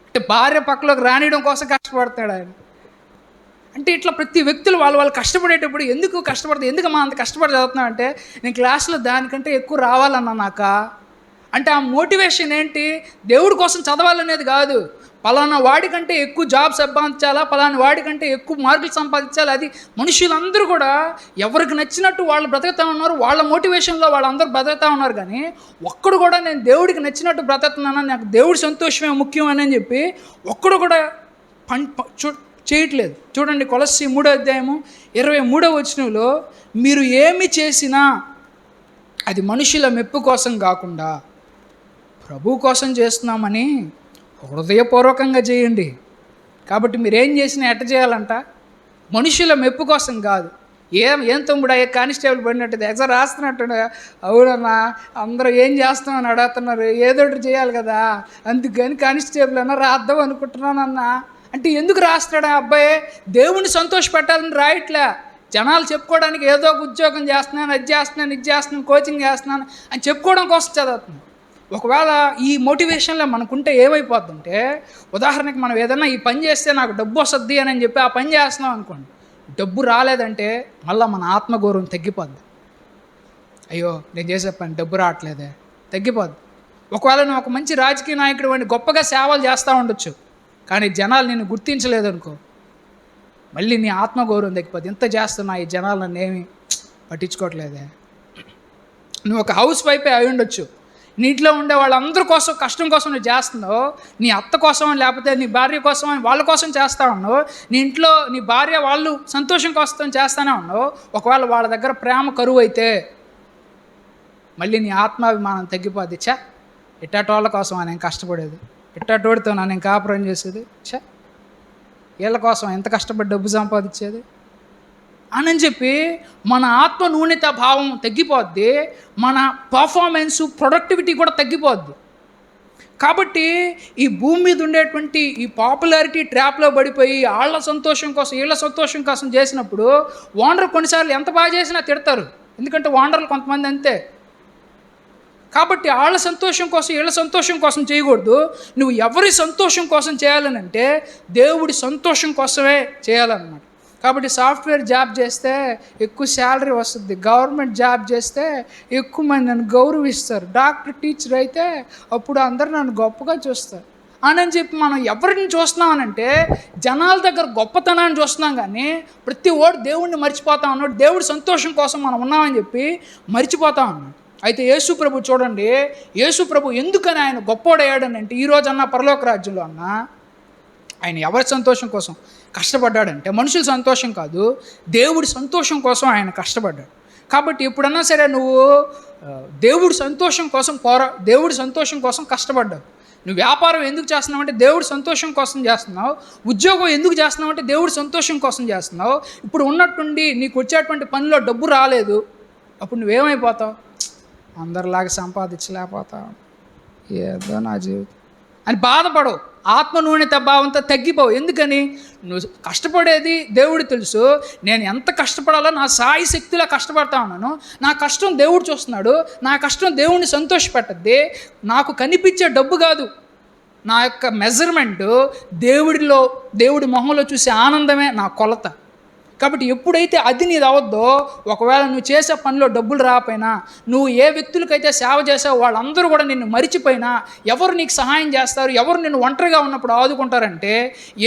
అంటే, భార్య పక్కలోకి రానియడం కోసం కష్టపడతాడు ఆయన. అంటే ఇట్లా ప్రతి వ్యక్తులు వాళ్ళు కష్టపడేటప్పుడు ఎందుకు కష్టపడతారు? ఎందుకమ్మా అంత కష్టపడి చదువుతున్నావు అంటే, నేను క్లాస్లో దానికంటే ఎక్కువ రావాలన్నా నాకా అంటే, ఆ మోటివేషన్ ఏంటి? దేవుడి కోసం చదవాలనేది కాదు. పలానా వాడికంటే ఎక్కువ జాబ్ సంపాదించాలా, పలానా వాడికంటే ఎక్కువ మార్కులు సంపాదించాలి. అది మనుషులందరూ కూడా ఎవరికి నచ్చినట్టు వాళ్ళు బ్రతుకుతూ ఉన్నారు, వాళ్ళ మోటివేషన్లో వాళ్ళందరూ బ్రతుకుతూ ఉన్నారు. కానీ ఒక్కడు కూడా నేను దేవుడికి నచ్చినట్టు బ్రతుకుతున్నానని, నాకు దేవుడి సంతోషమే ముఖ్యం అని చెప్పి ఒక్కడు కూడా చేయట్లేదు. చూడండి, కొలస్సీ 3:23 మీరు ఏమి చేసినా అది మనుషుల మెప్పు కోసం కాకుండా ప్రభు కోసం చేస్తున్నామని హృదయపూర్వకంగా చేయండి. కాబట్టి మీరేం చేసినా ఎట్ట చేయాలంట? మనుషుల మెప్పు కోసం కాదు. ఏం తమ్ముడా కానిస్టేబుల్ పడినట్టు ఎగ్జామ్ రాస్తున్నట్టు, అవునన్నా అందరూ ఏం చేస్తామని అడుగుతున్నారు, ఏదో ఒకటి చేయాలి కదా, అందుకని కానిస్టేబుల్ అన్నా రాద్దాం అనుకుంటున్నానన్నా అంటే, ఎందుకు రాస్తున్నాడు ఆ అబ్బాయి? దేవుణ్ణి సంతోషపెట్టాలని రాయట్లే. జనాలు చెప్పుకోవడానికి ఏదో ఒక ఉద్యోగం చేస్తున్నాను, అది చేస్తున్నాను, కోచింగ్ చేస్తున్నాను అని చెప్పుకోవడం కోసం చదువుతున్నాను. ఒకవేళ ఈ మోటివేషన్లో మనకుంటే ఏమైపోద్దంటే, ఉదాహరణకి మనం ఏదన్నా ఈ పని చేస్తే నాకు డబ్బు వస్తుంది అని చెప్పి ఆ పని చేస్తున్నాం అనుకోండి, డబ్బు రాలేదంటే మళ్ళీ మన ఆత్మగౌరవం తగ్గిపోద్ది. అయ్యో నేను చేసే పని డబ్బు రావట్లేదే, తగ్గిపోద్ది. ఒకవేళ నువ్వు ఒక మంచి రాజకీయ నాయకుడు వాడిని గొప్పగా సేవలు చేస్తూ ఉండొచ్చు, కానీ జనాలు నిన్ను గుర్తించలేదనుకో, మళ్ళీ నీ ఆత్మగౌరవం తగ్గిపోద్ది. ఎంత చేస్తున్నా ఈ జనాలు నన్ను ఏమి పట్టించుకోవట్లేదే. నువ్వు ఒక హౌస్ వైఫే అయి ఉండొచ్చు, నీ ఇంట్లో ఉండే వాళ్ళందరి కోసం కష్టం కోసం నువ్వు చేస్తున్నావు, నీ అత్త కోసం లేకపోతే నీ భార్య కోసం వాళ్ళ కోసం చేస్తూ ఉన్నావు, నీ ఇంట్లో నీ భార్య వాళ్ళు సంతోషం కోసం చేస్తూనే ఉన్నావు. ఒకవేళ వాళ్ళ దగ్గర ప్రేమ కరువు అయితే మళ్ళీ నీ ఆత్మాభిమానం తగ్గిపోద్ది. ఇట్టాటోళ్ళ కోసం నేను కష్టపడేది, ఇట్టాటోడితో నేను కాపురం చేసేది, వీళ్ళ కోసం ఎంత కష్టపడి డబ్బు సంపాదించేది అని చెప్పి మన ఆత్మ న్యూనత భావం తగ్గిపోద్ది, మన పర్ఫార్మెన్సు ప్రొడక్టివిటీ కూడా తగ్గిపోద్ది. కాబట్టి ఈ భూమి మీద ఉండేటువంటి ఈ పాపులారిటీ ట్రాప్లో పడిపోయి వాళ్ళ సంతోషం కోసం వీళ్ళ సంతోషం కోసం చేసినప్పుడు ఓనర్ కొన్నిసార్లు ఎంత బాగా చేసినా తిడతారు, ఎందుకంటే ఓనర్లు కొంతమంది అంతే. కాబట్టి వాళ్ళ సంతోషం కోసం వీళ్ళ సంతోషం కోసం చేయకూడదు. నువ్వు ఎవరి సంతోషం కోసం చేయాలనంటే దేవుడి సంతోషం కోసమే చేయాలన్నమాట. కాబట్టి సాఫ్ట్వేర్ జాబ్ చేస్తే ఎక్కువ శాలరీ వస్తుంది, గవర్నమెంట్ జాబ్ చేస్తే ఎక్కువ మంది నన్ను గౌరవిస్తారు, డాక్టర్ టీచర్ అయితే అప్పుడు అందరూ నన్ను గొప్పగా చూస్తారు అని చెప్పి మనం ఎవరిని చూస్తున్నామనంటే జనాల దగ్గర గొప్పతనాన్ని చూస్తున్నాం. కానీ ప్రతి ఓడు దేవుడిని మర్చిపోతా ఉన్నాడు, దేవుడి సంతోషం కోసం మనం ఉన్నామని చెప్పి మర్చిపోతా ఉన్నాడు. అయితే యేసు ప్రభు చూడండి, యేసు ప్రభు ఎందుకని ఆయన గొప్పోడయ్యాడని అంటే, ఈరోజన్నా పరలోక రాజ్యంలో అన్నా ఆయన ఎవరి సంతోషం కోసం కష్టపడ్డాడంటే మనుషుల సంతోషం కాదు, దేవుడి సంతోషం కోసం ఆయన కష్టపడ్డాడు. కాబట్టి ఎప్పుడన్నా సరే నువ్వు దేవుడి సంతోషం కోసం దేవుడి సంతోషం కోసం కష్టపడ్డావు. నువ్వు వ్యాపారం ఎందుకు చేస్తున్నావు అంటే దేవుడి సంతోషం కోసం చేస్తున్నావు. ఉద్యోగం ఎందుకు చేస్తున్నావు అంటే దేవుడి సంతోషం కోసం చేస్తున్నావు. ఇప్పుడు ఉన్నట్టుండి నీకు వచ్చేటువంటి పనిలో డబ్బు రాలేదు, అప్పుడు నువ్వేమైపోతావు? అందరిలాగా సంపాదించలేకపోతావు, ఏదో నా జీవితం అని బాధపడవు. ఆత్మ నూనెత భావంతో తగ్గిపోవు. ఎందుకని? నువ్వు కష్టపడేది దేవుడు తెలుసు. నేను ఎంత కష్టపడాలో నా సాయి శక్తిలో కష్టపడతా ఉన్నాను. నా కష్టం దేవుడు చూస్తున్నాడు. నా కష్టం దేవుడిని సంతోషపెట్టద్ది. నాకు కనిపించే డబ్బు కాదు నా యొక్క మెజర్మెంటు, దేవుడి మొహంలో చూసే ఆనందమే నా కొలత. కాబట్టి ఎప్పుడైతే అది నీది అవద్దో, ఒకవేళ నువ్వు చేసే పనిలో డబ్బులు రాకపోయినా, నువ్వు ఏ వ్యక్తులకైతే సేవ చేసావో వాళ్ళందరూ కూడా నిన్ను మరిచిపోయినా, ఎవరు నీకు సహాయం చేస్తారు, ఎవరు నిన్ను ఒంటరిగా ఉన్నప్పుడు ఆదుకుంటారంటే,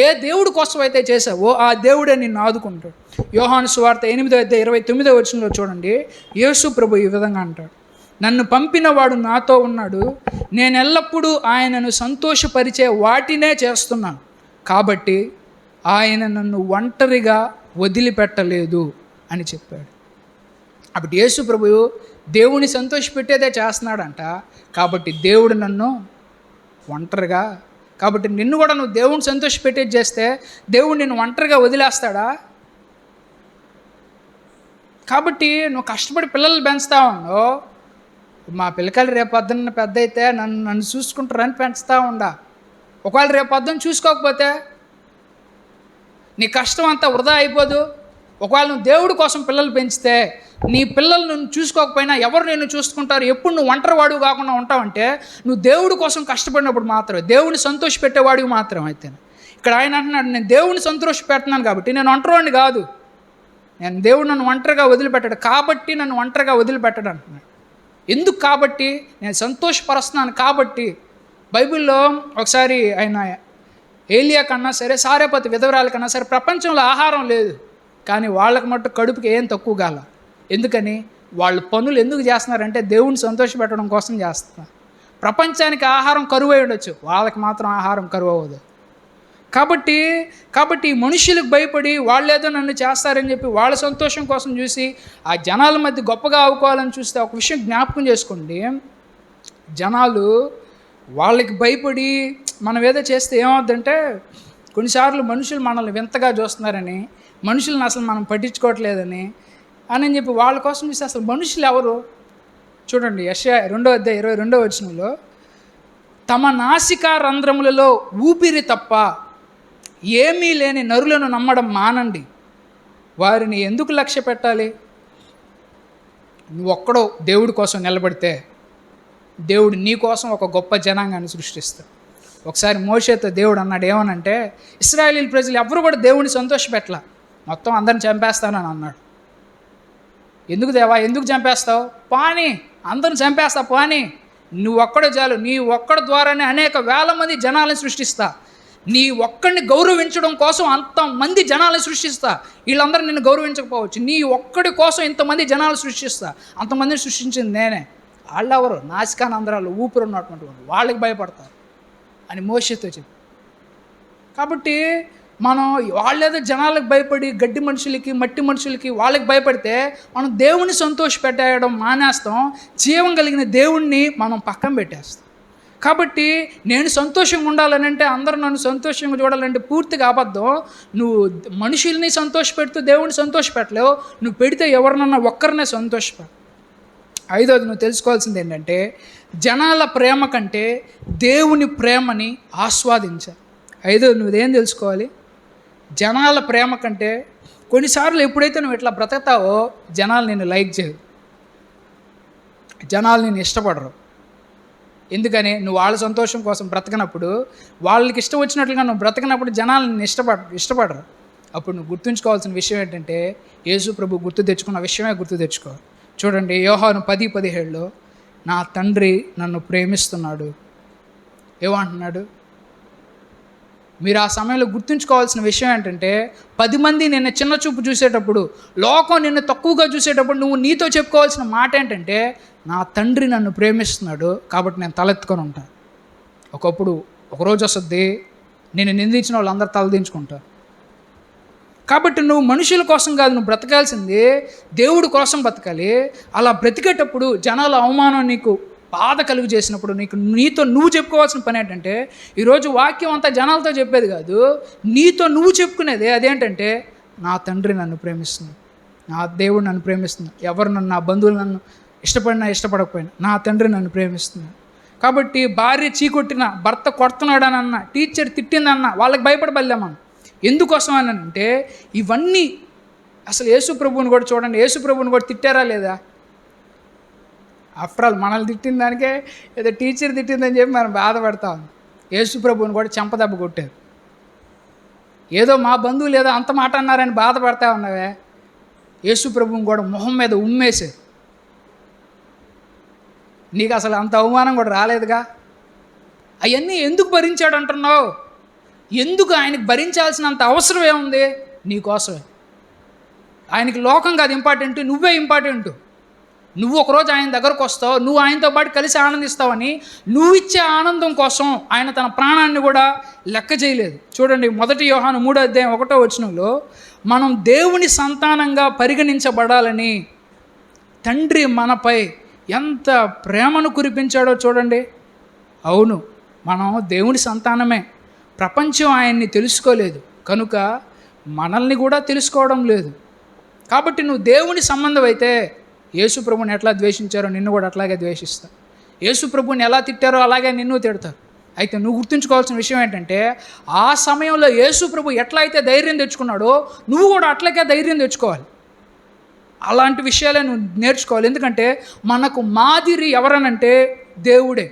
ఏ దేవుడి కోసం అయితే చేసావో ఆ దేవుడే నిన్ను ఆదుకుంటాడు. యోహాను సువార్త 8:29 చూడండి, యేసు ప్రభు ఈ విధంగా అంటాడు, నన్ను పంపినవాడు నాతో ఉన్నాడు, నేను ఎల్లప్పుడూ ఆయనను సంతోషపరిచే వాటినే చేస్తున్నాను, కాబట్టి ఆయన నన్ను ఒంటరిగా వదిలిపెట్టలేదు అని చెప్పాడు. అప్పుడు యేసు ప్రభువు దేవుని సంతోషపెట్టేదే చేస్తున్నాడంట. కాబట్టి దేవుడు నన్ను ఒంటరిగా, కాబట్టి నిన్ను కూడా నువ్వు దేవుని సంతోషపెట్టేది చేస్తే దేవుడు నిన్ను ఒంటరిగా వదిలేస్తాడా? కాబట్టి నువ్వు కష్టపడి పిల్లలు పెంచుతా ఉన్నావు. మా పిల్లకాయలు రేపు పొద్దున్న పెద్ద అయితే నన్ను చూసుకుంటారని పెంచుతూ ఉండా. ఒకవేళ రేపు పొద్దున్న చూసుకోకపోతే నీ కష్టం అంతా వృధా అయిపోదు. ఒకవేళ నువ్వు దేవుడి కోసం పిల్లలు పెంచితే, నీ పిల్లలు నువ్వు చూసుకోకపోయినా ఎవరు నేను చూసుకుంటారు, ఎప్పుడు నువ్వు ఒంటరివాడు కాకుండా ఉంటావంటే నువ్వు దేవుడి కోసం కష్టపడినప్పుడు మాత్రమే, దేవుడిని సంతోషపెట్టేవాడివి మాత్రం అయితే. ఇక్కడ ఆయన అంటున్నాడు, నేను దేవుడిని సంతోషపెడుతున్నాను కాబట్టి నేను ఒంటరివాడిని కాదు, నేను దేవుడు నన్ను ఒంటరిగా వదిలిపెట్టాడు కాబట్టి నన్ను ఒంటరిగా వదిలిపెట్టాడు అంటున్నాడు. ఎందుకు? కాబట్టి నేను సంతోషపరుస్తున్నాను కాబట్టి. బైబిల్లో ఒకసారి ఆయన ఏలియా కన్నా సరే, సారెపతి విధవరాల కన్నా సరే ప్రపంచంలో ఆహారం లేదు, కానీ వాళ్ళకి మట్టు కడుపుకి ఏం తక్కువ కాల. ఎందుకని? వాళ్ళు పనులు ఎందుకు చేస్తున్నారంటే దేవుణ్ణి సంతోషపెట్టడం కోసం చేస్తున్నారు. ప్రపంచానికి ఆహారం కరువు అయి ఉండొచ్చు, వాళ్ళకి మాత్రం ఆహారం కరువు అవ్వదు. కాబట్టి మనుషులకు భయపడి వాళ్ళేదో నన్ను చేస్తారని చెప్పి వాళ్ళ సంతోషం కోసం చూసి ఆ జనాల మధ్య గొప్పగా అవ్వుకోవాలని చూస్తే ఒక విషయం జ్ఞాపకం చేసుకోండి, జనాలు వాళ్ళకి భయపడి మనం ఏదో చేస్తే ఏమవుద్దంటే, కొన్నిసార్లు మనుషులు మనల్ని వింతగా చూస్తున్నారని, మనుషులను అసలు మనం పట్టించుకోవట్లేదని అని చెప్పి వాళ్ళ కోసం చూస్తే అసలు మనుషులు ఎవరు? చూడండి, యెషయా 2:22 తమ నాసికా రంధ్రములలో ఊపిరి తప్ప ఏమీ లేని నరులను నమ్మడం మానండి, వారిని ఎందుకు లక్ష్య పెట్టాలి? నువ్వు ఒక్కడో దేవుడి కోసం నిలబడితే దేవుడు నీ కోసం ఒక గొప్ప జనాంగాన్ని సృష్టిస్తాడు. ఒకసారి మోషేతో దేవుడు అన్నాడు, ఏమనంటే, ఇశ్రాయేలీల ప్రజలు ఎవరు కూడా దేవుడిని సంతోషపెట్టలా, మొత్తం అందరిని చంపేస్తానని అన్నాడు. ఎందుకు దేవా, ఎందుకు చంపేస్తావు? పాని, అందరిని చంపేస్తా పాని, నువ్వు ఒక్కడే చాలు, నీ ఒక్కడి ద్వారానే అనేక వేల మంది జనాలను సృష్టిస్తా, నీ ఒక్కడిని గౌరవించడం కోసం అంతమంది జనాలను సృష్టిస్తా. వీళ్ళందరూ నిన్ను గౌరవించకపోవచ్చు, నీ ఒక్కడి కోసం ఇంతమంది జనాలు సృష్టిస్తా, అంతమందిని సృష్టించింది నేనే. వాళ్ళెవరు? నాసికానందరాలు, ఊపిరి ఉన్నటువంటి వాళ్ళకి భయపడతారు అని మోషేతో చెప్పి. కాబట్టి మనం వాళ్ళేదో జనాలకు భయపడి గడ్డి మనుషులకి, మట్టి మనుషులకి, వాళ్ళకి భయపడితే మనం దేవుణ్ణి సంతోషపెట్టేయడం మానేస్తాం, జీవం కలిగిన దేవుణ్ణి మనం పక్కన పెట్టేస్తాం. కాబట్టి నేను సంతోషంగా ఉండాలని అంటే, అందరూ నన్ను సంతోషంగా చూడాలంటే పూర్తిగా అబద్ధం. నువ్వు మనుషుల్ని సంతోషపెడుతూ దేవుణ్ణి సంతోషపెట్టలేవు, నువ్వు పెడితే ఎవరినన్నా ఒక్కరినే సంతోషపెట్టు. ఐదోది నువ్వు తెలుసుకోవాల్సింది ఏంటంటే, జనాల ప్రేమ కంటే దేవుని ప్రేమని ఆస్వాదించాలి. ఐదోది నువ్వేం తెలుసుకోవాలి, జనాల ప్రేమ కంటే, కొన్నిసార్లు ఎప్పుడైతే నువ్వు ఇట్లా బ్రతుకుతావో జనాలు నిన్ను లైక్ చేయరు, జనాలు నిన్ను ఇష్టపడరు. ఎందుకని? నువ్వు వాళ్ళ సంతోషం కోసం బ్రతకనప్పుడు, వాళ్ళకి ఇష్టం వచ్చినట్లుగా నువ్వు బ్రతకనప్పుడు జనాలు నిన్ను ఇష్టపడరు. అప్పుడు నువ్వు గుర్తుంచుకోవాల్సిన విషయం ఏంటంటే, యేసు ప్రభు గుర్తు తెచ్చుకున్న విషయమే గుర్తు తెచ్చుకోవాలి. చూడండి, యోహాను 10:17 నా తండ్రి నన్ను ప్రేమిస్తున్నాడు. ఏమంటున్నాడు? మీరు ఆ సమయంలో గుర్తుంచుకోవాల్సిన విషయం ఏంటంటే 10 మంది నిన్ను చిన్న చూపు చూసేటప్పుడు, లోకం నిన్ను తక్కువగా చూసేటప్పుడు నువ్వు నీతో చెప్పుకోవాల్సిన మాట ఏంటంటే, నా తండ్రి నన్ను ప్రేమిస్తున్నాడు కాబట్టి నేను తలెత్తుకొని ఉంటాను. ఒకరోజు వస్తుంది నేను నిందించిన వాళ్ళందరూ తలదించుకుంటారు. కాబట్టి నువ్వు మనుషుల కోసం కాదు, నువ్వు బ్రతకాల్సింది దేవుడి కోసం బ్రతకాలి. అలా బ్రతికేటప్పుడు జనాల అవమానం నీకు బాధ కలుగు చేసినప్పుడు నీతో నువ్వు చెప్పుకోవాల్సిన పని ఏంటంటే, ఈరోజు వాక్యం అంతా జనాలతో చెప్పేది కాదు, నీతో నువ్వు చెప్పుకునేది అదేంటంటే, నా తండ్రి నన్ను ప్రేమిస్తుంది, నా దేవుడు నన్ను ప్రేమిస్తుంది. ఎవరు నా బంధువులు నన్ను ఇష్టపడినా ఇష్టపడకపోయినా నా తండ్రి నన్ను ప్రేమిస్తున్నాడు. కాబట్టి భార్య చీకొట్టిన, భర్త కొడుతున్నాడనన్న, టీచర్ తిట్టిందన్న వాళ్ళకి భయపడబల్లా మనం. ఎందుకోసం అని అంటే ఇవన్నీ అసలు యేసు ప్రభువుని కూడా చూడండి, యేసు ప్రభువుని కూడా తిట్టారా లేదా? ఆఫ్టర్ ఆల్ మనల్ని తిట్టిన దానికే ఏదో టీచర్ తిట్టిందని చెప్పి మనం బాధపడతాం. యేసు ప్రభువుని కూడా చెంపదెబ్బ కొట్టారు. ఏదో మా బంధువులు ఏదో అంత మాట అన్నారని బాధపడతా ఉన్నావే, యేసు ప్రభువుని కూడా మొహం మీద ఉమ్మేశారు. నీకు అసలు అంత అవమానం కూడా రాలేదుగా. అవన్నీ ఎందుకు భరించాడు అంటున్నావు? ఎందుకు ఆయనకు భరించాల్సినంత అవసరం ఏముంది? నీకోసమే. ఆయనకి లోకం కాదు ఇంపార్టెంట్, నువ్వే ఇంపార్టెంట్. నువ్వు ఒకరోజు ఆయన దగ్గరకు వస్తావు, నువ్వు ఆయనతో పాటు కలిసి ఆనందిస్తావని, నువ్వు ఇచ్చే ఆనందం కోసం ఆయన తన ప్రాణాన్ని కూడా లెక్క చేయలేదు. చూడండి, 1 యోహాను 3:1 మనం దేవుని సంతానంగా పరిగణించబడాలని తండ్రి మనపై ఎంత ప్రేమను కురిపించాడో చూడండి. అవును, మనం దేవుని సంతానమే. ప్రపంచం ఆయన్ని తెలుసుకోలేదు కనుక మనల్ని కూడా తెలుసుకోవడం లేదు. కాబట్టి నువ్వు దేవుని సంబంధం అయితే యేసు ప్రభుని ఎట్లా ద్వేషించారో నిన్ను కూడా అట్లాగే ద్వేషిస్తారు. యేసు ప్రభుని ఎలా తిట్టారో అలాగే నిన్ను తిడతారు. అయితే నువ్వు గుర్తుంచుకోవాల్సిన విషయం ఏంటంటే, ఆ సమయంలో యేసు ప్రభు ఎట్లా అయితే ధైర్యం తెచ్చుకున్నాడో నువ్వు కూడా అట్లాగే ధైర్యం తెచ్చుకోవాలి. అలాంటి విషయాలే నువ్వు నేర్చుకోవాలి. ఎందుకంటే మనకు మాదిరి ఎవరనంటే దేవుడే,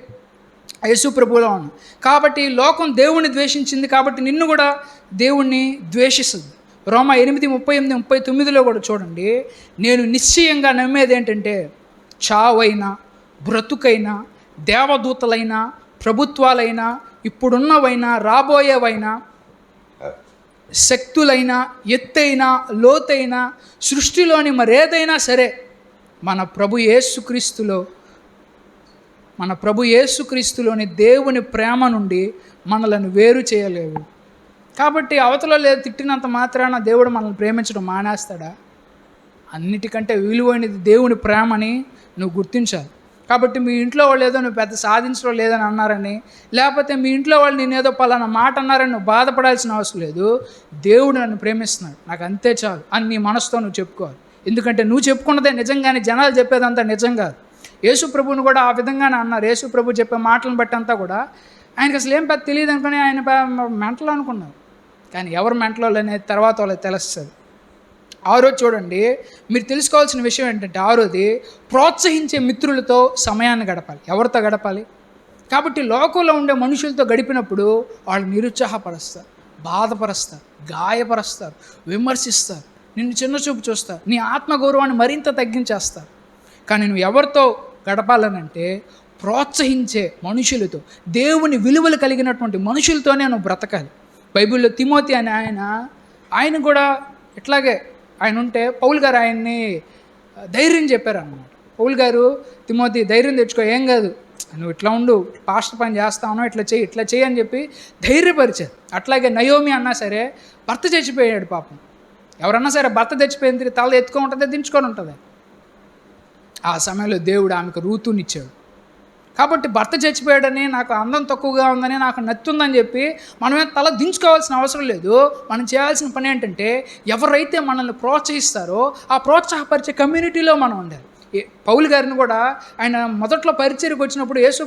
యేసు ప్రభువులో ఉన్నాం. కాబట్టి లోకం దేవుణ్ణి ద్వేషించింది కాబట్టి నిన్ను కూడా దేవుణ్ణి ద్వేషిస్తుంది. రోమా 8:38-39 కూడా చూడండి, నేను నిశ్చయంగా నమ్మేది ఏంటంటే, చావైనా బ్రతుకైనా దేవదూతలైనా ప్రభుత్వాలైనా ఇప్పుడున్నవైనా రాబోయేవైనా శక్తులైనా ఎత్తైనా లోతైనా సృష్టిలోని మరేదైనా సరే మన ప్రభు యేసుక్రీస్తులోని దేవుని ప్రేమ నుండి మనలను వేరు చేయలేవు. కాబట్టి అవతల లేదు తిట్టినంత మాత్రాన దేవుడు మనల్ని ప్రేమించడం మానేస్తాడా? అన్నిటికంటే విలువైనది దేవుని ప్రేమని నువ్వు గుర్తించాలి. కాబట్టి మీ ఇంట్లో వాళ్ళు ఏదో నువ్వు పెద్ద సాధించడం లేదని అన్నారని, లేకపోతే మీ ఇంట్లో వాళ్ళు నేను ఏదో పలానా మాట అన్నారని నువ్వు బాధపడాల్సిన అవసరం లేదు. దేవుడు నన్ను ప్రేమిస్తున్నాడు, నాకు అంతే చాలు అని నీ మనసుతో నువ్వు చెప్పుకోవాలి. ఎందుకంటే నువ్వు చెప్పుకున్నదే నిజంగానే, జనాలు చెప్పేదంతా నిజం కాదు. యేసు ప్రభువుని కూడా ఆ విధంగానే అన్నారు. యేసు ప్రభు చెప్పే మాటలను బట్టి అంతా కూడా ఆయనకు అసలు ఏం పెద్ద తెలియదు అనుకుని ఆయన మెంటలు అనుకున్నారు. కానీ ఎవరు మెంటలో అనేది తర్వాత వాళ్ళకి తెలుస్తుంది. 6 చూడండి, మీరు తెలుసుకోవాల్సిన విషయం ఏంటంటే 6 ప్రోత్సహించే మిత్రులతో సమయాన్ని గడపాలి. ఎవరితో గడపాలి? కాబట్టి లోకంలో ఉండే మనుషులతో గడిపినప్పుడు వాళ్ళు నిరుత్సాహపరుస్తారు, బాధపరుస్తారు, గాయపరుస్తారు, విమర్శిస్తారు, నిన్ను చిన్నచూపు చూస్తారు, నీ ఆత్మగౌరవాన్ని మరింత తగ్గించేస్తారు. కానీ నువ్వు ఎవరితో గడపాలనంటే ప్రోత్సహించే మనుషులతో, దేవుని విలువలు కలిగినటువంటి మనుషులతోనే నువ్వు బ్రతకాలి. బైబిల్లో తిమోతి అని ఆయన కూడా ఇట్లాగే ఆయన ఉంటే పౌలు గారు ఆయన్ని ధైర్యం చెప్పారన్నమాట. పౌలు గారు, తిమోతి ధైర్యం తెచ్చుకో, ఏం కాదు, నువ్వు ఇట్లా ఉండు, పాస్టర్ పని చేస్తాను, ఇట్లా చెయ్యి అని చెప్పి ధైర్యపరిచారు. అట్లాగే నయోమి అన్నా సరే భర్త చచ్చిపోయాడు పాపం. ఎవరన్నా సరే భర్త చచ్చిపోయింది తల ఎత్తుకొని ఉంటుంది, దించుకొని ఉంటుంది. ఆ సమయంలో దేవుడు ఆమెకు రూతునిచ్చాడు. కాబట్టి భర్త చచ్చిపోయాడని, నాకు అందం తక్కువగా ఉందని, నాకు నత్తుందని చెప్పి మనమే తల దించుకోవాల్సిన అవసరం లేదు. మనం చేయాల్సిన పని ఏంటంటే, ఎవరైతే మనల్ని ప్రోత్సహిస్తారో ఆ ప్రోత్సాహపరిచే కమ్యూనిటీలో మనం ఉండాలి. పౌలు గారిని కూడా ఆయన మొదట్లో పరిచర్యకు వచ్చినప్పుడు యేసు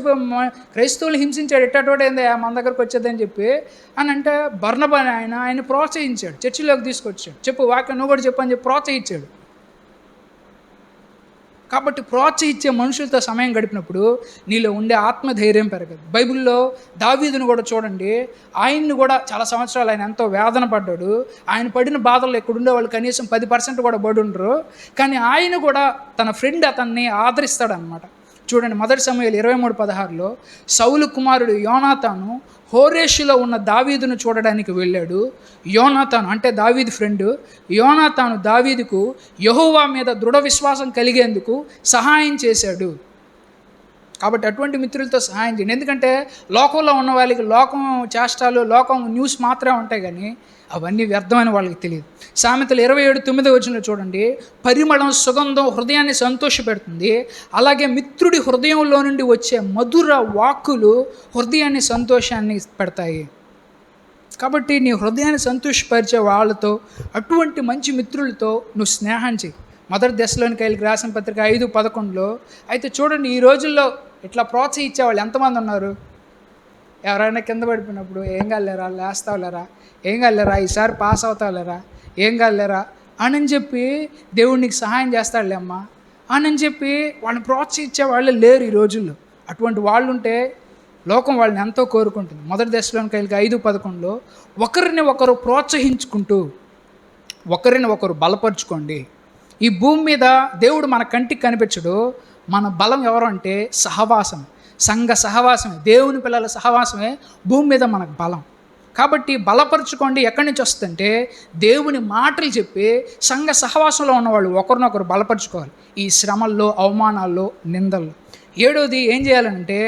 క్రైస్తవులు హింసించాడు, ఎట్టటోడైంది మన దగ్గరకు వచ్చేదని చెప్పి అని అంటే బర్నబా ఆయన ప్రోత్సహించాడు, చర్చిలోకి తీసుకొచ్చాడు. చెప్పు వాక్యం నువ్వు కూడా చెప్పు అని చెప్పి ప్రోత్సహించాడు. కాబట్టి ప్రోత్సహించే మనుషులతో సమయం గడిపినప్పుడు నీలో ఉండే ఆత్మధైర్యం పెరగదు. బైబిల్లో దావీదును కూడా చూడండి, ఆయన్ని కూడా చాలా సంవత్సరాలు ఆయన ఎంతో వేదన పడ్డాడు. ఆయన పడిన బాధల్లో ఎక్కడుండే వాళ్ళు కనీసం 10% కూడా పడుండరు. కానీ ఆయన కూడా తన ఫ్రెండ్ అతన్ని ఆదరిస్తాడనమాట. చూడండి, 1 సమూయేలు 23:16 సౌలు కుమారుడు యోనాతాను హోరేషులో ఉన్న దావీదును చూడడానికి వెళ్ళాడు. యోనాతాను అంటే దావీదు ఫ్రెండ్ యోనాతాను దావీదుకు యెహోవా మీద దృఢ విశ్వాసం కలిగేందుకు సహాయం చేశాడు. కాబట్టి అటువంటి మిత్రులతో సహాయం చేయండి. ఎందుకంటే లోకంలో ఉన్న వాళ్ళకి లోకం చేష్టాలు, లోకం న్యూస్ మాత్రమే ఉంటాయి, కానీ అవన్నీ వ్యర్థమైన వాళ్ళకి తెలియదు. సామెతలు 27:9 చూడండి, పరిమళం సుగంధం హృదయాన్ని సంతోషపెడుతుంది, అలాగే మిత్రుడి హృదయంలో నుండి వచ్చే మధుర వాక్కులు హృదయాన్ని సంతోషాన్ని పెడతాయి. కాబట్టి నీ హృదయాన్ని సంతోషపరిచే వాళ్ళతో, అటువంటి మంచి మిత్రులతో నువ్వు స్నేహం చేయి. మొదటి దశలోనికైలకు రాసిన పత్రిక 5:11 అయితే చూడండి, ఈ రోజుల్లో ఇట్లా ప్రోత్సహించేవాళ్ళు ఎంతమంది ఉన్నారు? ఎవరైనా కింద పడిపోయినప్పుడు ఏం కాలేరా, లేస్తావులేరా, ఏం కాలేరా, ఈసారి పాస్ అవుతావులేరా, ఏం కాలేరా అని చెప్పి దేవుడు నీకు సహాయం చేస్తాడులేమ్మా అని చెప్పి వాళ్ళని ప్రోత్సహించే వాళ్ళు లేరు ఈ రోజుల్లో. అటువంటి వాళ్ళు ఉంటే లోకం వాళ్ళని ఎంతో కోరుకుంటుంది. మొదటి దశలోనికైలకు 5:11 ఒకరిని ఒకరు ప్రోత్సహించుకుంటూ ఒకరిని ఒకరు బలపరుచుకోండి. ఈ భూమి మీద దేవుడు మన కంటికి కనిపించడు. మన బలం ఎవరు అంటే సహవాసం, సంఘ సహవాసమే, దేవుని పిల్లల సహవాసమే భూమి మీద మనకు బలం. కాబట్టి బలపరుచుకోండి. ఎక్కడి నుంచి వస్తుందంటే దేవుని మాటలు చెప్పి సంఘ సహవాసంలో ఉన్నవాళ్ళు ఒకరినొకరు బలపరుచుకోవాలి ఈ శ్రమల్లో, అవమానాల్లో, నిందల్లో. 7వది ఏం చేయాలంటే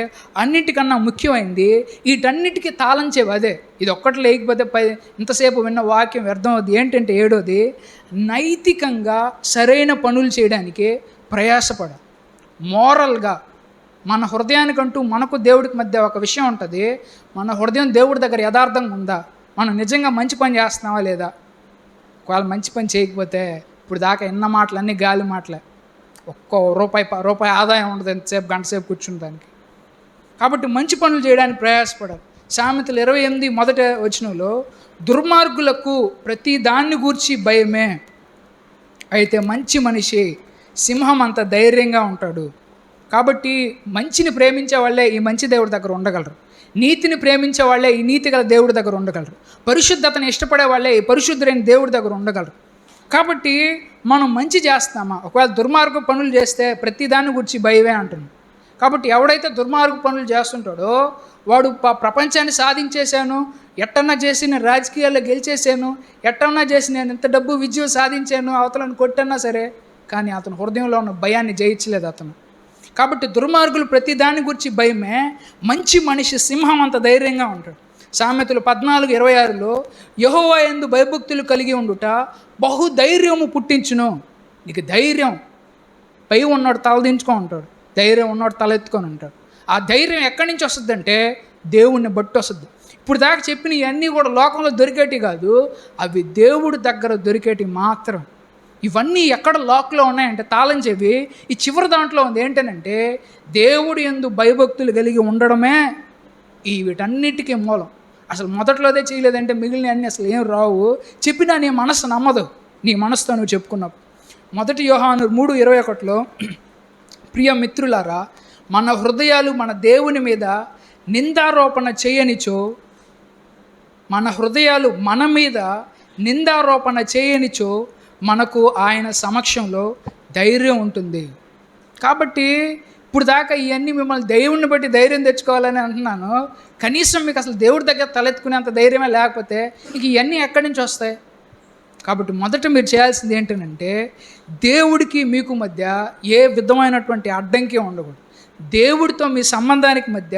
అన్నిటికన్నా ముఖ్యమైనది, వీటన్నిటికీ తాళం చెవి అదే. ఇది ఒక్కటి లేకపోతే ఇంతసేపు విన్న వాక్యం వ్యర్థం అవుద్ది. ఏంటంటే 7వది, నైతికంగా సరైన పనులు చేయడానికి ప్రయాసపడ. మోరల్గా మన హృదయానికంటూ మనకు దేవుడికి మధ్య ఒక విషయం ఉంటుంది. మన హృదయం దేవుడి దగ్గర యథార్థంగా ఉందా, మనం నిజంగా మంచి పని చేస్తున్నావా లేదా? ఒకవేళ మంచి పని చేయకపోతే ఇప్పుడు దాకా ఎన్న మాటలన్నీ గాలి మాటలే, ఒక్క రూపాయి ఆదాయం ఉండదు ఎంతసేపు, గంట సేపు కూర్చుని దానికి. కాబట్టి మంచి పనులు చేయడానికి ప్రయాసపడాలి. సామెతలు 28:1 దుర్మార్గులకు ప్రతి దాన్ని గూర్చి భయమే, అయితే మంచి మనిషి సింహం అంత ధైర్యంగా ఉంటాడు. కాబట్టి మంచిని ప్రేమించే వాళ్ళే ఈ మంచి దేవుడి దగ్గర ఉండగలరు. నీతిని ప్రేమించే వాళ్ళే ఈ నీతి గల దేవుడి దగ్గర ఉండగలరు. పరిశుద్ధతను ఇష్టపడే వాళ్ళే ఈ పరిశుద్ధులైన దేవుడి దగ్గర ఉండగలరు. కాబట్టి మనం మంచి చేస్తామా, ఒకవేళ దుర్మార్గ పనులు చేస్తే ప్రతి దాన్ని గురించి భయమే అంటుంది. కాబట్టి ఎవడైతే దుర్మార్గ పనులు చేస్తుంటాడో వాడు ప్రపంచాన్ని సాధించేశాను, ఎట్టన్నా చేసి నేను రాజకీయాల్లో గెలిచేసాను, ఎట్టన్నా చేసి నేను ఇంత డబ్బు విజయం సాధించాను, అవతలను కొట్టన్నా సరే, కానీ అతను హృదయంలో ఉన్న భయాన్ని జయించలేదు అతను. కాబట్టి దుర్మార్గులు ప్రతి దాని గురించి భయమే, మంచి మనిషి సింహం అంత ధైర్యంగా ఉంటాడు. సామెతలు 14:26 యెహోవా యందు భయభక్తులు కలిగి ఉండుట బహుధైర్యము పుట్టించును. నీకు ధైర్యం, భయం ఉన్నవాడు తలదించుకొని ఉంటాడు, ధైర్యం ఉన్నవాడు తల ఎత్తుకొని ఉంటాడు. ఆ ధైర్యం ఎక్కడి నుంచి వస్తుందంటే దేవుణ్ణి బట్టి వస్తుంది. ఇప్పుడు దాకా చెప్పిన ఇవన్నీ కూడా లోకంలో దొరికేటి కాదు, అవి దేవుడి దగ్గర దొరికేటి మాత్రం. ఇవన్నీ ఎక్కడ లాక్లో ఉన్నాయంటే తాళం చెవి ఈ చివరి దాంట్లో ఉంది. ఏంటనంటే దేవుడు యందు భయభక్తులు కలిగి ఉండడమే ఈ వీటన్నిటికీ మూలం. అసలు మొదట్లోదే చేయలేదంటే మిగిలిన అన్నీ అసలు ఏం రావు. చెప్పినా నీ మనసు నమ్మదు, నీ మనసుతో నువ్వు చెప్పుకున్నావు. 1 యోహాను 3:21 ప్రియ మిత్రులారా, మన హృదయాలు మన దేవుని మీద నిందారోపణ చేయనిచో, మన హృదయాలు మన మీద నిందారోపణ చేయనిచో మనకు ఆయన సమక్షంలో ధైర్యం ఉంటుంది. కాబట్టి ఇప్పుడు దాకా ఇవన్నీ మిమ్మల్ని దేవుడిని బట్టి ధైర్యం తెచ్చుకోవాలని అంటున్నాను. కనీసం మీకు అసలు దేవుడి దగ్గర తలెత్తుకునేంత ధైర్యమే లేకపోతే ఇంక ఇవన్నీ ఎక్కడి నుంచి వస్తాయి? కాబట్టి మొదట మీరు చేయాల్సింది ఏంటంటే దేవుడికి మీకు మధ్య ఏ విధమైనటువంటి అడ్డంకి ఉండకూడదు. దేవుడితో మీ సంబంధానికి మధ్య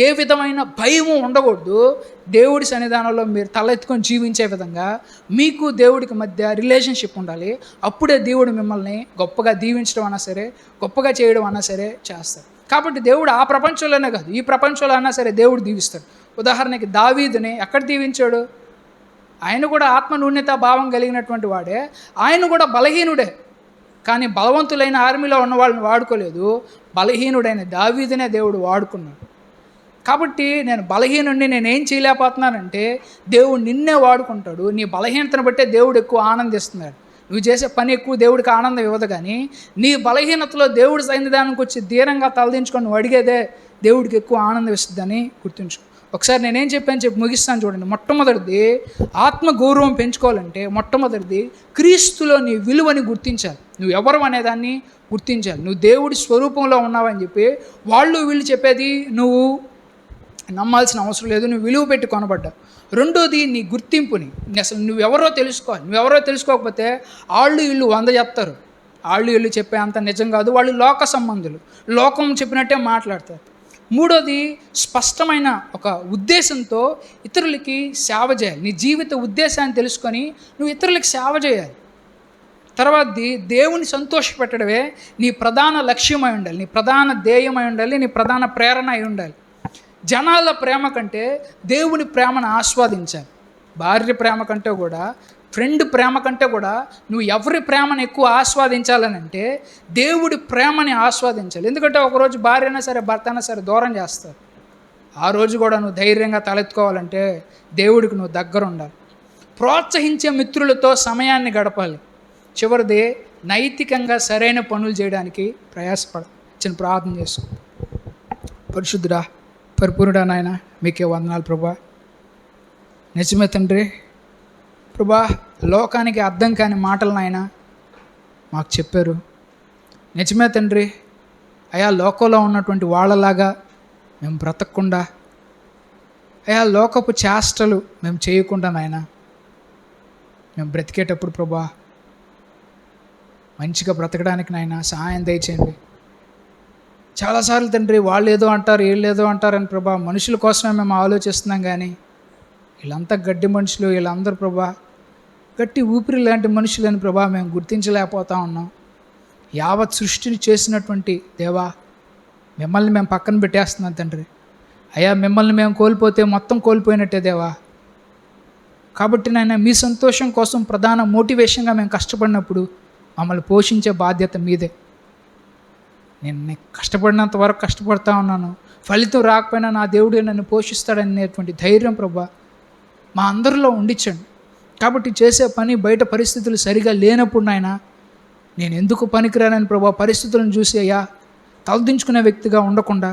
ఏ విధమైన భయము ఉండకూడదు. దేవుడి సన్నిధానంలో మీరు తలెత్తుకొని జీవించే విధంగా మీకు దేవుడికి మధ్య రిలేషన్షిప్ ఉండాలి. అప్పుడే దేవుడు మిమ్మల్ని గొప్పగా దీవించడం అన్నా సరే, గొప్పగా చేయడం అన్నా సరే చేస్తారు. కాబట్టి దేవుడు ఆ ప్రపంచంలోనే కాదు, ఈ ప్రపంచంలో అన్నా సరే దేవుడు దీవిస్తాడు. ఉదాహరణకి దావీదుని ఎక్కడ దీవించాడు? ఆయన కూడా ఆత్మ నూన్యత భావం కలిగినటువంటి వాడే, ఆయన కూడా బలహీనుడే. కానీ బలవంతులైన ఆర్మీలో ఉన్న వాళ్ళని వాడుకోలేదు, బలహీనుడైన దావీదునే దేవుడు వాడుకున్నాడు. కాబట్టి నేను బలహీనుడిని, నేనేం చేయలేకపోతున్నానంటే దేవుడు నిన్నే వాడుకుంటాడు. నీ బలహీనతను బట్టే దేవుడు ఎక్కువ ఆనందిస్తున్నాడు. నువ్వు చేసే పని ఎక్కువ దేవుడికి ఆనందం ఇవ్వదు, కానీ నీ బలహీనతలో దేవుడి సన్నిధానానికి వచ్చి ధీరంగా తలదించుకొని నువ్వు అడిగేదే దేవుడికి ఎక్కువ ఆనందం ఇస్తుందని గుర్తుంచుకో. ఒకసారి నేనేం చెప్పి ముగిస్తాను చూడండి. మొట్టమొదటిది ఆత్మగౌరవం పెంచుకోవాలంటే మొట్టమొదటిది క్రీస్తులో నీ విలువని గుర్తించాలి. నువ్వు ఎవరు అనేదాన్ని గుర్తించాలి. నువ్వు దేవుడి స్వరూపంలో ఉన్నావని చెప్పి వాళ్ళు వీళ్ళు చెప్పేది నువ్వు నమ్మాల్సిన అవసరం లేదు, నువ్వు విలువ పెట్టి కొనబడ్డావు. రెండోది నీ గుర్తింపుని, అసలు నువ్వెవరో తెలుసుకోవాలి. నువ్వెవరో తెలుసుకోకపోతే వాళ్ళు వీళ్ళు 100 చెప్తారు, వాళ్ళు వీళ్ళు చెప్పే అంత నిజం కాదు, వాళ్ళు లోక సంబంధులు, లోకం చెప్పినట్టే మాట్లాడతారు. మూడోది స్పష్టమైన ఒక ఉద్దేశంతో ఇతరులకి సేవ చేయాలి. నీ జీవిత ఉద్దేశాన్ని తెలుసుకొని నువ్వు ఇతరులకి సేవ చేయాలి. తర్వాతది దేవుని సంతోషపెట్టడమే నీ ప్రధాన లక్ష్యమై ఉండాలి, నీ ప్రధాన ధ్యేయమై ఉండాలి, నీ ప్రధాన ప్రేరణ అయి ఉండాలి. జనాల ప్రేమ కంటే దేవుని ప్రేమను ఆస్వాదించాలి. భార్య ప్రేమ కంటే కూడా, ఫ్రెండ్ ప్రేమ కంటే కూడా నువ్వు ఎవరి ప్రేమను ఎక్కువ ఆస్వాదించాలని అంటే దేవుడి ప్రేమని ఆస్వాదించాలి. ఎందుకంటే ఒకరోజు భార్య అయినా సరే భర్త అయినా సరే దూరం చేస్తారు. ఆ రోజు కూడా నువ్వు ధైర్యంగా తలెత్తుకోవాలంటే దేవుడికి నువ్వు దగ్గర ఉండాలి. ప్రోత్సహించే మిత్రులతో సమయాన్ని గడపాలి. చివరిది నైతికంగా సరైన పనులు చేయడానికి ప్రయాసపడ. చిన్న ప్రార్థన చేసుకో. పరిశుద్ధుడా, పరిపూర్ణుడా నాయన, మీకే వందనాలు ప్రభా. నిజమే తండ్రి ప్రభా, లోకానికి అర్థం కాని మాటలు నాయన మాకు చెప్పారు. నిజమే తండ్రి అయా, లోకంలో ఉన్నటువంటి వాళ్ళలాగా మేము బ్రతకకుండా, అయా లోకపు చేష్టలు మేము చేయకుండా నాయన మేము బ్రతికేటప్పుడు ప్రభా మంచిగా బ్రతకడానికి నాయన సహాయం దయచేయండి. చాలాసార్లు తండ్రి వాళ్ళు ఏదో అంటారు, వీళ్ళు ఏదో అంటారని ప్రభా మనుషుల కోసమే మేము ఆలోచిస్తున్నాం, కానీ వీళ్ళంతా గడ్డి మనుషులు, వీళ్ళందరూ ప్రభా గట్టి ఊపిరి లాంటి మనుషులని ప్రభా మేము గుర్తించలేకపోతా ఉన్నాం. యావత్ సృష్టిని చేసినటువంటి దేవా, మిమ్మల్ని మేము పక్కన పెట్టేస్తున్నాం తండ్రి. అయ్యా, మిమ్మల్ని మేము కోల్పోతే మొత్తం కోల్పోయినట్టే దేవా. కాబట్టి నాయన మీ సంతోషం కోసం ప్రధాన మోటివేషన్గా మేము కష్టపడినప్పుడు మమ్మల్ని పోషించే బాధ్యత మీదే. నేను కష్టపడినంత వరకు కష్టపడతా ఉన్నాను, ఫలితం రాకపోయినా నా దేవుడే నన్ను పోషిస్తాడనేటువంటి ధైర్యం ప్రభా మా అందరిలో ఉండించండి. కాబట్టి చేసే పని బయట పరిస్థితులు సరిగా లేనప్పుడు నాయన నేను ఎందుకు పనికిరానని ప్రభా పరిస్థితులను చూసి అయ్యా తలదించుకునే వ్యక్తిగా ఉండకుండా,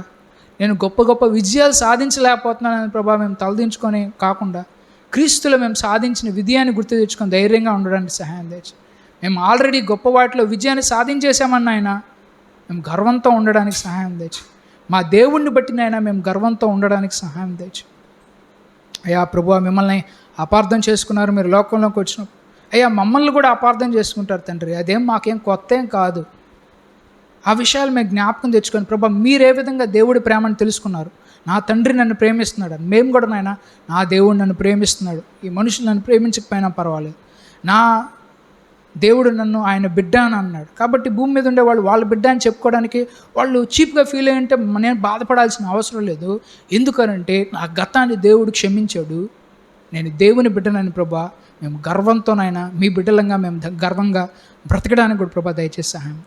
నేను గొప్ప గొప్ప విజయాలు సాధించలేకపోతున్నానని ప్రభా మేము తలదించుకొని కాకుండా క్రీస్తులో మేము సాధించిన విజయాన్ని గుర్తు తెచ్చుకొని ధైర్యంగా ఉండడానికి సహాయం తెచ్చు. మేము ఆల్రెడీ గొప్ప వాటిలో విజయాన్ని సాధించేసామన్న ఆయన మేము గర్వంతో ఉండడానికి సహాయం తెచ్చు. మా దేవుణ్ణి బట్టినైనా మేము గర్వంతో ఉండడానికి సహాయం తెచ్చు. అయ్యా ప్రభువా, మిమ్మల్ని అపార్థం చేసుకున్నారు మీరు లోకంలోకి వచ్చినప్పుడు. అయ్యా, మమ్మల్ని కూడా అపార్థం చేసుకుంటారు తండ్రి, అదేం మాకేం కొత్త ఏం కాదు. ఆ విషయాలు మేము జ్ఞాపకం తెచ్చుకొని ప్రభా మీరు ఏ విధంగా దేవుడి ప్రేమను తెలుసుకున్నారు, నా తండ్రి నన్ను ప్రేమిస్తున్నాడు అని మేము కూడా నాయన నా దేవుడు నన్ను ప్రేమిస్తున్నాడు, ఈ మనుషులు నన్ను ప్రేమించకపోయినా పర్వాలేదు, నా దేవుడు నన్ను ఆయన బిడ్డ అని అన్నాడు. కాబట్టి భూమి మీద ఉండే వాళ్ళు వాళ్ళ బిడ్డ అని చెప్పుకోవడానికి వాళ్ళు చీప్గా ఫీల్ అయ్యంటే నేను బాధపడాల్సిన అవసరం లేదు. ఎందుకనంటే నా గతాన్ని దేవుడు క్షమించాడు, నేను దేవుని బిడ్డనని ప్రభా మేము గర్వంతోనైనా మీ బిడ్డలంగా మేము గర్వంగా బ్రతకడానికి కూడా ప్రభా దయచేసి సహాయం.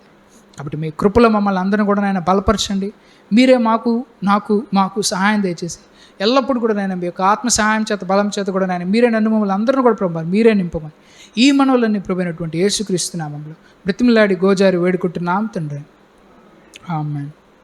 కాబట్టి మీ కృపలో మమ్మల్ని అందరినీ కూడా నాయన బలపరచండి. మీరే మాకు సహాయం దయచేసి ఎల్లప్పుడూ కూడా నేను మీ యొక్క ఆత్మ సహాయం చేత బలం చేత కూడా నేను మీరే నన్ను మమ్మల్ని అందరినీ కూడా ప్రభా మీరే నింపమని ఈ మనవులన్నీ ప్రభువైనటువంటి యేసుక్రీస్తు నామములో బ్రతిమిలాడి గోజారి వేడుకుంటున్నాం తండ్రి. ఆమేన్.